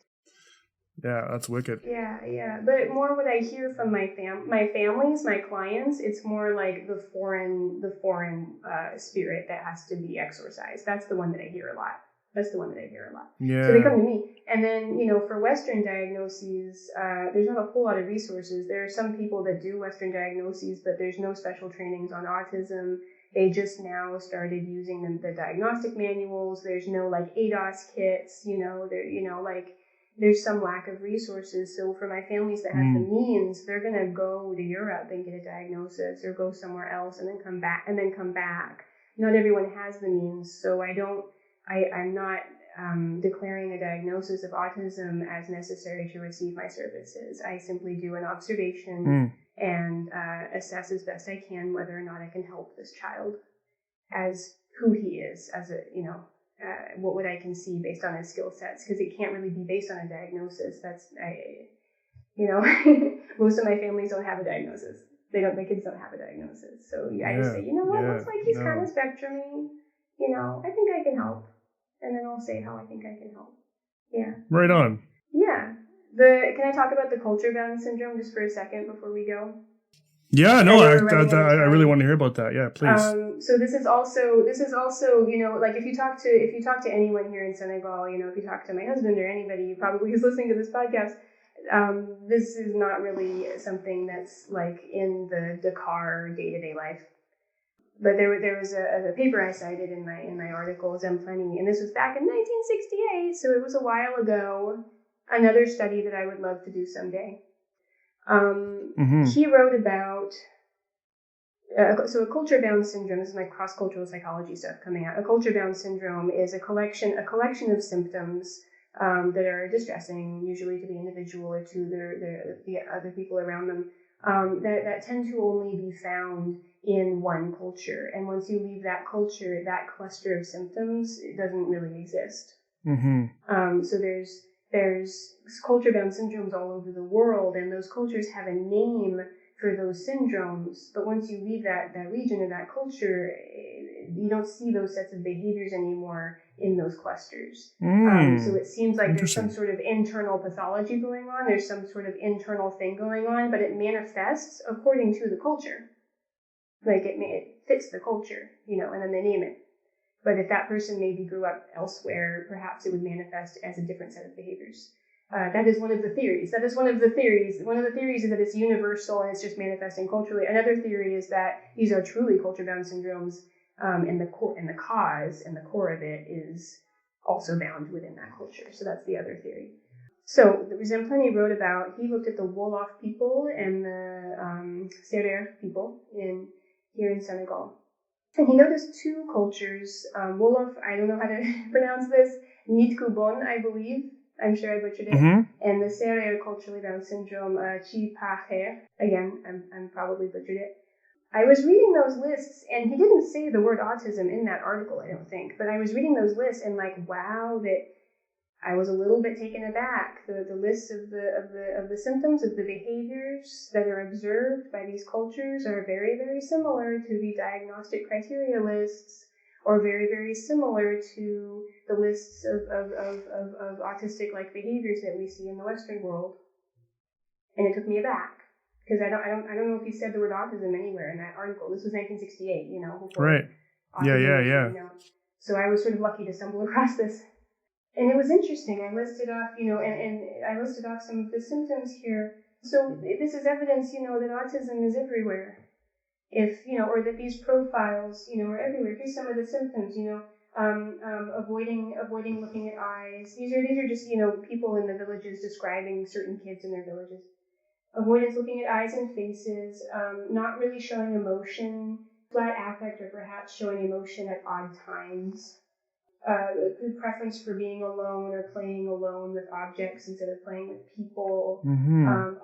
Yeah, that's wicked. Yeah. But more what I hear from my families, my clients, it's more like the foreign spirit that has to be exorcised. That's the one that I hear a lot. Yeah. So they come to me, and then for Western diagnoses, there's not a whole lot of resources. There are some people that do Western diagnoses, but there's no special trainings on autism. They just now started using the diagnostic manuals. There's no like ADOS kits, there's some lack of resources. So for my families that have the means, they're going to go to Europe and get a diagnosis or go somewhere else and then come back. Not everyone has the means. So I'm not declaring a diagnosis of autism as necessary to receive my services. I simply do an observation and assess as best I can whether or not I can help this child as who he is, as what I can see based on his skill sets, because it can't really be based on a diagnosis. Most of my families don't have a diagnosis. My kids don't have a diagnosis. So I just say, looks like he's kind of spectrum-y. I think I can help. And then I'll say how I think I can help. Yeah. Right on. Yeah. Can I talk about the culture-bound syndrome just for a second before we go? Yeah, no, I really want to hear about that. Yeah, please. So this is also like if you talk to anyone here in Senegal, if you talk to my husband or anybody probably who's listening to this podcast, this is not really something that's like in the Dakar day-to-day life. But there was a paper I cited in my article, Zemplenny, and this was back in 1968, so it was a while ago. Another study that I would love to do someday. He wrote about a culture-bound syndrome. This is my cross-cultural psychology stuff coming out. A culture-bound syndrome is a collection of symptoms that are distressing, usually to the individual or to the other people around them, that tend to only be found in one culture. And once you leave that culture, that cluster of symptoms, it doesn't really exist. So there's culture-bound syndromes all over the world, and those cultures have a name for those syndromes. But once you leave that region or that culture, you don't see those sets of behaviors anymore in those clusters. So it seems like there's some sort of internal pathology going on. There's some sort of internal thing going on, but it manifests according to the culture. Like it fits the culture, and then they name it. But if that person maybe grew up elsewhere, perhaps it would manifest as a different set of behaviors. That is one of the theories. One of the theories is that it's universal and it's just manifesting culturally. Another theory is that these are truly culture-bound syndromes, and the cause and the core of it is also bound within that culture. So that's the other theory. So Zempleni wrote about, he looked at the Wolof people and the Serer people here in Senegal. And he noticed two cultures. Wolof, I don't know how to pronounce this, Nitkubon, I believe. I'm sure I butchered it. And the Serer culturally bound syndrome, Chi Pacher. Again, I'm probably butchered it. I was reading those lists, and he didn't say the word autism in that article, I don't think. But I was reading those lists, and wow, that I was a little bit taken aback. The lists of the symptoms, of the behaviors that are observed by these cultures are very, very similar to the diagnostic criteria lists, or very, very similar to the lists of autistic-like behaviors that we see in the Western world. And it took me aback, because I don't know if he said the word autism anywhere in that article. This was 1968, Right. Autism, yeah. So I was sort of lucky to stumble across this. And it was interesting. I listed off, and I listed off some of the symptoms here. So this is evidence, that autism is everywhere. Or that these profiles, are everywhere. Here's some of the symptoms, avoiding looking at eyes. These are just, people in the villages describing certain kids in their villages. Avoidance looking at eyes and faces, not really showing emotion, flat affect, or perhaps showing emotion at odd times. Preference for being alone or playing alone with objects instead of playing with people.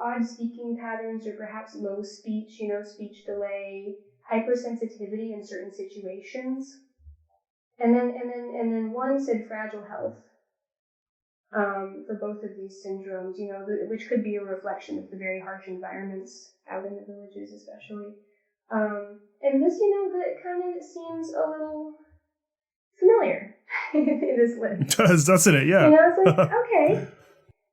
Odd speaking patterns, or perhaps low speech, speech delay, hypersensitivity in certain situations. And then one said fragile health. For both of these syndromes, which could be a reflection of the very harsh environments out in the villages, especially. And this, that kind of seems a little familiar in this list. It does, doesn't it? Yeah. It's like, okay,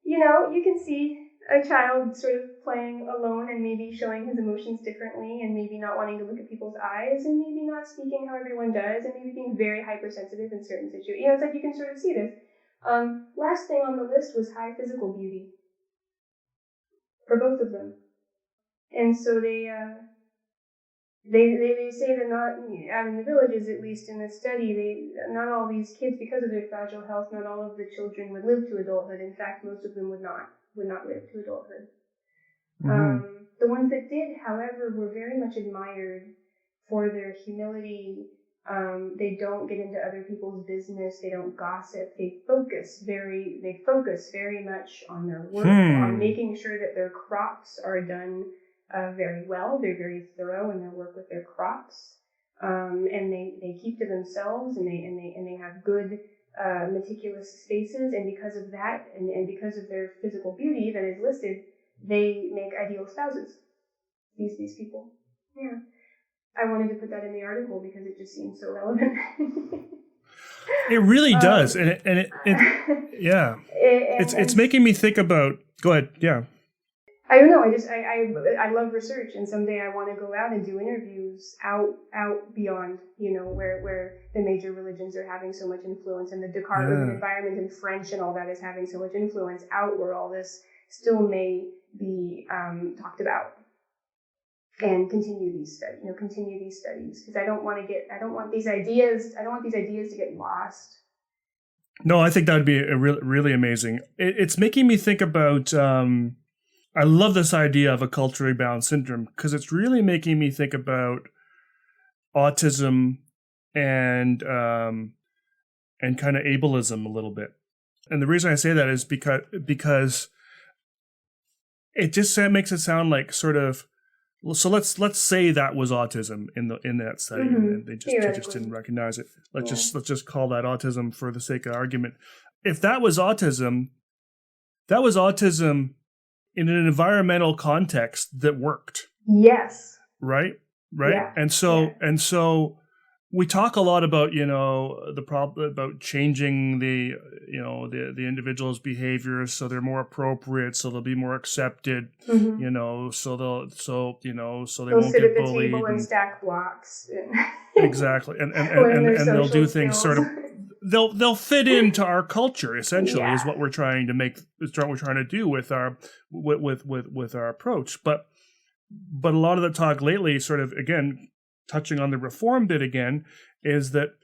you can see a child sort of playing alone and maybe showing his emotions differently, and maybe not wanting to look at people's eyes, and maybe not speaking how everyone does, and maybe being very hypersensitive in certain situations. It's like you can sort of see this. Last thing on the list was high physical beauty for both of them. And so they say that not out in the villages, at least in this study, not all these kids, because of their fragile health, not all of the children would live to adulthood. In fact, most of them would not live to adulthood. The ones that did, however, were very much admired for their humility. They don't get into other people's business. They don't gossip. They focus very much on their work, on making sure that their crops are done very well. They're very thorough in their work with their crops, and they keep to themselves, and they have good, meticulous spaces. And because of that, and because of their physical beauty that is listed, they make ideal spouses. These people, yeah. I wanted to put that in the article because it just seems so relevant. It really does, and it yeah. It's making me think about. Go ahead, yeah. I don't know. I love research, and someday I want to go out and do interviews out beyond, where the major religions are having so much influence, and the Dakar urban environment and French and all that is having so much influence, out where all this still may be talked about. And continue these studies, because I don't want these ideas to get lost. No, I think that would be really amazing. It's making me think about, I love this idea of a culturally bound syndrome, because it's really making me think about autism and kind of ableism a little bit. And the reason I say that is because it just makes it sound like sort of, so let's say that was autism in that study, and they just didn't recognize it. Let's just call that autism for the sake of argument. If that was autism in an environmental context that worked. Yes. Right. Yeah. And so we talk a lot about, the problem about changing the individual's behaviors so they're more appropriate, so they'll be more accepted, so they They'll won't sit get at the bullied. table and stack blocks. Exactly, and they'll do things skills. sort of. They'll fit into our culture essentially Yeah. is what we're trying to make. Is what we're trying to do with our with our approach, but a lot of the talk lately, sort of again touching on the reform bit again, is that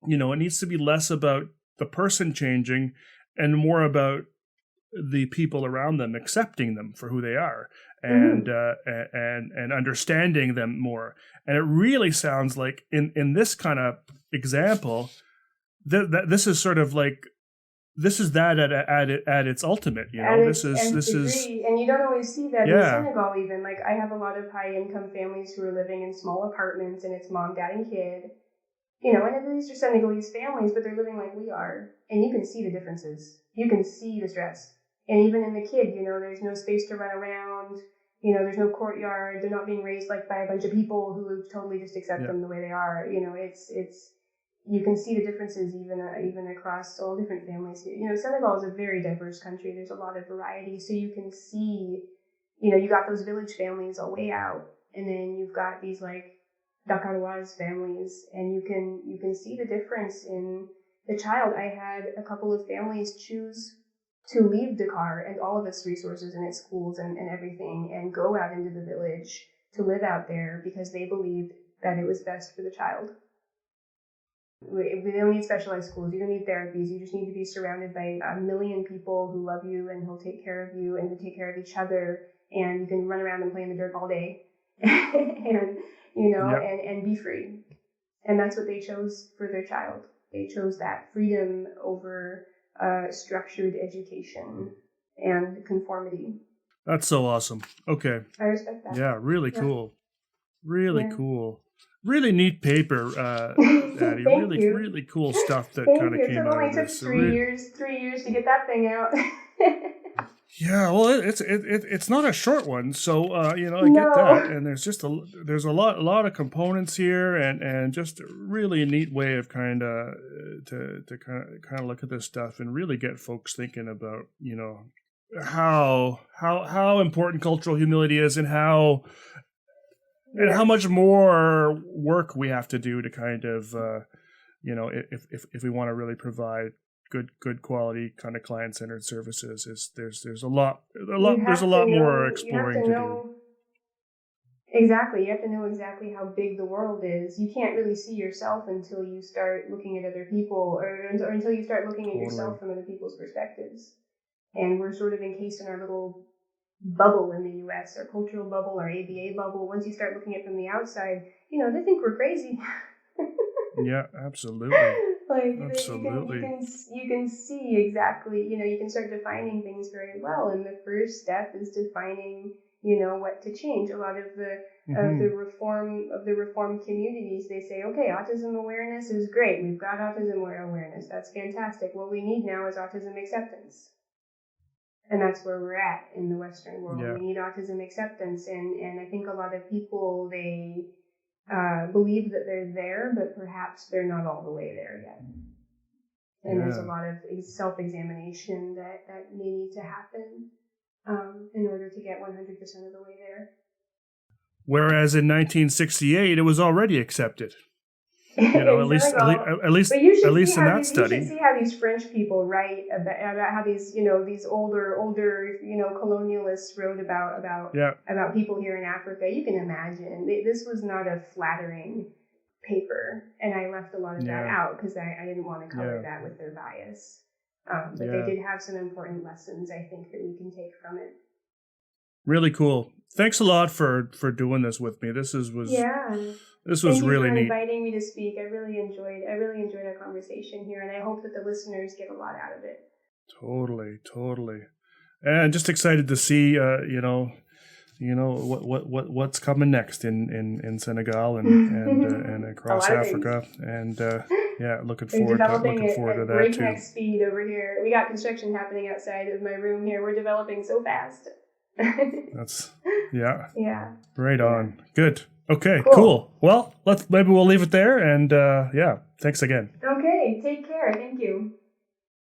it needs to be less about the person changing and more about the people around them accepting them for who they are and understanding them more. And it really sounds like in this kind of example that this is sort of like this is that at its ultimate, this is and you don't always see that in Yeah. Senegal even. Like I have a lot of high income families who are living in small apartments and it's mom, dad, and kid. And these are Senegalese families, but they're living like we are. And you can see the differences. You can see the stress. And even in the kid, there's no space to run around. There's no courtyard. They're not being raised like by a bunch of people who totally just accept them the way they are. It's you can see the differences even across all different families here. Senegal is a very diverse country. There's a lot of variety. So you can see, you got those village families a way out, and then you've got these like Dakaroise families, and you can see the difference in the child. I had a couple of families choose to leave Dakar and all of its resources and its schools and everything and go out into the village to live out there because they believed that it was best for the child. We don't need specialized schools. You don't need therapies. You just need to be surrounded by a million people who love you and who'll take care of you and to take care of each other. And you can run around and play in the dirt all day and, and be free. And that's what they chose for their child. They chose that freedom over structured education and conformity. That's so awesome. Okay. I respect that. Yeah, really cool. Really cool. Really neat paper, Addie. Really cool stuff that kind of came out of this. It only took 3 years to get that thing out. Yeah, well, it's not a short one, so I get that. And there's a lot of components here, and just a really neat way of kind of to look at this stuff and really get folks thinking about how important cultural humility is and how much more work we have to do to kind of if we want to really provide good quality kind of client-centered services, there's a lot more exploring to do. Exactly. You have to know exactly how big the world is. You can't really see yourself until you start looking at other people or until you start looking at yourself from other people's perspectives. And we're sort of encased in our little bubble in the US, our cultural bubble, our ABA bubble. Once you start looking at it from the outside, they think we're crazy. Yeah, absolutely. Absolutely. You can see exactly, you can start defining things very well. And the first step is defining, what to change. A lot of the reform communities, they say, okay, autism awareness is great. We've got autism awareness. That's fantastic. What we need now is autism acceptance. And that's where we're at in the Western world. Yeah. We need autism acceptance. And I think a lot of people, they believe that they're there, but perhaps they're not all the way there yet. And there's a lot of self-examination that may need to happen in order to get 100% of the way there. Whereas in 1968, it was already accepted. At least in that study. You should see how these French people write about how these older colonialists wrote about people here in Africa. You can imagine this was not a flattering paper, and I left a lot of that out because I didn't want to color that with their bias. But they did have some important lessons, I think, that we can take from it. Really cool. Thanks a lot for doing this with me. This was really neat. Thank you for inviting me to speak. I really enjoyed our conversation here, and I hope that the listeners get a lot out of it. Totally. And just excited to see what's coming next in Senegal and across Africa. And looking forward to that too. Breakneck speed over here. We got construction happening outside of my room here. We're developing so fast. That's right on. Good. Okay, cool. Well, maybe we'll leave it there. And yeah, thanks again. Okay, take care. Thank you.